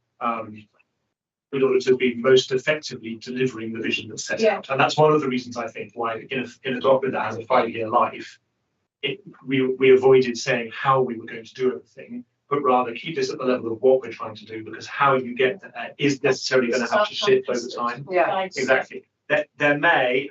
be most effectively delivering the vision that's set out. And that's one of the reasons I think why in a document that has a 5-year life, we avoided saying how we were going to do everything, but rather keep this at the level of what we're trying to do, because how you get there is necessarily going to have to shift over time. Yeah, exactly. There may,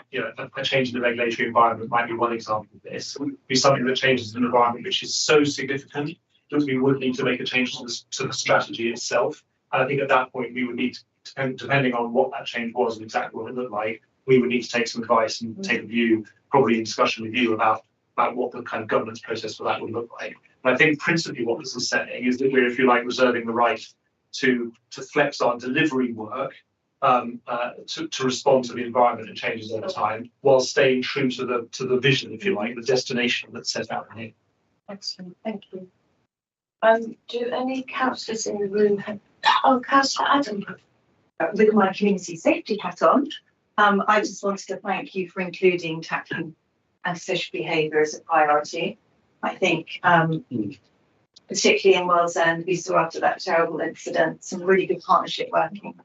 you know, a change in the regulatory environment might be one example of this. It would be something that changes an environment which is so significant that we would need to make a change to the strategy itself. And I think at that point we would need to, depending on what that change was and exactly what it looked like, we would need to take some advice and take a view, probably in discussion with you about what the kind of governance process for that would look like. And I think principally what this is saying is that we're, if you like, reserving the right to flex our delivery work to respond to the environment and changes over time, while staying true to the vision, if you like, the destination that's set out in here. Excellent, thank you. Do any councillors in the room have? Oh, Councillor Adam. With my community safety hat on, I just wanted to thank you for including tackling antisocial behaviour as a priority. I think, particularly in Wales End, we saw after that terrible incident some really good partnership working.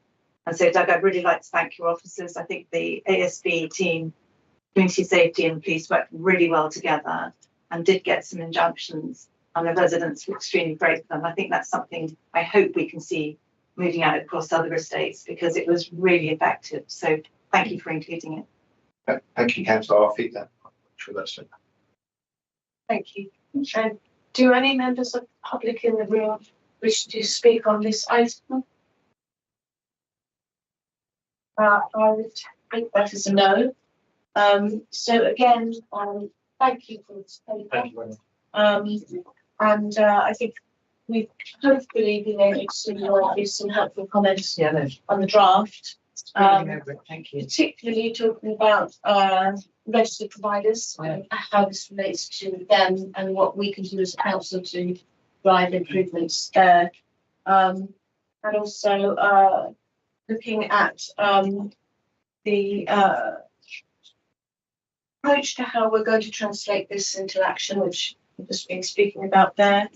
And so, Doug, I'd really like to thank your officers. I think the ASB team, community safety and police worked really well together and did get some injunctions, and the residents were extremely grateful. And I think that's something I hope we can see moving out across other estates, because it was really effective. So thank you for including it. Thank you, Councillor. I'll feed that. I'm sure that's it. Thank you. And do any members of the public in the room wish to speak on this item? I would think that is a no. So again, thank you for this paper. Thank you very much. And I think we've hopefully been able to give some helpful comments on the draft. Thank you. Particularly talking about registered providers, and how this relates to them and what we can do as a council to drive improvements there. And also looking at the approach to how we're going to translate this into action, which we've just been speaking about there.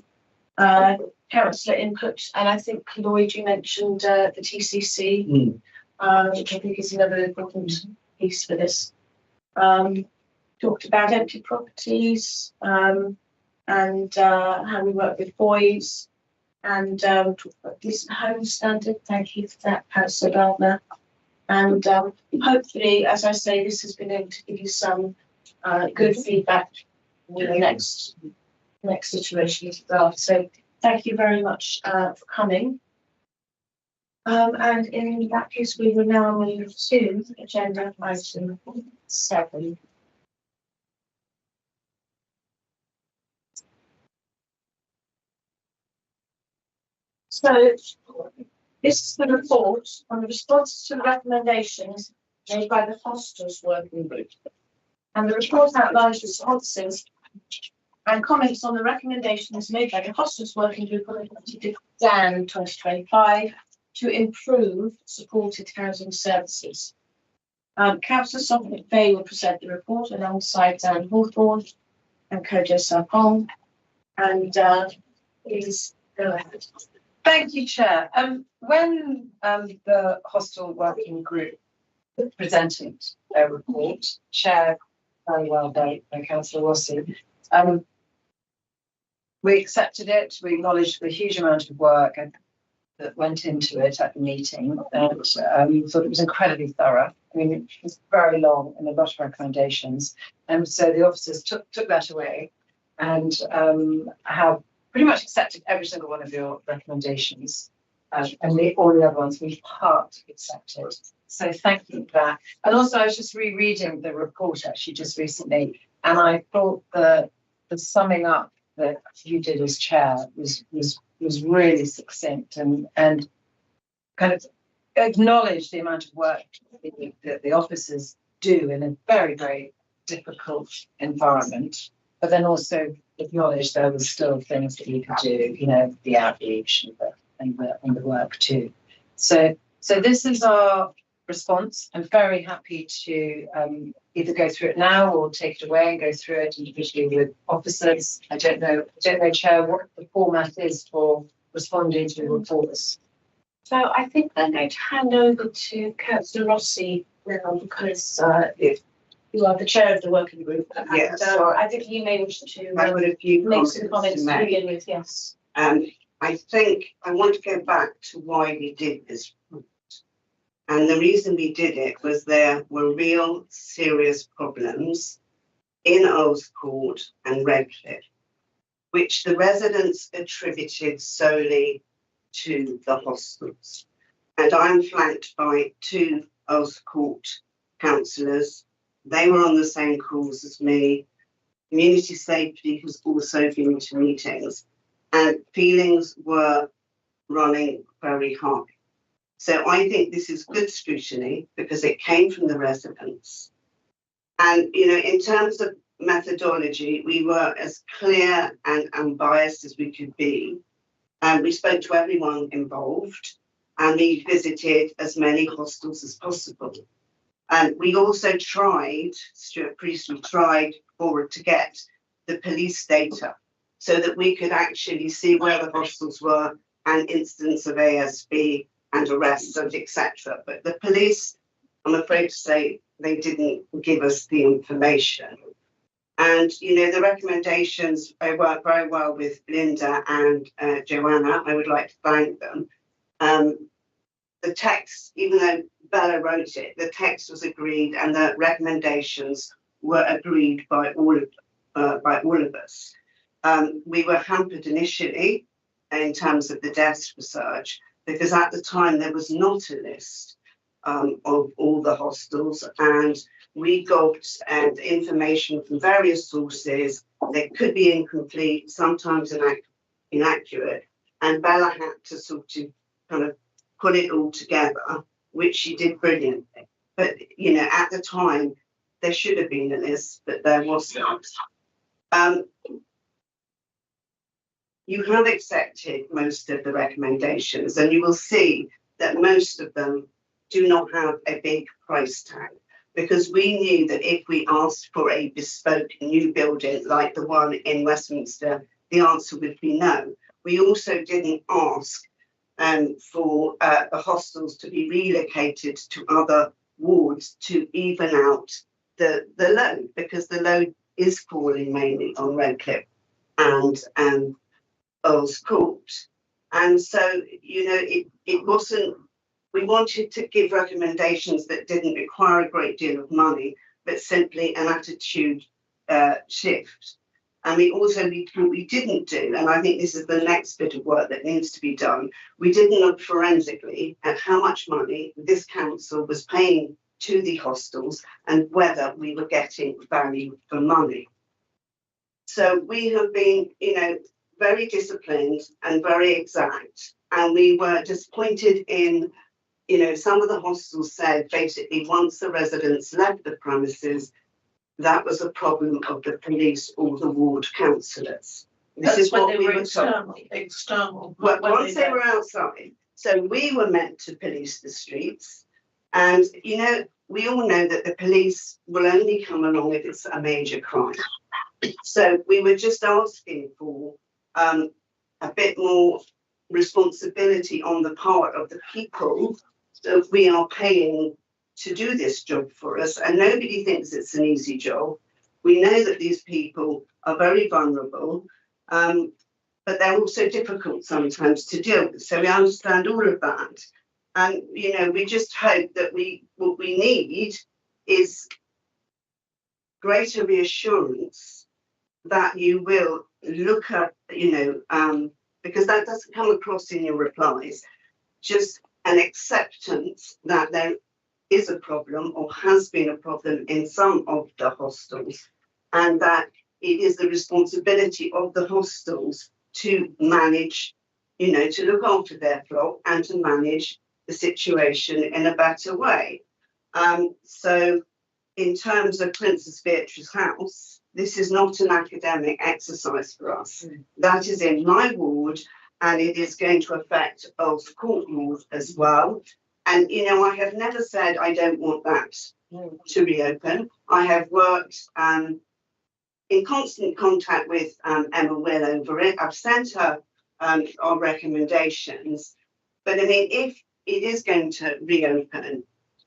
Councillor input, and I think Lloyd, you mentioned the TCC, which I think is another important piece for this. Talked about empty properties, and how we work with boys, and talked about decent home standard. Thank you for that, Councillor Gardner. And hopefully, as I say, this has been able to give you some good feedback in the next iteration as well. So thank you very much for coming. And in that case, we will now move to agenda item 7. So this is the report on the responses to the recommendations made by the Hostels Working Group. And the report outlines responses and comments on the recommendations made by the Hostels Working Group on the 20th of Jan 2025 to improve supported housing services. Councillor Sophic Bay will present the report alongside Dan Hawthorne and Kojo Sarpong. And please go ahead. Thank you, Chair. When the Hostel Working Group presented their report, chaired very well by Councillor Rossi, we accepted it. We acknowledged the huge amount of work that went into it at the meeting, and thought it was incredibly thorough. I mean, it was very long and a lot of recommendations, and so the officers took that away and have pretty much accepted every single one of your recommendations, and all the other ones we've part accepted. So thank you for that. And also, I was just rereading the report actually just recently, and I thought the summing up that you did as chair was really succinct and kind of acknowledged the amount of work that the officers do in a very, very difficult environment, but then also acknowledge there were still things that you could do, you know, the outreach and the work too. So this is our response. I'm very happy to either go through it now or take it away and go through it individually with officers. I don't know, Chair, what the format is for responding to reports. So I think I'm going to hand over to Councillor Rossi now, because you are the chair of the working group. Yes, And, I think you may wish to make some comments to begin with. Yes. I think I want to go back to why we did this. And the reason we did it was there were real serious problems in Earls Court and Redcliffe, which the residents attributed solely to the hostels. And I'm flanked by 2 Earls Court councillors. They were on the same calls as me. Community Safety has also been to meetings, and feelings were running very high. So I think this is good scrutiny because it came from the residents. And, you know, in terms of methodology, we were as clear and unbiased as we could be. And we spoke to everyone involved, and we visited as many hostels as possible. And we also tried, Stuart Priestley tried forward to get the police data so that we could actually see where the hostels were and incidents of ASB and arrests and etc. But the police, I'm afraid to say, they didn't give us the information. And, you know, the recommendations, I work very well with Linda and Joanna. I would like to thank them. The text, even though Bella wrote it, the text was agreed and the recommendations were agreed by all of us. We were hampered initially in terms of the deaths research, because at the time there was not a list of all the hostels, and we got information from various sources that could be incomplete, sometimes inaccurate, and Bella had to sort of kind of put it all together, which she did brilliantly. But, you know, at the time, there should have been a list, but there was not. You have accepted most of the recommendations, and you will see that most of them do not have a big price tag, because we knew that if we asked for a bespoke new building like the one in Westminster, the answer would be no. We also didn't ask for the hostels to be relocated to other wards to even out the load, because the load is falling mainly on Redcliffe and Earls Court. And so, you know, it wasn't, we wanted to give recommendations that didn't require a great deal of money, but simply an attitude shift. And we didn't do, and I think this is the next bit of work that needs to be done, we didn't look forensically at how much money this council was paying to the hostels and whether we were getting value for money. So we have been, you know, very disciplined and very exact, and we were disappointed in, you know, some of the hostels said basically once the residents left the premises, that was a problem of the police or the ward councillors. This is what we were told. External. Well, once they were outside, so we were meant to police the streets, and you know, we all know that the police will only come along if it's a major crime. So we were just asking for a bit more responsibility on the part of the people that we are paying to do this job for us, and nobody thinks it's an easy job. We know that these people are very vulnerable, but they're also difficult sometimes to deal with. So we understand all of that, and you know, we just hope that what we need is greater reassurance that you will look at, you know, because that doesn't come across in your replies, just an acceptance that there is a problem or has been a problem in some of the hostels, and that it is the responsibility of the hostels to manage, you know, to look after their flock and to manage the situation in a better way. So in terms of Princess Beatrice House, this is not an academic exercise for us. That is in my ward, and it is going to affect Earls Court ward as well. And, you know, I have never said I don't want that to reopen. I have worked in constant contact with Emma Will over it. I've sent her our recommendations. But I mean, if it is going to reopen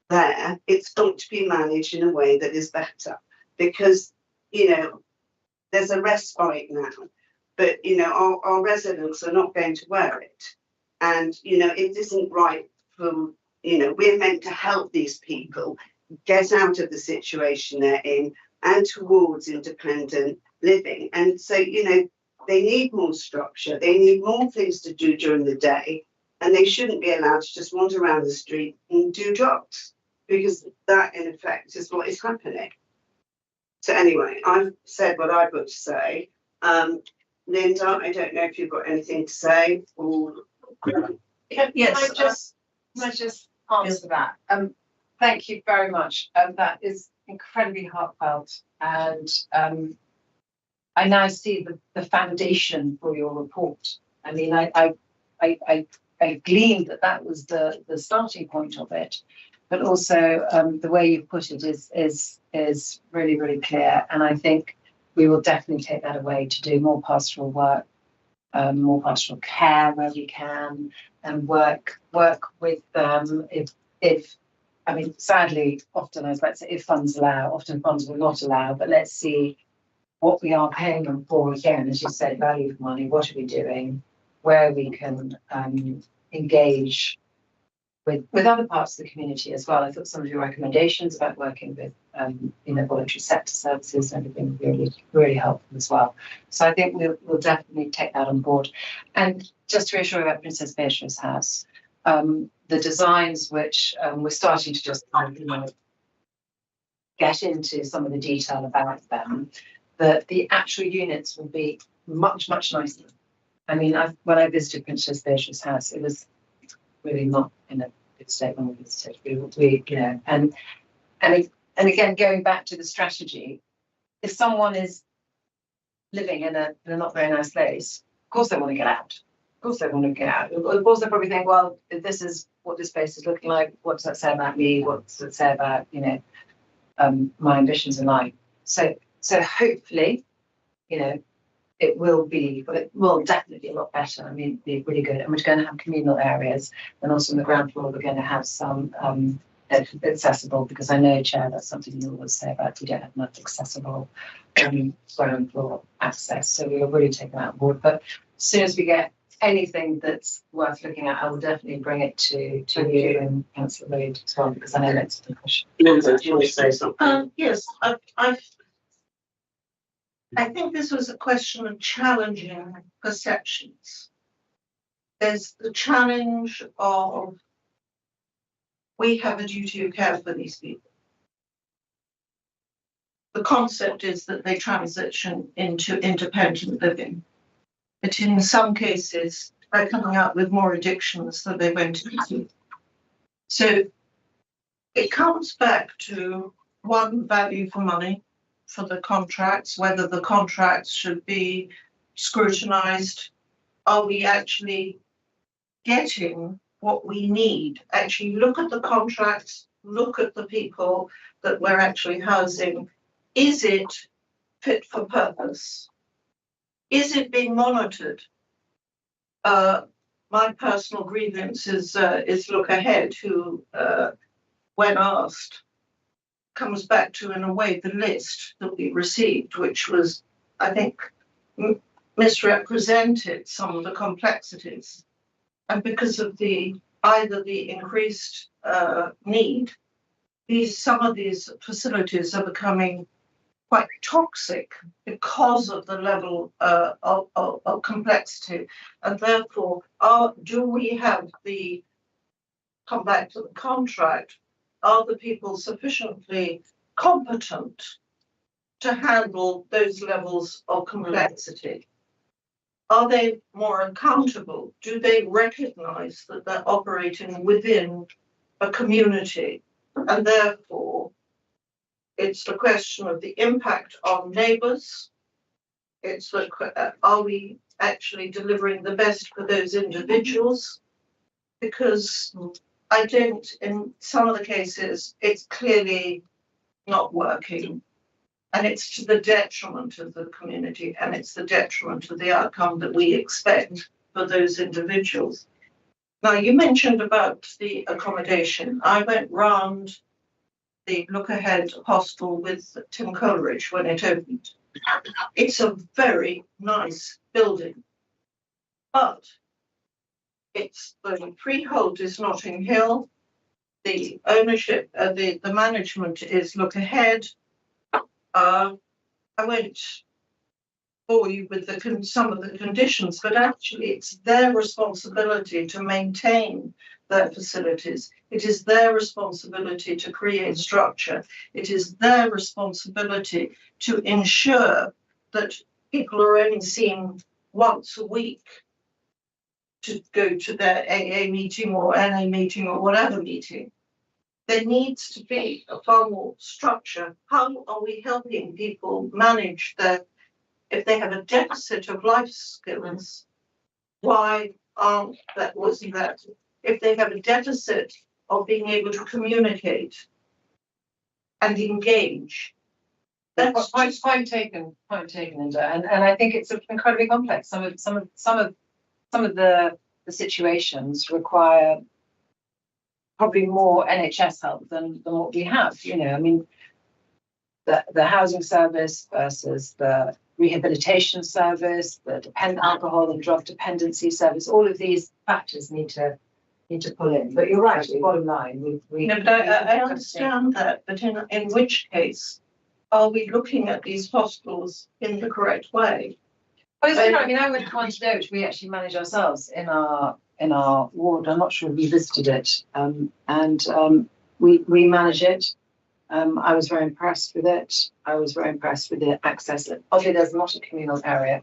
there, it's got to be managed in a way that is better. Because, you know, there's a respite now. But, you know, our residents are not going to wear it. And, you know, it isn't right for, you know, we're meant to help these people get out of the situation they're in and towards independent living. And so, you know, they need more structure. They need more things to do during the day. And they shouldn't be allowed to just wander around the street and do drugs, because that, in effect, is what is happening. So anyway, I've said what I've got to say. Linda, I don't know if you've got anything to say or... Yes. Can I just answer that? Thank you very much. That is incredibly heartfelt, and I now see the foundation for your report. I mean, I gleaned that was the starting point of it, but also the way you put it is really, really clear. And I think we will definitely take that away to do more pastoral work, more pastoral care where we can, and work with them if I mean, sadly, often I was about to say if funds allow, often funds will not allow, but let's see what we are paying them for. Again, as you said, value for money, what are we doing, where we can engage with other parts of the community as well. I thought some of your recommendations about working with you know, voluntary sector services and everything really, really helpful as well. So I think we'll definitely take that on board. And just to reassure you about Princess Beatrice House, the designs which we're starting to just you know, get into some of the detail about them, the actual units will be much, much nicer. I mean, when I visited Princess Beatrice House, it was really not in a good state when we visited. We you know, and again, going back to the strategy, if someone is living in a not very nice place, of course they want to get out. Of course they want to get out. Of course they probably think, well, if this is what this place is looking like, what does that say about me? What does it say about, you know, my ambitions in life? So hopefully, you know, it will definitely be a lot better. I mean, be really good. And we're going to have communal areas, and also on the ground floor, we're going to have some accessible, because I know, Chair, that's something you always say about we don't have enough accessible ground floor access. So we are really taking that on board. But as soon as we get anything that's worth looking at, I will definitely bring it to you and Councillor Reid as well, because I know that's the question. Linda, do you want to say something? Yes, I think this was a question of challenging perceptions. There's the challenge of we have a duty of care for these people. The concept is that they transition into independent living. But in some cases, they're coming out with more addictions than they went into. So it comes back to one, value for money for the contracts, whether the contracts should be scrutinised. Are we actually getting what we need? Actually look at the contracts, look at the people that we're actually housing. Is it fit for purpose? Is it being monitored? My personal grievance is Look Ahead, who, when asked, comes back to, in a way, the list that we received, which was, I think, misrepresented some of the complexities. And because of either the increased need, some of these facilities are becoming quite toxic because of the level of complexity. And therefore, do we have come back to the contract, are the people sufficiently competent to handle those levels of complexity? Are they more accountable? Do they recognise that they're operating within a community? And therefore, it's the question of the impact on neighbours. It's are we actually delivering the best for those individuals? Because I don't, in some of the cases, it's clearly not working. And it's to the detriment of the community, and it's the detriment of the outcome that we expect for those individuals. Now, you mentioned about the accommodation. I went round the Look Ahead hostel with Tim Coleridge when it opened. It's a very nice building, but the freehold is Notting Hill. The ownership, the management is Look Ahead. I won't bore you with some of the conditions, but actually it's their responsibility to maintain their facilities. It is their responsibility to create structure. It is their responsibility to ensure that people are only seen once a week to go to their AA meeting or NA meeting or whatever meeting. There needs to be a far more structure. How are we helping people manage if they have a deficit of life skills? Why wasn't that? If they have a deficit of being able to communicate and engage. That's point taken, Linda. And I think it's incredibly complex. Some of the situations require probably more NHS help than what we have. You know, I mean, the housing service versus the rehabilitation service, the alcohol and drug dependency service, all of these factors need to pull in. But you're right, bottom line, I understand that, but in which case are we looking at these hospitals in the correct way? I mean, I went to know which we actually manage ourselves in our ward. I'm not sure we visited it, we manage it. I was very impressed with it. I was very impressed with the access. Obviously, there's not a communal area,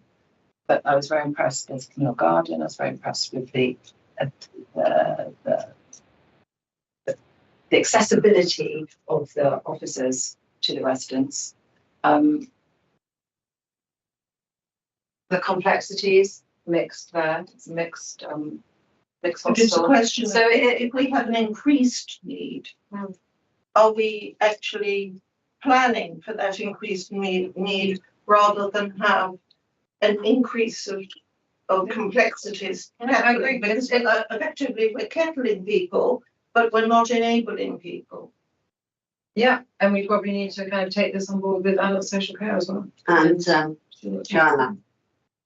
but I was very impressed with the communal garden. I was very impressed with the accessibility of the officers to the residents. The complexities mixed there. It's mixed. But it's a question. So if we have an increased need, are we actually planning for that increased need rather than have an increase of complexities? I agree, because effectively we're kettling people but we're not enabling people. Yeah, and we probably need to kind of take this on board with adult social care as well. And Joanna,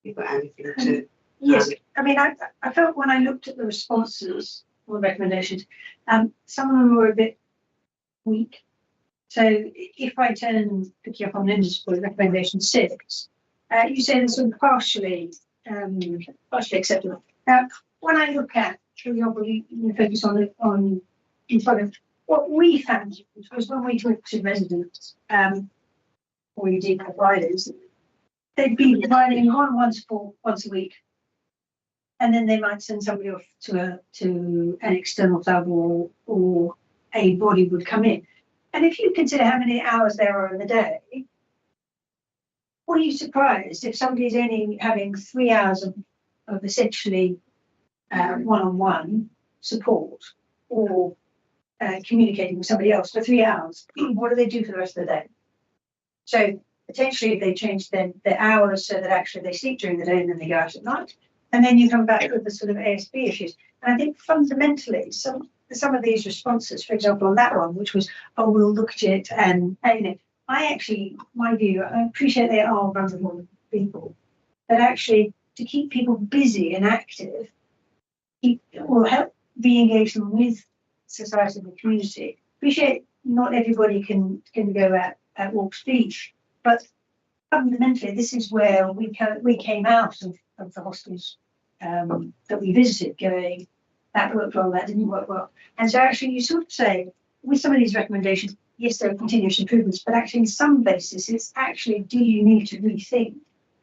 you got anything to? Yes, I mean, I felt when I looked at the responses or the recommendations, some of them were a bit weak. So if I turn pick you up on Linda's point, recommendation 6, you say this was partially acceptable. Now, when I look at, for example, you focus on employment, what we found was when we talked to residents, or indeed providers, they'd be providing one support once a week, and then they might send somebody off to an external club, or a body would come in. And if you consider how many hours there are in the day, what are you surprised if somebody's only having 3 hours of essentially one-on-one support, or communicating with somebody else for 3 hours? What do they do for the rest of the day? So potentially if they change their hours so that actually they sleep during the day and then they go out at night, and then you come back with the sort of ASB issues. And I think fundamentally some of these responses, for example, on that one, which was, oh, we'll look at it, and you know, my view, I appreciate they are vulnerable people, but actually to keep people busy and active, will help re-engage them with society and the community. Appreciate not everybody can go at Walk Speed, but fundamentally this is where we came out of the hostels that we visited, going, that worked well, that didn't work well. And so actually you sort of say, with some of these recommendations, yes, there are continuous improvements, but actually in some basis, it's actually, do you need to rethink,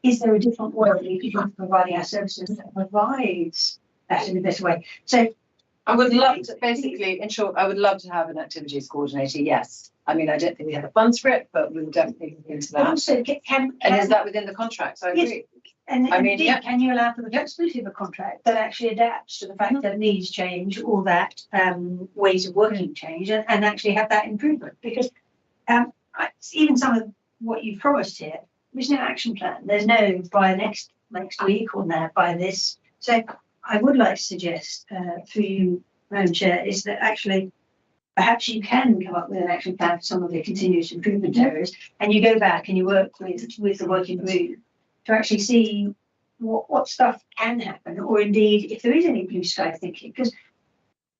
is there a different way of providing our services that provides that in a better way? So I would love to, basically, in short, I would love to have an activities coordinator, yes. I mean, I don't think we have the funds for it, but we'll definitely look into that. Also, and is that within the contract? So I agree. And I mean, indeed, yeah. Can you allow for the flexibility of a contract that actually adapts to the fact that needs change, or that ways of working change, and actually have that improvement? Because even some of what you've promised here, there's no action plan. There's no by next week or now by this. So I would like to suggest through you, Madam Chair, is that actually perhaps you can come up with an action plan for some of the continuous improvement areas, and you go back and you work with the working group to actually see what stuff can happen, or indeed if there is any blue sky thinking, because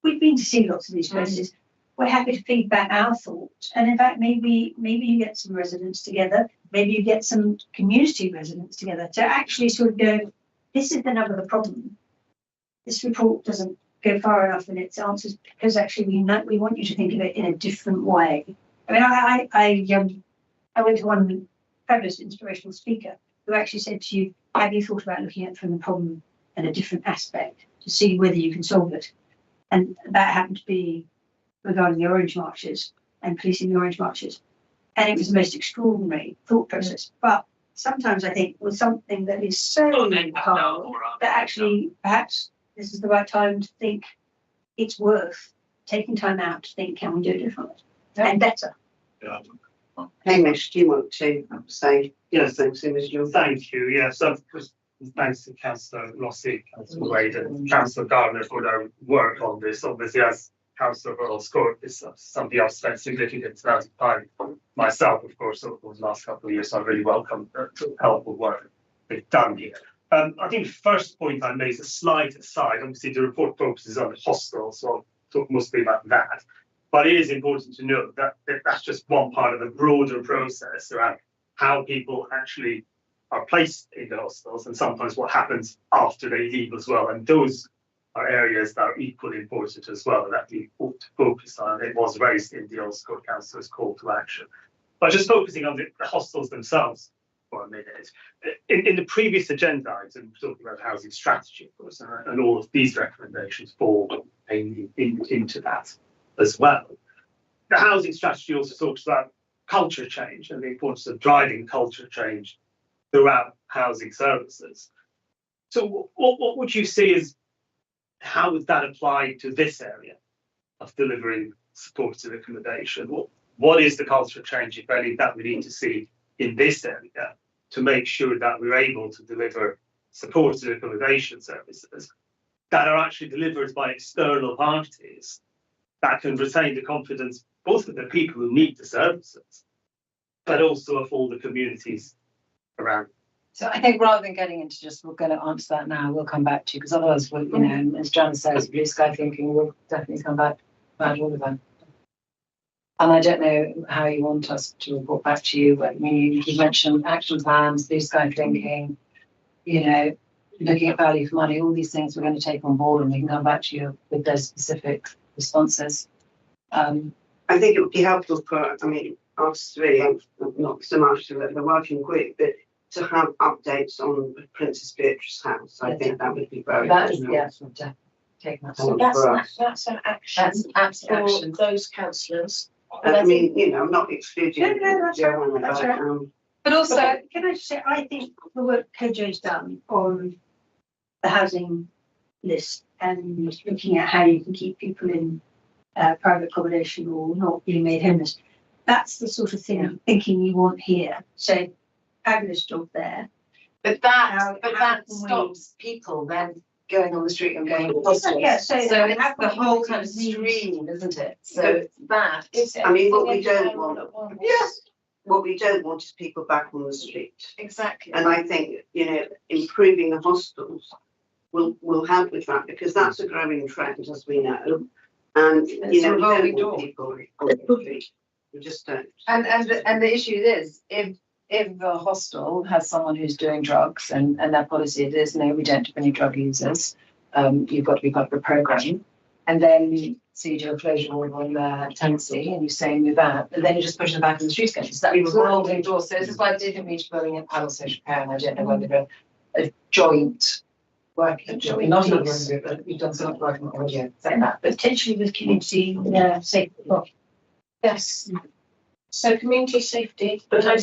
we've been to see lots of these places. We're happy to feed back our thoughts, and in fact maybe you get some residents together, maybe you get some community residents together to actually sort of go, this is the nub of the problem. This report doesn't go far enough in its answers, because actually we want you to think of it in a different way. I mean, I went to one fabulous inspirational speaker who actually said to you, have you thought about looking at it from the problem in a different aspect to see whether you can solve it? And that happened to be regarding the Orange Marches and policing the Orange Marches. And it was the most extraordinary thought process. But sometimes I think with something that is so hard, that actually perhaps this is the right time to think it's worth taking time out to think, can we do it differently and better? Yeah. Hamish, do you want to say? Yes, thank you. Yes, thanks to Councillor Rossi, Councillor Wade, and Councillor Gardner for their work on this. Obviously, as Councillor Earl-Scott, is something I've spent significant amount of time myself, of course, over the last couple of years. So I really welcome the helpful work they've done here. I think the first point I made is a slight aside. Obviously, the report focuses on the hostels, so I'll talk mostly about that. But it is important to note that that's just one part of a broader process around how people actually are placed in the hostels, and sometimes what happens after they leave as well. And those are areas that are equally important as well, that we ought to focus on. It was raised in the Earl-Scott Council's call to action. But just focusing on the hostels themselves for a minute. In the previous agenda item, talking about housing strategy, of course, and all of these recommendations fall into that as well. The housing strategy also talks about culture change and the importance of driving culture change throughout housing services. So what would you see as, how would that apply to this area of delivering supported accommodation? What is the culture change, if any, that we need to see in this area to make sure that we're able to deliver supported accommodation services that are actually delivered by external parties that can retain the confidence both of the people who need the services, but also of all the communities around. So I think rather than getting into just, we're going to answer that now, we'll come back to you, because otherwise, we'll, you know, as John says, blue sky thinking, we'll definitely come back about all of that. And I don't know how you want us to report back to you. I mean, you mentioned action plans, blue sky thinking, you know, looking at value for money, all these things we're going to take on board, and we can come back to you with those specific responses. I think it would be helpful for, I mean, us three, not so much to let the working group, but to have updates on Princess Beatrice House. I think that would be very helpful. Yes, we'll take that. So that's an action. That's absolute for action. those councillors. I mean, you know, I'm not excluding. That's right. That's right. But also, can I just say, I think the work KJ's done on the housing list and looking at how you can keep people in private accommodation or not being made homeless, that's the sort of thing I'm thinking you want here. So, fabulous job there. But that stops people then going on the street and going hostage. Yeah, so it's the whole kind of stream, isn't it? So that is. I mean, what we don't want. Yes. What we don't want is people back on the street. Exactly. And I think, you know, improving the hostels will help with that, because that's a growing trend, as we know. And you know, we don't want people on the street. We just don't. And the issue is, if a hostel has someone who's doing drugs and their policy is no, we don't have any drug users, you've got to be part of a program, and then so you do a closure order on their tenancy and you say move out, and then you just push them back in the streets again. So that revolving door. So this is why I didn't mean to building an adult social care, and I don't know whether a joint working, not a working, but we've done so much work on already saying that, but Potentially with community safety. Yes. So community safety. But I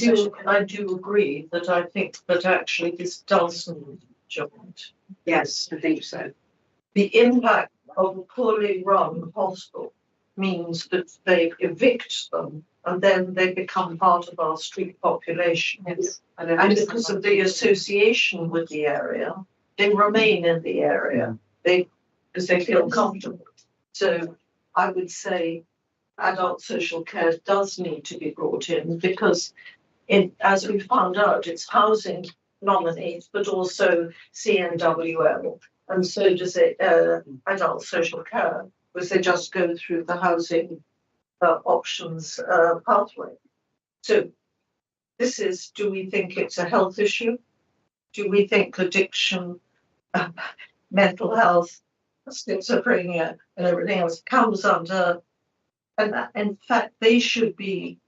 do agree that I think that actually this does need joint. Yes, I think so. The impact of a poorly run hostel means that they evict them and then they become part of our street population. Yes. And because of the association with the area, they remain in the area. Because they feel comfortable. So I would say adult social care does need to be brought in, because as we found out, it's housing nominees, but also CNWL, and so does it adult social care, because they just go through the housing options pathway. So this is, do we think it's a health issue? Do we think addiction, mental health, schizophrenia and everything else comes under, and that, in fact, they should be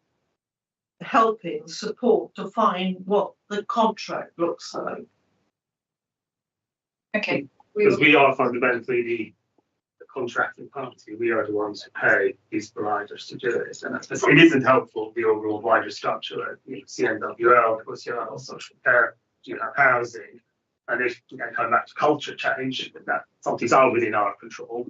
helping support to find what the contract looks like. Okay. Because we are fundamentally the contracting party, we are the ones who pay these providers to do it. And it isn't helpful, the overall wider structure, you know, CNWL, of course, you have social care, you have housing. And if you come back to culture change, that some things are within our control.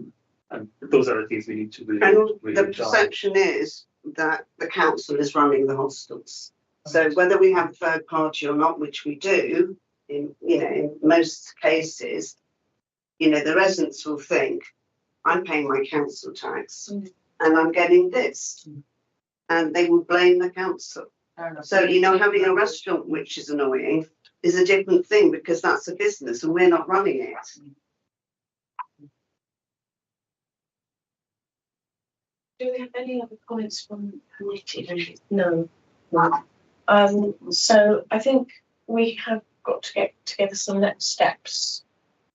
And those are the things we need to really. And the perception is that the council is running the hostels. So whether we have a third party or not, which we do, in most cases, you know, the residents will think, I'm paying my council tax and I'm getting this. And they will blame the council. So, you know, having a restaurant which is annoying is a different thing, because that's a business and we're not running it. Do we have any other comments from the committee? No. So I think we have got to get together some next steps.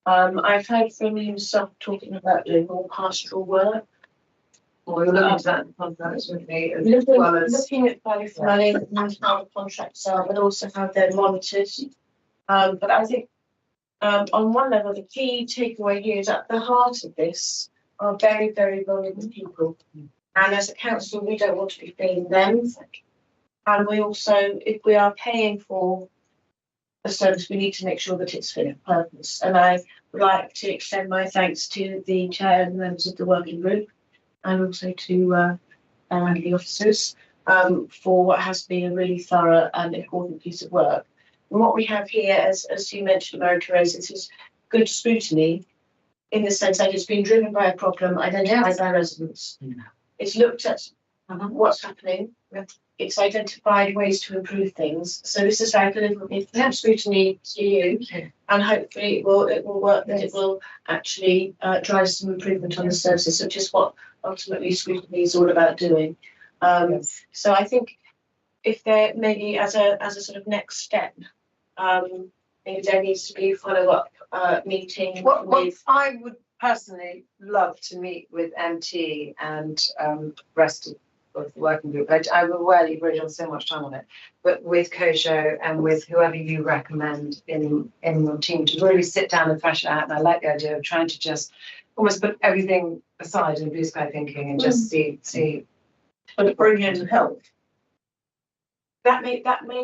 I've heard from you yourself talking about doing more pastoral work. Or you're looking at contracts with me as Looking at value for money and how the contracts are, but also how they're monitored. But I think on one level, the key takeaway here is at the heart of this are very, very vulnerable people. And as a council, we don't want to be failing them. And we also, if we are paying for a service, we need to make sure that it's fit for purpose. And I would like to extend my thanks to the chair and members of the working group, and also to the officers for what has been a really thorough and important piece of work. And what we have here, as you mentioned, Mary Therese, is good scrutiny in the sense that it's been driven by a problem identified by residents. It's looked at what's happening. It's identified ways to improve things. So this is like a little bit of scrutiny to you, and hopefully it will work. That it will actually drive some improvement on the services, which is what ultimately scrutiny is all about doing. So I think if there maybe as a sort of next step, maybe there needs to be a follow-up meeting. What I would personally love to meet with MT and rest of the working group. I will rarely really on so much time on it, but with COJO and with whoever you recommend in your team to really sit down and thrash it out. And I like the idea of trying to just almost put everything aside in blue sky thinking and just see. But bring in help. That may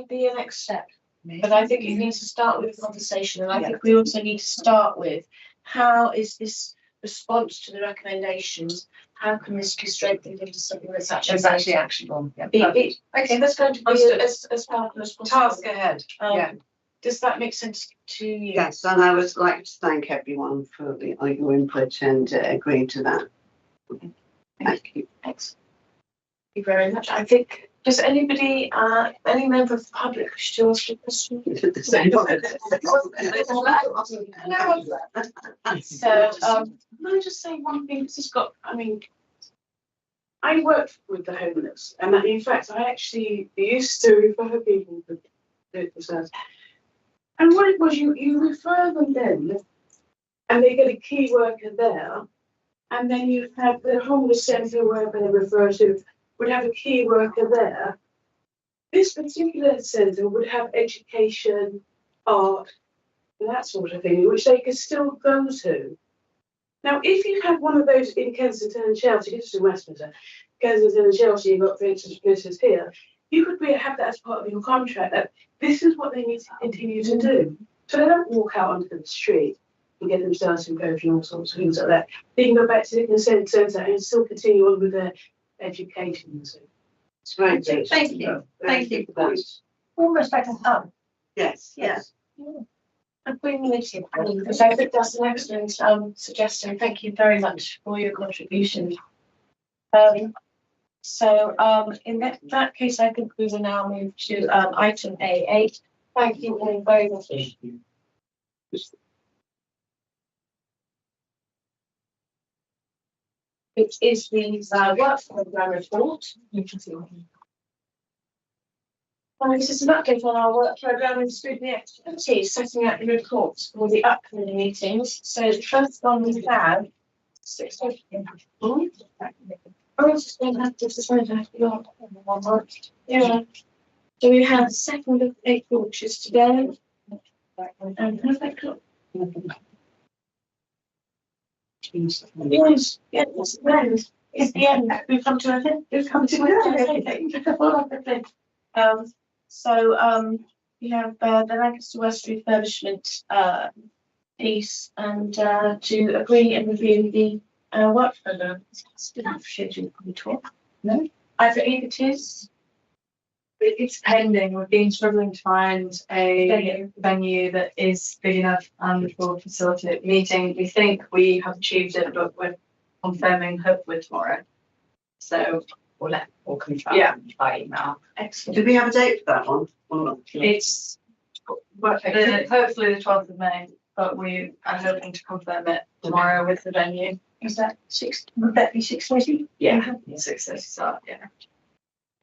be a next step. But I think it needs to start with conversation, and I think we also need to start with how is this response to the recommendations, how can this be strengthened into something that's actually actionable. Okay, that's going to be as powerful as possible. Task ahead. Does that make sense to you? Yes, and I would like to thank everyone for your input and agreeing to that. Thank you. Excellent. Thank you very much. I think, does anybody, any member of the public wish to ask a question? So, can I just say one thing? This has got, I mean, I worked with the homeless, and in fact, I actually used to refer people to the. And what it was, you refer them then, and they get a key worker there, and then you have the homeless centre, wherever they refer to, would have a key worker there. This particular centre would have education, art, and that sort of thing, which they could still go to. Now, if you have one of those in Kensington and Chelsea, this is in Westminster, Kensington and Chelsea, you've got, for instance, places here, you could have that as part of your contract, that this is what they need to continue to do. So they don't walk out onto the street and get themselves involved in all sorts of things like that. They can go back to the consent centre and still continue on with their education. So it's very good. Thank you. Thank you for that. Almost like a hub. Yes, yes. And bring this in, because I think that's an excellent suggestion. Thank you very much for your contribution. So in that case, I think we will now move to item A8. Thank you all very much. It is the work programme report. This is an update on our work programme and scrutiny activities, setting out the reports for the upcoming meetings. So the first one we have 6. Oh, it's just going to have to be on one month. Yeah. So we have the 2nd of April, which is today. And perfect. Yes, it's the end. It's the end. We've come to an end. We've come to an end. So we have the Lancaster West refurbishment piece, and to agree and review the work programme. It's been scheduled for the 12th. No, I believe it is. It's pending. We've been struggling to find a venue that is big enough and will facilitate the meeting. We think we have achieved it, but we're confirming hopefully tomorrow. So we'll confirm by email. Excellent. Did we have a date for that one? It's hopefully the 12th of May, but we are hoping to confirm it tomorrow with the venue. Is that 6? Would that be 6:30? Yeah, 6:30 start. Yeah.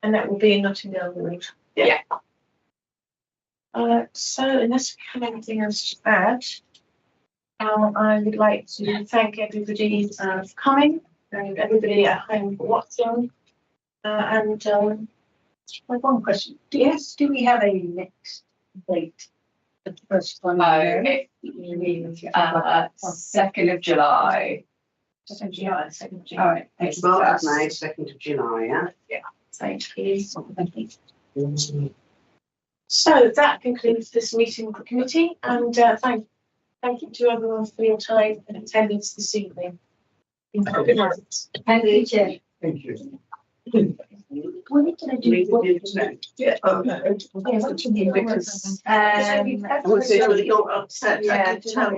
And that will be in Notting Hill Road. Yeah. So unless we have anything else to add, I would like to thank everybody for coming and everybody at home for watching. And my one question: yes, do we have a next date? The first one. 2nd of July. 2nd of July. 2nd of July. All right. It's 12th of May, 2nd of July, yeah? Yeah. Thank you. So that concludes this meeting of the committee, and thank you to everyone for your time and attendance this evening. Good night. Thank you, Chair. Thank you. When did I do? Yeah. Because I want to say that you're upset. I yeah, could tell.